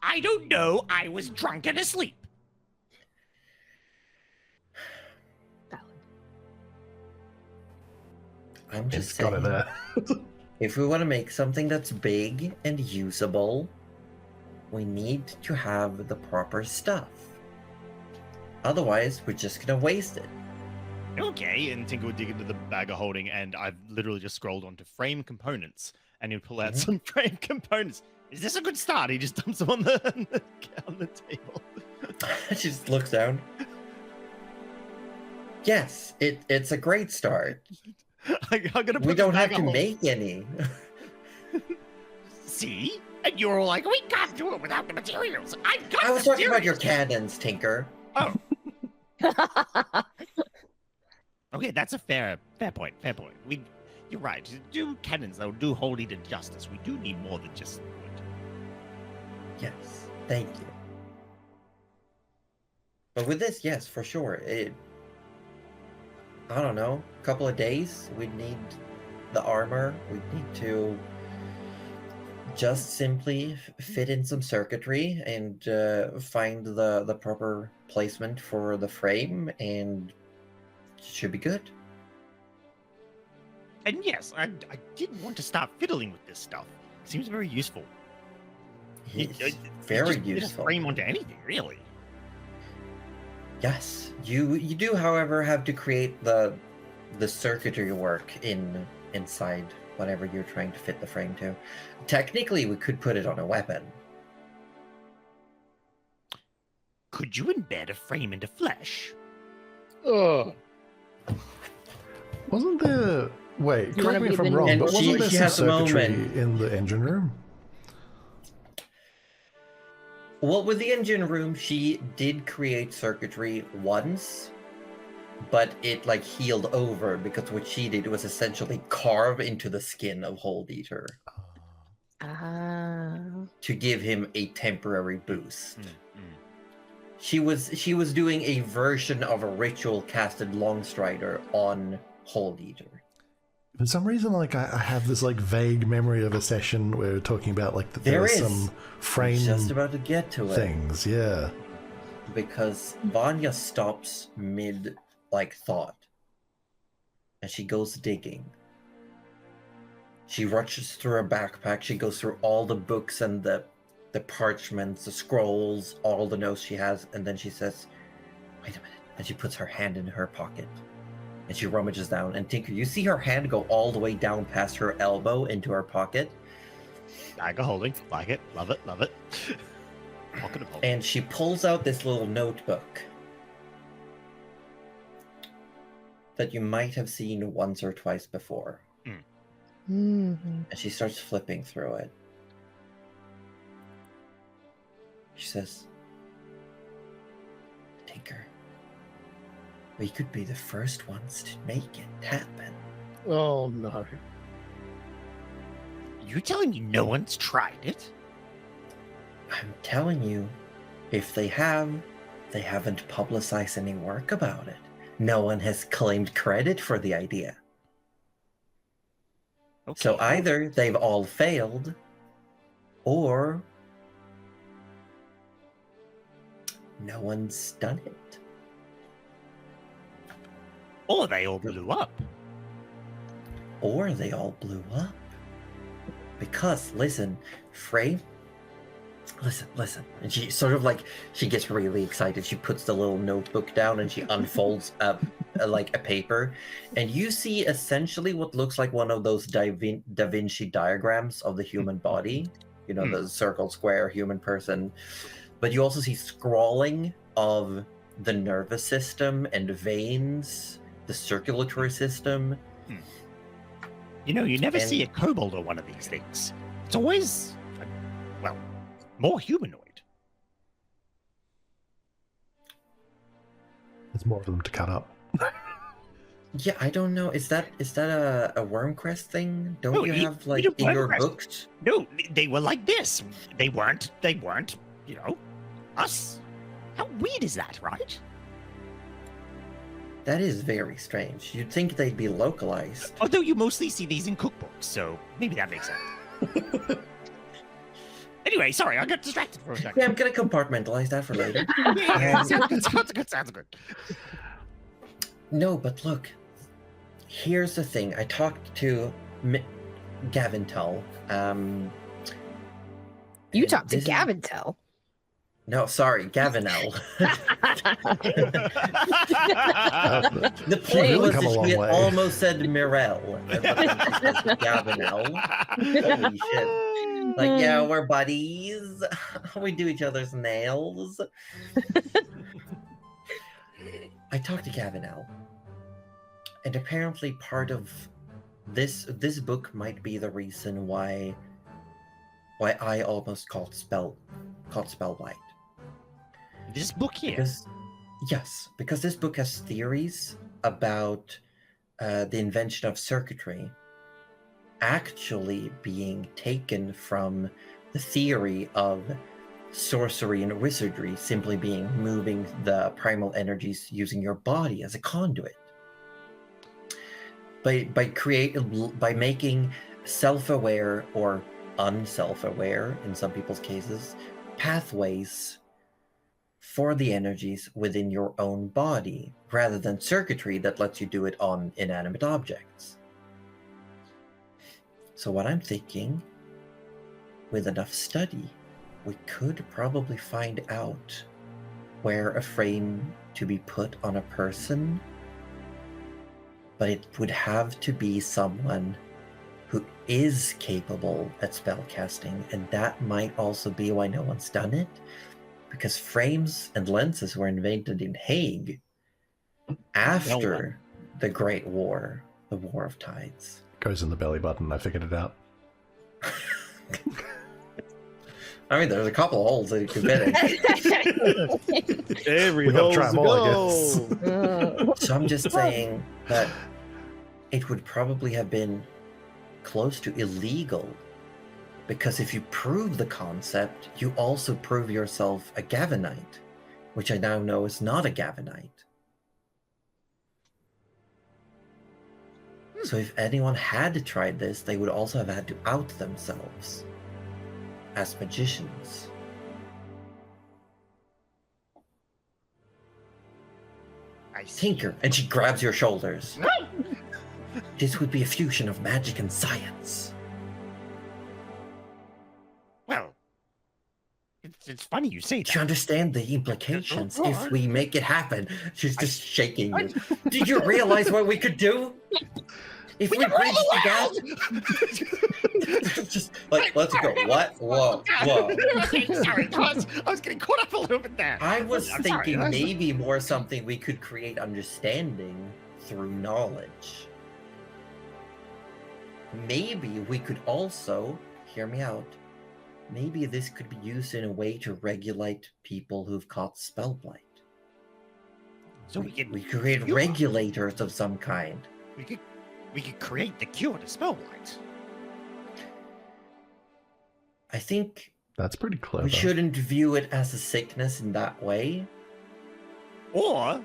I don't know. I was drunk and asleep. I'm It's just got it saying, there. if we want to make something that's big and usable, we need to have the proper stuff. Otherwise, we're just gonna waste it. okay. And Tinker would dig into the bag of holding, and I've literally just scrolled onto frame components, and he'd pull out some frame components. Is this a good start? He just dumps them on the table. She just looks down. Yes, it's a great start. I'm gonna put We the don't have bag to of make any. See? And you're all like, we can't do it without the materials. I've got I was the talking about your materials." cannons, Tinker. Oh, okay, that's a fair point. Fair point. You're right. To do cannons, though, do Holy to justice. We do need more than just wood. Yes, thank you. But with this, yes, for sure. I don't know, a couple of days. We'd need the armor. We'd need to just simply fit in some circuitry and find the proper placement for the frame, and it should be good. And yes, I did want to start fiddling with this stuff. Seems very useful. It's You very just fit a useful. frame onto anything, really. Yes, you do, however, have to create the circuitry work inside whatever you're trying to fit the frame to. Technically, we could put it on a weapon. Could you embed a frame into flesh? Oh, Wasn't there? Wait, You correct wanna me be if I'm the wrong, And but she- wasn't there she some has a circuitry moment. in the engine room? Well, with the engine room, she did create circuitry once, but it like healed over because what she did was essentially carve into the skin of Hold Eater Ah. to give him a temporary boost. Mm. She was doing a version of a ritual casted Longstrider on Hold Eater. For some reason, like I have this like vague memory of a session where we're talking about like that There there was is. some frame Just about to get to it. things. Yeah. Because Vanya stops mid like thought and she goes digging. She rushes through her backpack, she goes through all the books and the parchments, the scrolls, all the notes she has, and then she says, wait a minute, and she puts her hand in her pocket and she rummages down, and Tinker, you see her hand go all the way down past her elbow into her pocket, Dagger holding. Like it. Love it. Love it. Pocket of holding. and she pulls out this little notebook that you might have seen once or twice before. Mhm. And she starts flipping through it. She says, Tinker, we could be the first ones to make it happen. oh no. You telling me no one's tried it? I'm telling you, if they have, they haven't publicized any work about it. No one has claimed credit for the idea. Okay. So either they've all failed, or no one's done it. Or they all blew up. Or they all blew up. Because, listen, Frey, listen. And she sort of like, she gets really excited. She puts the little notebook down and she unfolds like a paper. And you see essentially what looks like one of those Da Vinci diagrams of the human body. You know, the circle, square, human person. But you also see scrawling of the nervous system and veins, the circulatory system. You know, you never And- see a kobold or one of these things. It's always, well, more humanoid. There's more of them to cut up. Yeah, I don't know. Is that a Wormcrest thing? Don't No, you you- have like you in your Wormcrest. books? No, they were like this. They weren't, you know, us. How weird is that, right? That is very strange. You'd think they'd be localized. Although you mostly see these in cookbooks, so maybe that makes sense. Anyway, sorry, I got distracted for a second. Yeah, I'm gonna compartmentalize that for later. Yeah, sounds good. No, but look. Here's the thing. I talked to Gavin Tull. You and talked to this is- Gavin Tell. No, sorry, Gavinel. The You've point really was come a that long she had way. almost said Mirel. Gavinel. Holy shit. Like, yeah, we're buddies. We do each other's nails. I talked to Gavinel. And apparently part of this book might be the reason why why I almost caught spellblight. This book here. Because this book has theories about the invention of circuitry actually being taken from the theory of sorcery and wizardry simply being moving the primal energies using your body as a conduit. By making self-aware or unself-aware in some people's cases pathways for the energies within your own body rather than circuitry that lets you do it on inanimate objects. So what I'm thinking, with enough study, we could probably find out where a frame to be put on a person, but it would have to be someone who is capable at spellcasting, and that might also be why no one's done it, because frames and lenses were invented in Hague after the Great War, the War of Tides. Goes in the belly button. I figured it out. I mean, there's a couple of holes that you can fit in. Every We gotta hole's try a 'em all, I goal. So I'm just saying that it would probably have been close to illegal, because if you prove the concept, you also prove yourself a Gavanite, which I now know is not a Gavanite. So if anyone had tried this, they would also have had to out themselves as magicians. I see. Tinker, and she grabs your shoulders. This would be a fusion of magic and science. Well, it's funny you say Do you that. understand the implications Go if on. we make it happen? She's just shaking you. Did you realize what we could do? If we bridge the gap? Just like, let's go. What? Whoa, whoa. Okay, sorry, I was getting caught up a little bit there. I was I'm sorry, thinking that's- maybe more something we could create understanding through knowledge. Maybe we could also, hear me out, maybe this could be used in a way to regulate people who've caught spellblight. So we We could could create cure- regulators of some kind. we could create the cure to spellblight. I think That's pretty clever. we shouldn't view it as a sickness in that way, Or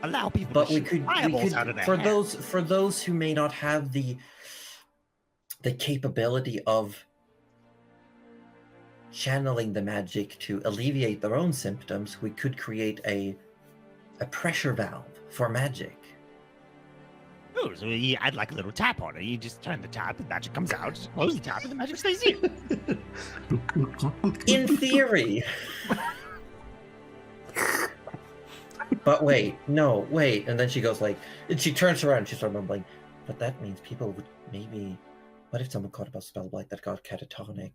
allow people but to we shoot could, fireballs out of their hands. for those who may not have the capability of channeling the magic to alleviate their own symptoms, we could create a pressure valve for magic. Oh, so you add like a little tap on it. You just turn the tap, the magic comes out. Just close the tap, and the magic stays in. In theory. But wait, no, wait. And then she goes like, and she turns around and she starts mumbling, but that means people would maybe, what if someone caught about spellblight that got catatonic?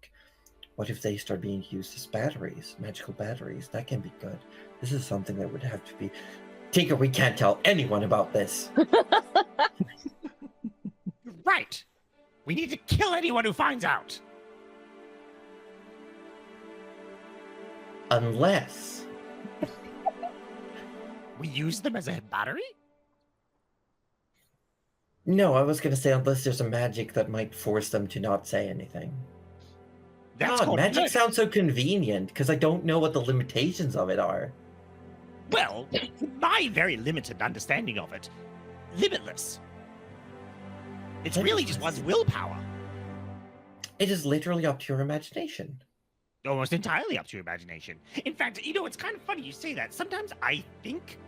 What if they start being used as batteries, magical batteries? That can be good. This is something that would have to be... Tinker, we can't tell anyone about this. Right. We need to kill anyone who finds out. Unless... We use them as a battery? No, I was going to say unless there's a magic that might force them to not say anything. That's God, called magic murder. sounds so convenient because I don't know what the limitations of it are. Well, my very limited understanding of it, limitless. It's really just one's willpower. It is literally up to your imagination. Almost entirely up to your imagination. In fact, you know, it's kind of funny you say that. Sometimes I think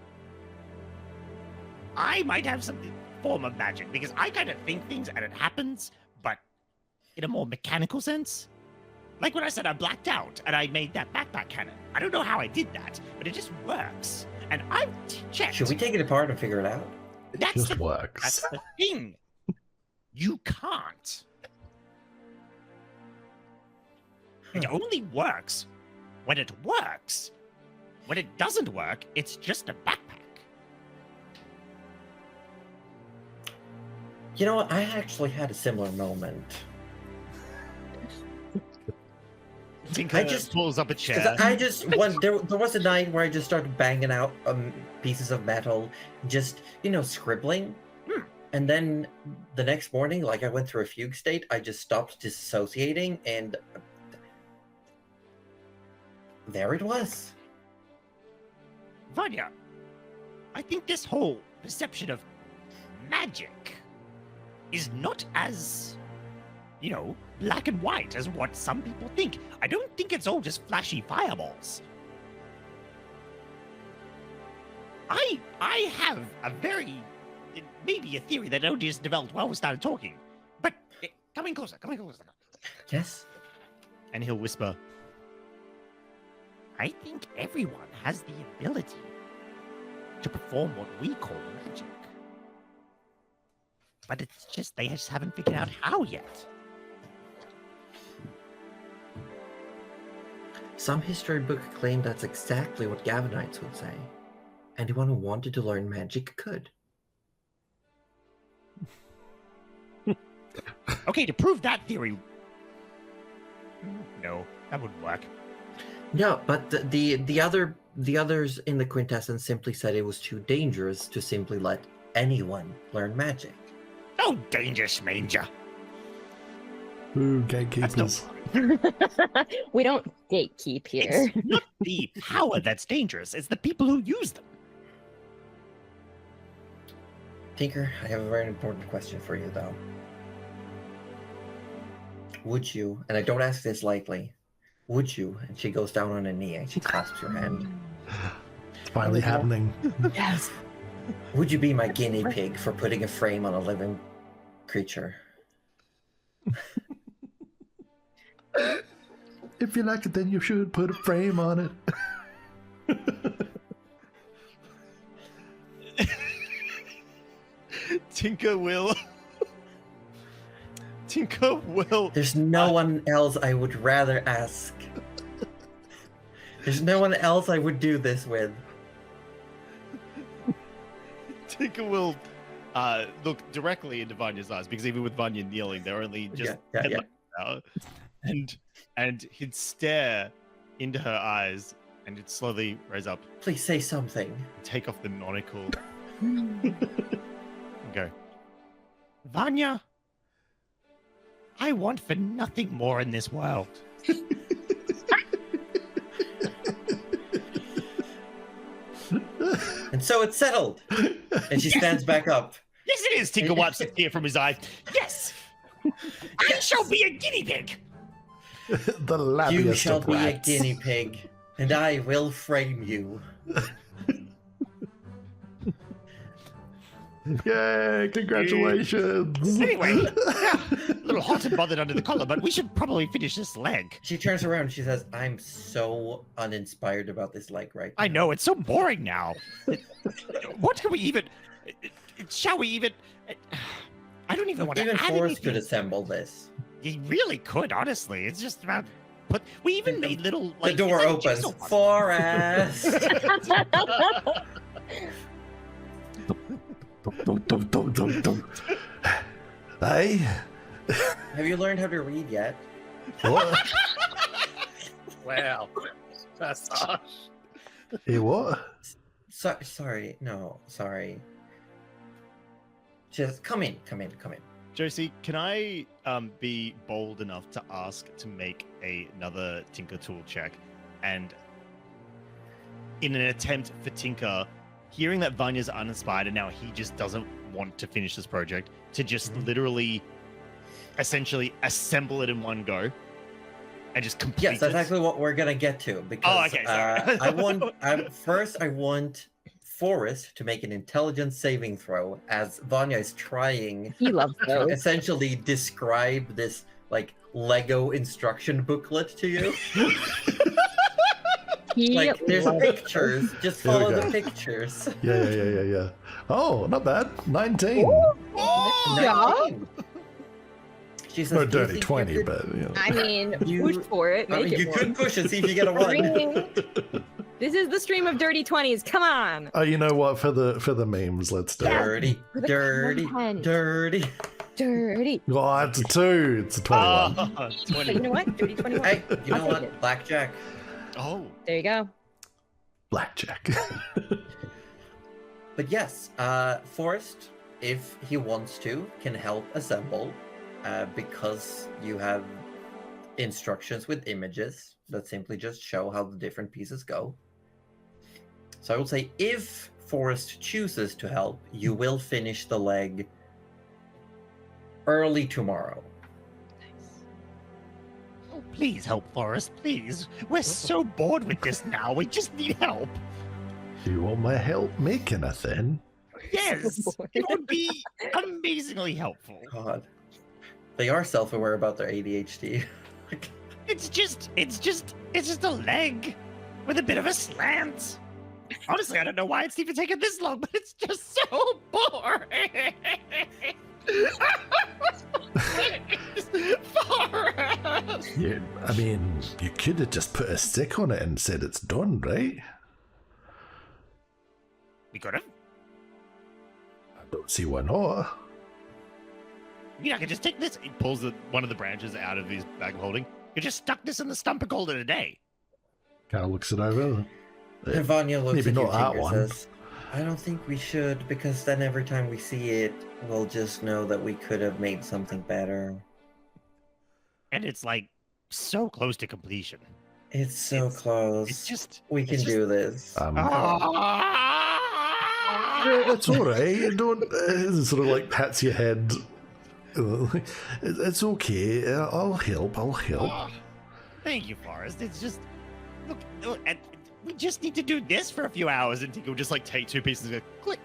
I might have some form of magic because I kind of think things and it happens, but in a more mechanical sense. Like when I said I blacked out and I made that backpack cannon. I don't know how I did that, but it just works. And I've checked. Should we take it apart and figure it out? It That's just the, works. that's the thing. You can't. It only works when it works. When it doesn't work, it's just a backpack. You know what? I actually had a similar moment. Tinker pulls up a chair. 'Cause I just there was a night where I just started banging out pieces of metal, just scribbling, and then the next morning, like I went through a fugue state. I just stopped dissociating, and there it was. Vanya, I think this whole perception of magic is not as, black and white as what some people think. I don't think it's all just flashy fireballs. I have maybe a theory that only just developed while we started talking. But come in closer. Yes. And he'll whisper, I think everyone has the ability to perform what we call magic. But it's just, they just haven't figured out how yet. Some history book claimed that's exactly what Gavinites would say. Anyone who wanted to learn magic could. Okay, to prove that theory... No, that wouldn't work. No, but the others in the Quintessence simply said it was too dangerous to simply let anyone learn magic. Oh, dangerous manger. Ooh, gatekeepers. We don't gatekeep here. It's not the power that's dangerous, it's the people who use them. Tinker, I have a very important question for you, though. Would you, and I don't ask this lightly, would you, and she goes down on a knee and she clasps your hand, It's finally happening. Yes. would you be my guinea pig for putting a frame on a living creature? If you like it, then you should put a frame on it. Tinker will. There's no one else I would rather ask. There's no one else I would do this with. Tinker will look directly into Vanya's eyes, because even with Vanya kneeling, they're only just Yeah. now. And he'd stare into her eyes, and he'd slowly raise up, Please say something. take off the monocle, and go, Vanya, I want for nothing more in this world. And so it's settled. And she stands back up. Yes, it is. Tinker wipes a tear from his eye. Yes, I shall be a guinea pig. The lappiest You shall of be a rats. guinea pig, and I will frame you. Yay, congratulations. Anyway, a little hot and bothered under the collar, but we should probably finish this leg. She turns around and she says, I'm so uninspired about this leg right now. I know, it's so boring now. What can we even... Shall we even... I don't even want to Even add Forrest could anything. assemble this. You really could, honestly. It's just about... But we even made little... The door it's like opens. jigsaw puzzles. Forrest! Hey, Have you learned how to read yet? what? Wow. That's harsh. Hey, what? Sorry. Just come in. Josie, can I be bold enough to ask to make another Tinker tool check? And in an attempt for Tinker, hearing that Vanya's uninspired and now he just doesn't want to finish this project, to just literally, essentially assemble it in one go and just complete Yes, that's it. actually what we're gonna get to. Because okay, sorry. I want Forrest to make an intelligence saving throw as Vanya is trying He loves to those. essentially describe this like Lego instruction booklet to you. He Like there's loves pictures, just Here we follow the go. pictures. Yeah. Oh, not bad. 19. Yeah. 19. She says, No "Do you dirty think 20, you could-" but you know. I mean, You- push for it. I Make mean, it you work. could push and see if you get a one. Ring. This is the stream of dirty 20s. Come on. Oh, you know what? For the memes, let's do it. Dirty, For the dirty, content. dirty. Dirty. Oh, it's a 2. It's a 21. Ah, But 20. you know what? Dirty 21. Hey, you know I'll take what? it. Blackjack. Oh, There you go. Blackjack. But yes, Forrest, if he wants to, can help assemble because you have instructions with images that simply just show how the different pieces go. So I would say if Forrest chooses to help, you will finish the leg early tomorrow. Oh, please help, Forrest, please. We're so bored with this now. We just need help. You want my help making a thing? Yes, bored. it would be amazingly helpful. God. They are self-aware about their ADHD. It's just a leg with a bit of a slant. Honestly, I don't know why it's even taken this long, but it's just so boring. Forrest! Yeah, I mean, you could have just put a stick on it and said it's done, right? We could have. I don't see why not. You know, I could just take this. He pulls one of the branches out of his bag of holding. You just stuck this in the stump and called it a day. Kind of looks it over. And Vanya looks Maybe at you, not that Tinker, one. says, I don't think we should, because then every time we see it, we'll just know that we could have made something better. And it's like so close to completion. It's so It's- close. It's just we can do this. Yeah, it's all right. You don't sort of like pats your head. It's okay. I'll help. I'll help. Thank you, Forrest. It's just look, and we just need to do this for a few hours, and Tinker will just like take two pieces and go click.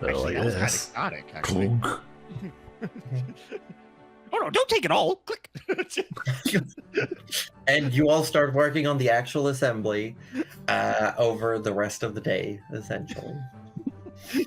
Actually, Like that was kind of this. exotic. Actually. Clunk. Oh no! Don't take it all. Click. And you all start working on the actual assembly over the rest of the day, essentially. Oh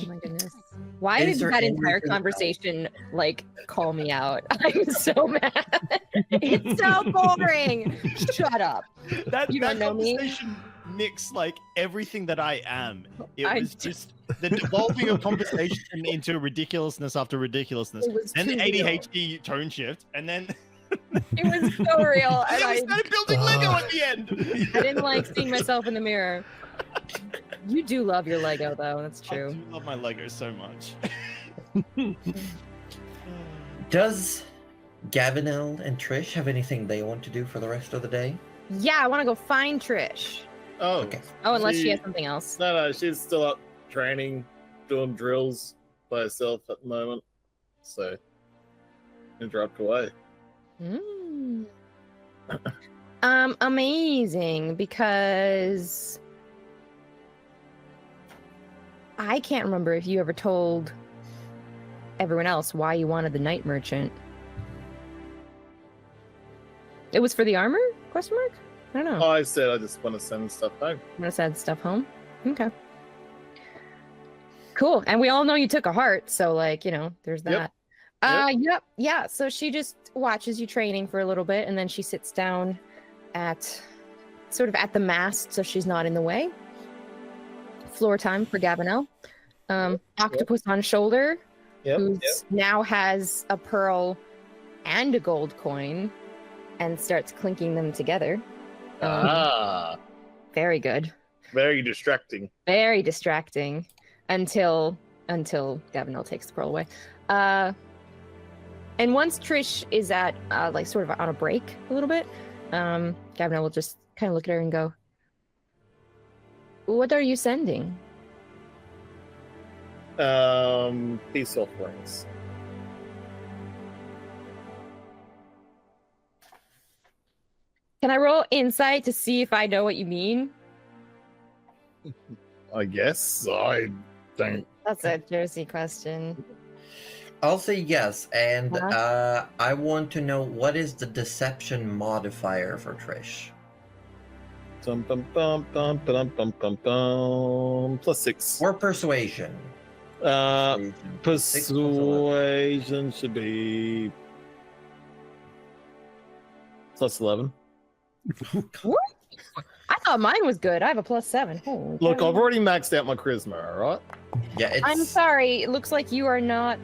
my goodness. Why Is did there that anything entire else? conversation like call me out? I'm so mad. It's so boring. Shut up. That, You that don't know me? conversation mixed like everything that I am. It I was just the devolving of conversation into ridiculousness after ridiculousness. It was Then the too real. ADHD tone shift, and then It was so real. And we I started building Lego at the end. didn't like seeing myself in the mirror. You do love your Lego though, that's I true. do love my Lego so much. Does Gavinel and Trish have anything they want to do for the rest of the day? Yeah, I want to go find Trish. Oh, Okay. Oh, unless she She- has something else. no, she's still up training, doing drills by herself at the moment. So, interrupt away. Mm. Amazing, because I can't remember if you ever told everyone else why you wanted the night merchant. It was for the armor? Question mark? I don't know. I said I just want to send stuff home. I'm gonna send stuff home. Okay. Cool. And we all know you took a heart, so like, you know, there's that. Yep. Yeah. So she just watches you training for a little bit, and then she sits down at sort of at the mast, so she's not in the way. Floor time for Gavinel. Octopus on shoulder, Yep. who now has a pearl and a gold coin, and starts clinking them together. Very good. Very distracting. Very distracting until Gavinel takes the pearl away. And once Trish is at like sort of on a break a little bit, Gavinel will just kind of look at her and go, "What are you sending?" Peace offerings. Can I roll insight to see if I know what you mean? I guess. I don't. That's a Josie question. I'll say yes, and Uh-huh. I want to know what is the deception modifier for Trish? Dum, dum, dum, dum, dum, dum, dum, dum. +6. Or persuasion? Persuasion should be +11. I thought mine was good. I have a +7. Holy Look, cow. I've already maxed out my charisma, all right? Yeah, it's. I'm sorry. It looks like you are not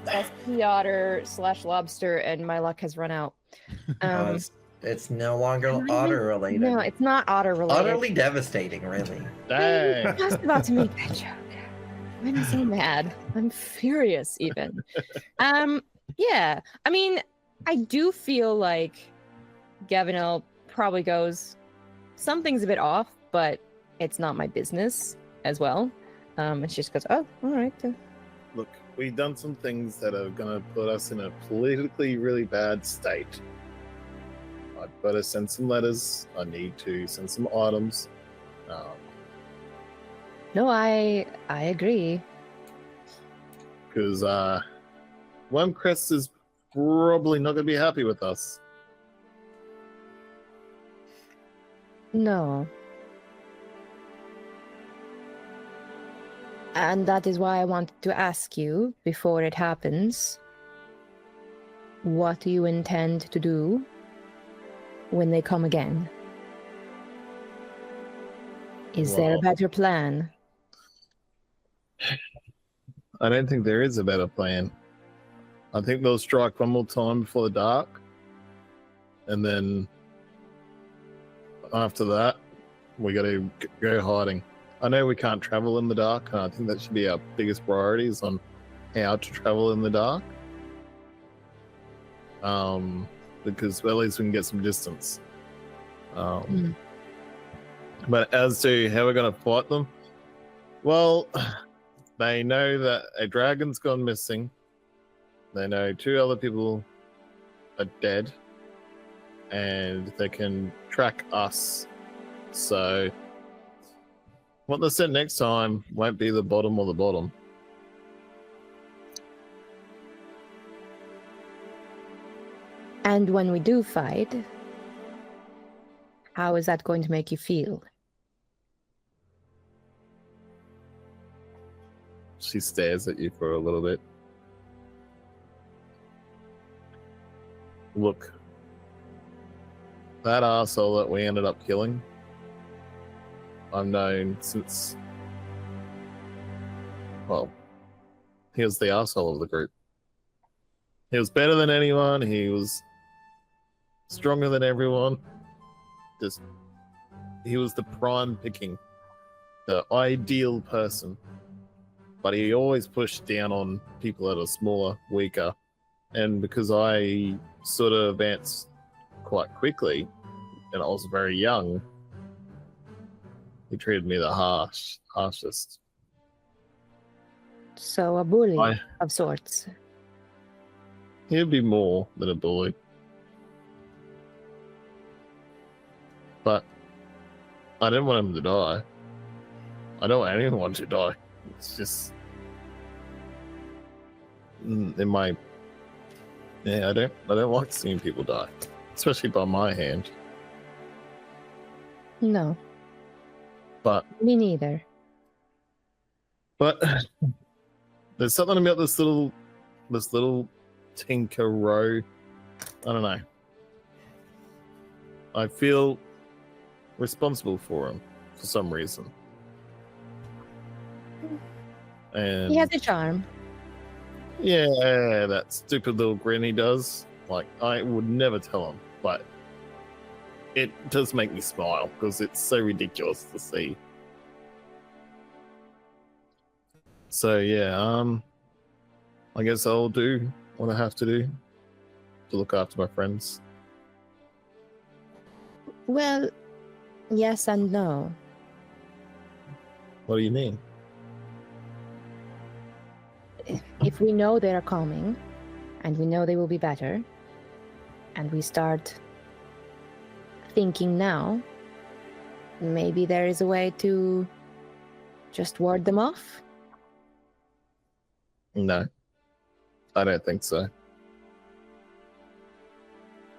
a sea otter / lobster, and my luck has run out. It's no longer am I otter even- related. No, it's not otter related. Utterly devastating, really. I was Dang. just about to make that joke. I'm so mad. I'm furious, even. Yeah. I mean, I do feel like Gavinel probably goes, something's a bit off, but it's not my business as well. And she just goes, oh, all right. Look, we've done some things that are going to put us in a politically really bad state. I've got to send some letters. I need to send some items. No, I agree. Because Wormcrest is probably not going to be happy with us. No. And that is why I wanted to ask you, before it happens, what do you intend to do when they come again? Is there a Well- better plan? I don't think there is a better plan. I think they'll strike one more time before the dark. And then after that, we got to go hiding. I know we can't travel in the dark, and I think that should be our biggest priorities on how to travel in the dark. Because at least we can get some distance. But as to how we're going to fight them, well, they know that a dragon's gone missing. They know 2 other people are dead, and they can track us. So what they said next time won't be the bottom or the bottom. And when we do fight, how is that going to make you feel? She stares at you for a little bit. Look, that arsehole that we ended up killing, I've known since, well, he was the arsehole of the group. He was better than anyone. He was stronger than everyone. Just, he was the prime picking, the ideal person. But he always pushed down on people that are smaller, weaker. And because I sort of advanced quite quickly, and I was very young, he treated me the harshest. So a bully of sorts. He'd be more than a bully. But I didn't want him to die. I don't want anyone to die. It's just in my I don't like seeing people die, especially by my hand. No, But me neither. there's something about this little tinker row. I don't know. I feel responsible for him for some reason. And He has a charm. yeah, that stupid little grin he does. Like, I would never tell him, but it does make me smile because it's so ridiculous to see. So yeah, I guess I'll do what I have to do to look after my friends. Well, yes and no. What do you mean? If we know they're coming, and we know they will be better, and we start thinking now, maybe there is a way to just ward them off? No, I don't think so.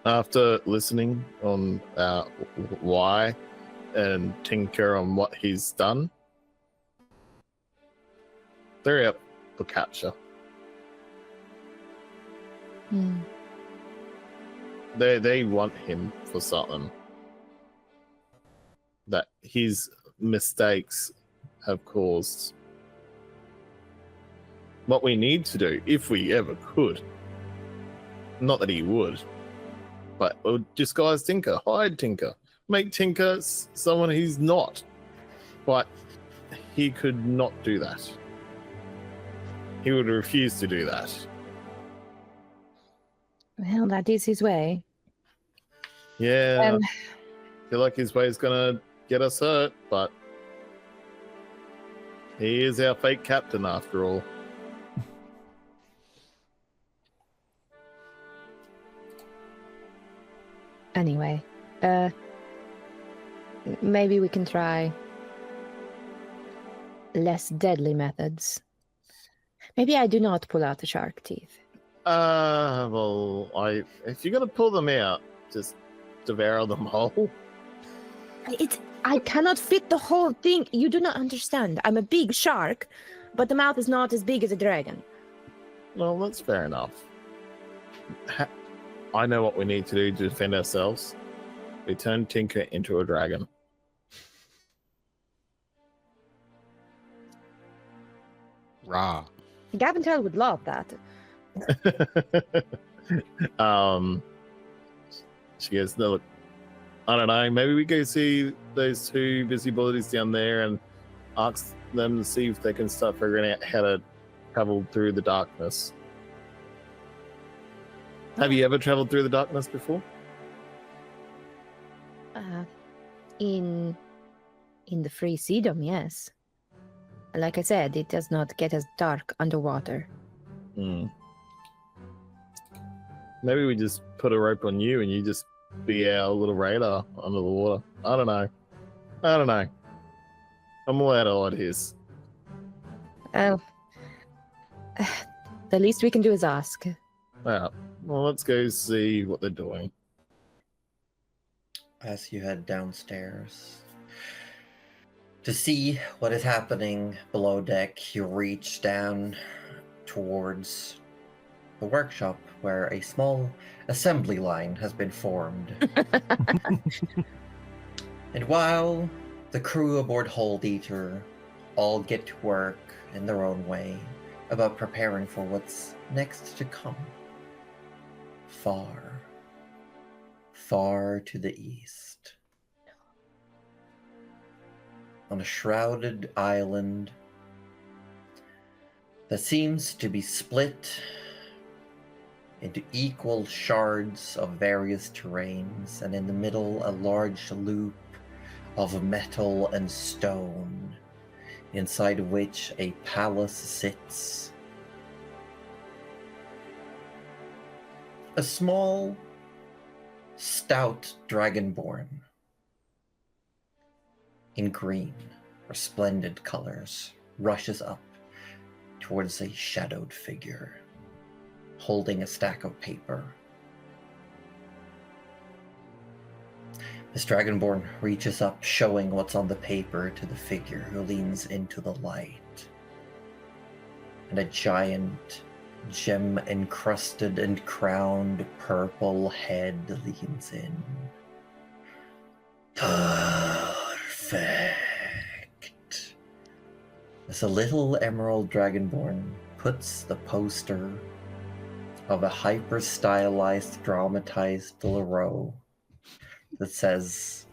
After listening on why and Tinker on what he's done, they're up for capture. They want him for something that his mistakes have caused. what we need to do, if we ever could, not that he would, but we'll disguise Tinker, hide Tinker, make Tinker someone he's not. But he could not do that. He would refuse to do that. Well, that is his way. Yeah, I feel like his way is gonna get us hurt, but he is our fake captain after all. Anyway, maybe we can try less deadly methods. Maybe I do not pull out the shark teeth. Well, if you're gonna pull them out, just devour them whole. I cannot fit the whole thing. You do not understand. I'm a big shark, but the mouth is not as big as a dragon. Well, that's fair enough. I know what we need to do to defend ourselves. We turn Tinker into a dragon. Rah. Gavintel would love that. She goes, no, look, I don't know, maybe we go see those two busybodies down there and ask them to see if they can start figuring out how to travel through the darkness. Have you ever traveled through the darkness before? In the free sedum, yes. Like I said, it does not get as dark underwater. Maybe we just put a rope on you and you just be our little radar under the water. I don't know. I'm all out of ideas. The least we can do is ask. Yeah. Well, let's go see what they're doing. As you head downstairs to see what is happening below deck, you reach down towards the workshop where a small assembly line has been formed. And while the crew aboard Hold Eater all get to work in their own way about preparing for what's next to come, far, far to the east, on a shrouded island that seems to be split into equal shards of various terrains, and in the middle a large loop of metal and stone, inside which a palace sits. A small, stout dragonborn in green, resplendent colors, rushes up towards a shadowed figure, holding a stack of paper. This dragonborn reaches up, showing what's on the paper to the figure, who leans into the light. And a giant, gem-encrusted and crowned purple head leans in. Perfect. As a little emerald dragonborn puts the poster of a hyper-stylized, dramatized Laro that says,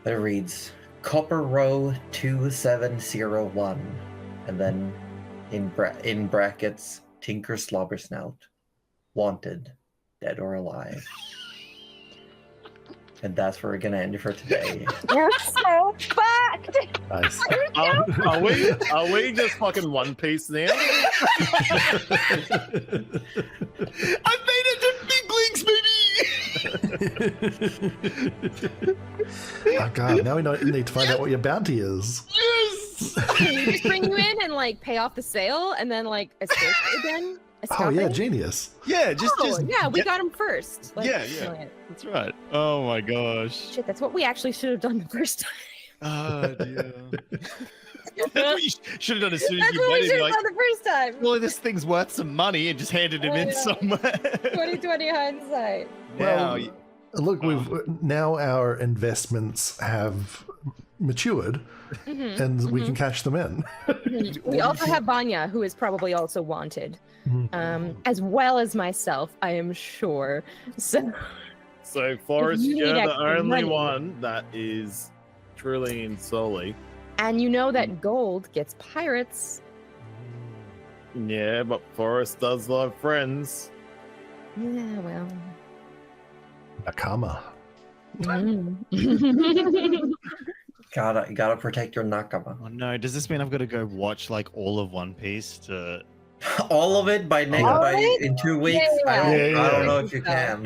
that reads, Copper Row 2701, and then in brackets, Tinker Slobbersnout, wanted, dead or alive. And that's where we're gonna end it for today. You're so fucked! Nice. Are we just fucking One Piece now? I made it to big leagues, baby! Oh god, now we need to find out what your bounty is. Yes! Can we just bring you in and like pay off the sale and then like escape again? Oh yeah, Escape? genius. Yeah, just Yeah, we get- got him first. Like, Yeah, yeah. That's right. Oh my gosh. Shit, that's what we actually should have done the first time. Oh dear. That's what you should have done as soon as That's you what we went in. should You're have like, done the first time. well, this thing's worth some money, and just handed him Oh, in yeah. somewhere. 2020 hindsight. Now, Well, look, now our investments have matured. and we can cash them in. We also have Vanya, who is probably also wanted, as well as myself, I am sure. So, Forrest, you need you're the extra only money- one that is truly in Sully. And you know that gold gets pirates. Yeah, but Forrest does love friends. Yeah, well. Nakama. Gotta protect your nakama. Oh no, does this mean I've got to go watch like all of One Piece to? All of it by next All by right? in 2 weeks. Yeah. I don't know Yeah. if you can.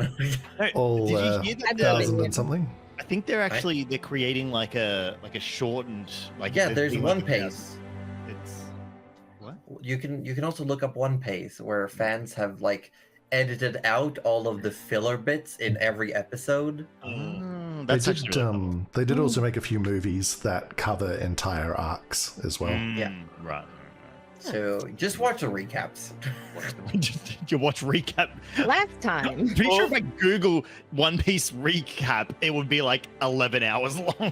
No, All did you hear that? I'd they're- love it. 1,000 and something. I think they're actually they're creating like a shortened like. Yeah, they're there's doing, One like, a- Piece. It's what? You can also look up One Piece, where fans have like edited out all of the filler bits in every episode. Mm, They that's actually did, really cool. they did also make a few movies that cover entire arcs as well. Yeah. Right. So just watch the recaps. You watch recap. Last time. Pretty sure if I Google One Piece recap, it would be like 11 hours long.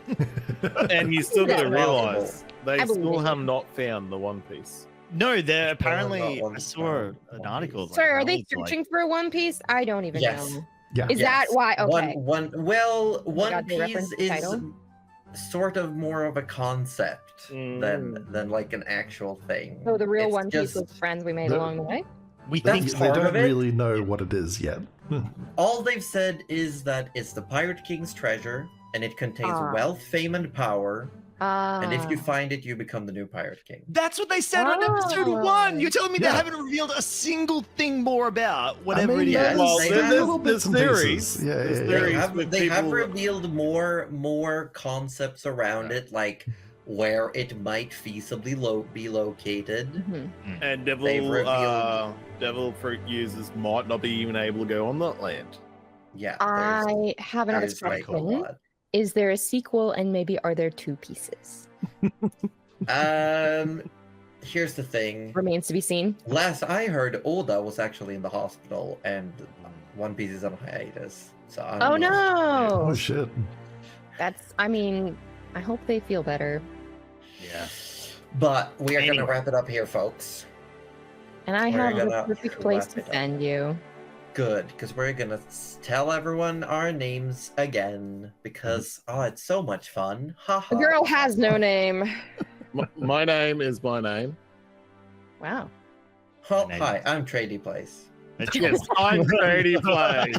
And you still got to Yeah. realize they I believe still it. have not found the One Piece. No, they're not apparently. One I Piece, saw One an article. Piece. Sorry, are they it's like- searching for a One Piece? I don't even Yes. know. Yeah. Is that why? Okay. One God, they Piece referenced the is title? sort of more of a concept Mm. than like an actual thing. So the real It's One Piece just- was friends we made The- along the way? We That's think They part don't of it. really know what it is yet. All they've said is that it's the Pirate King's treasure, and it contains Ah. wealth, fame, and power. And if you Ah. find it, you become the new Pirate King. that's what they said on episode Oh. 1. You're telling me they Yeah. haven't revealed a single thing more about whatever mean, it yeah, is. Well, they there's have little bits and theories. pieces. Yeah, There's yeah, yeah. theories. They have people- revealed more concepts around it, like where it might feasibly be located. Mhm. And They've devil revealed- devil fruit users might not be even able to go on that land. Yeah, I have another there's like a question. lot. Is there a sequel, and maybe are there 2 pieces? Here's the thing. Remains to be seen. Last I heard, Oda was actually in the hospital, and One Piece is on hiatus. So I Oh don't know. Oh no! shit. That's. I mean, I hope they feel better. Yeah. But we are Anyway. gonna wrap it up here, folks. And I We're have the gonna perfect place wrap to it up. send you. Good, because we're gonna tell everyone our names again because it's so much fun. Ha ha. The girl has no name. My name is my name. Wow. Oh, name. hi, I'm Trady Place. Yes, I'm Brady Plays.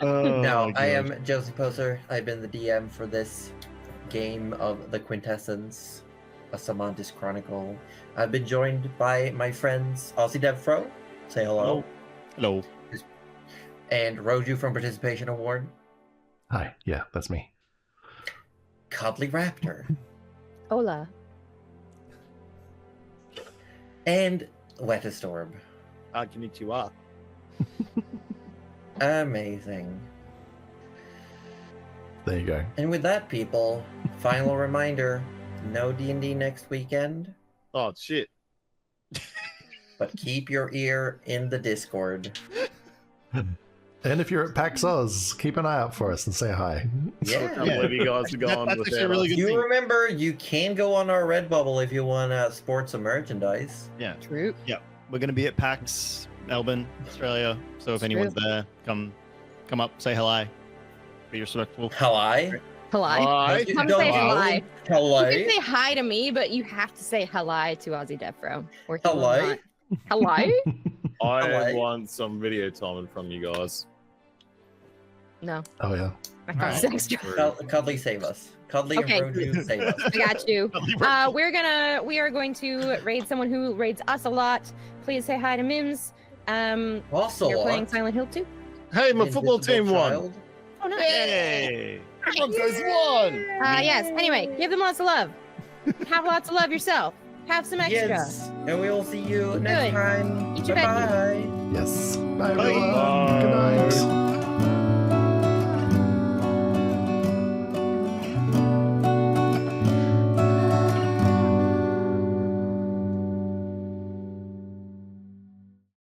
Oh, Now, I God. am Josie Poser. I've been the DM for this game of the Quintessence, a Sammantis Chronicle. I've been joined by my friends Aussie Devfro. Say hello. Hello. And Roju from Participation Award. Hi. Yeah, that's me. Cuddly Raptor. Hola. And Wettest Orb. Konnichiwa. Amazing. There you go. And with that, people, final reminder, no D&D next weekend, Oh shit. but keep your ear in the Discord. And if you're at PAX Oz, keep an eye out for us and say hi. I can't Yeah. believe you guys are gone That's with actually a really good thing. You remember, you can go on our Redbubble if you want sports and merchandise. Yeah. True. We're going to be at PAX, Melbourne, Australia. So if It's anyone's true. there, come up, say hello. Be respectful. Hello. Hello. Hi. Come Don't say you- hi. Hello. You can say hi to me, but you have to say hello to Aussie Defro. Or he will Hello. not. Hello? I Hello. want some video time from you guys. No. Oh yeah. I can't Alright. extra. Cuddly, save us. Cuddly Okay. and Roju, save us. I got you. We are going to raid someone who raids us a lot. Please say hi to Mims. Also, You're playing Silent Hill too? Hey, my football Invisible team won. Child. Oh no. Hey! Broncos won. Yes. Anyway, give them lots of love. Have lots of love yourself. Have some extra. Yes. And we will see you next Good. time. Eat your veggies. Bye. Yes. Bye Bye. everyone. Good night.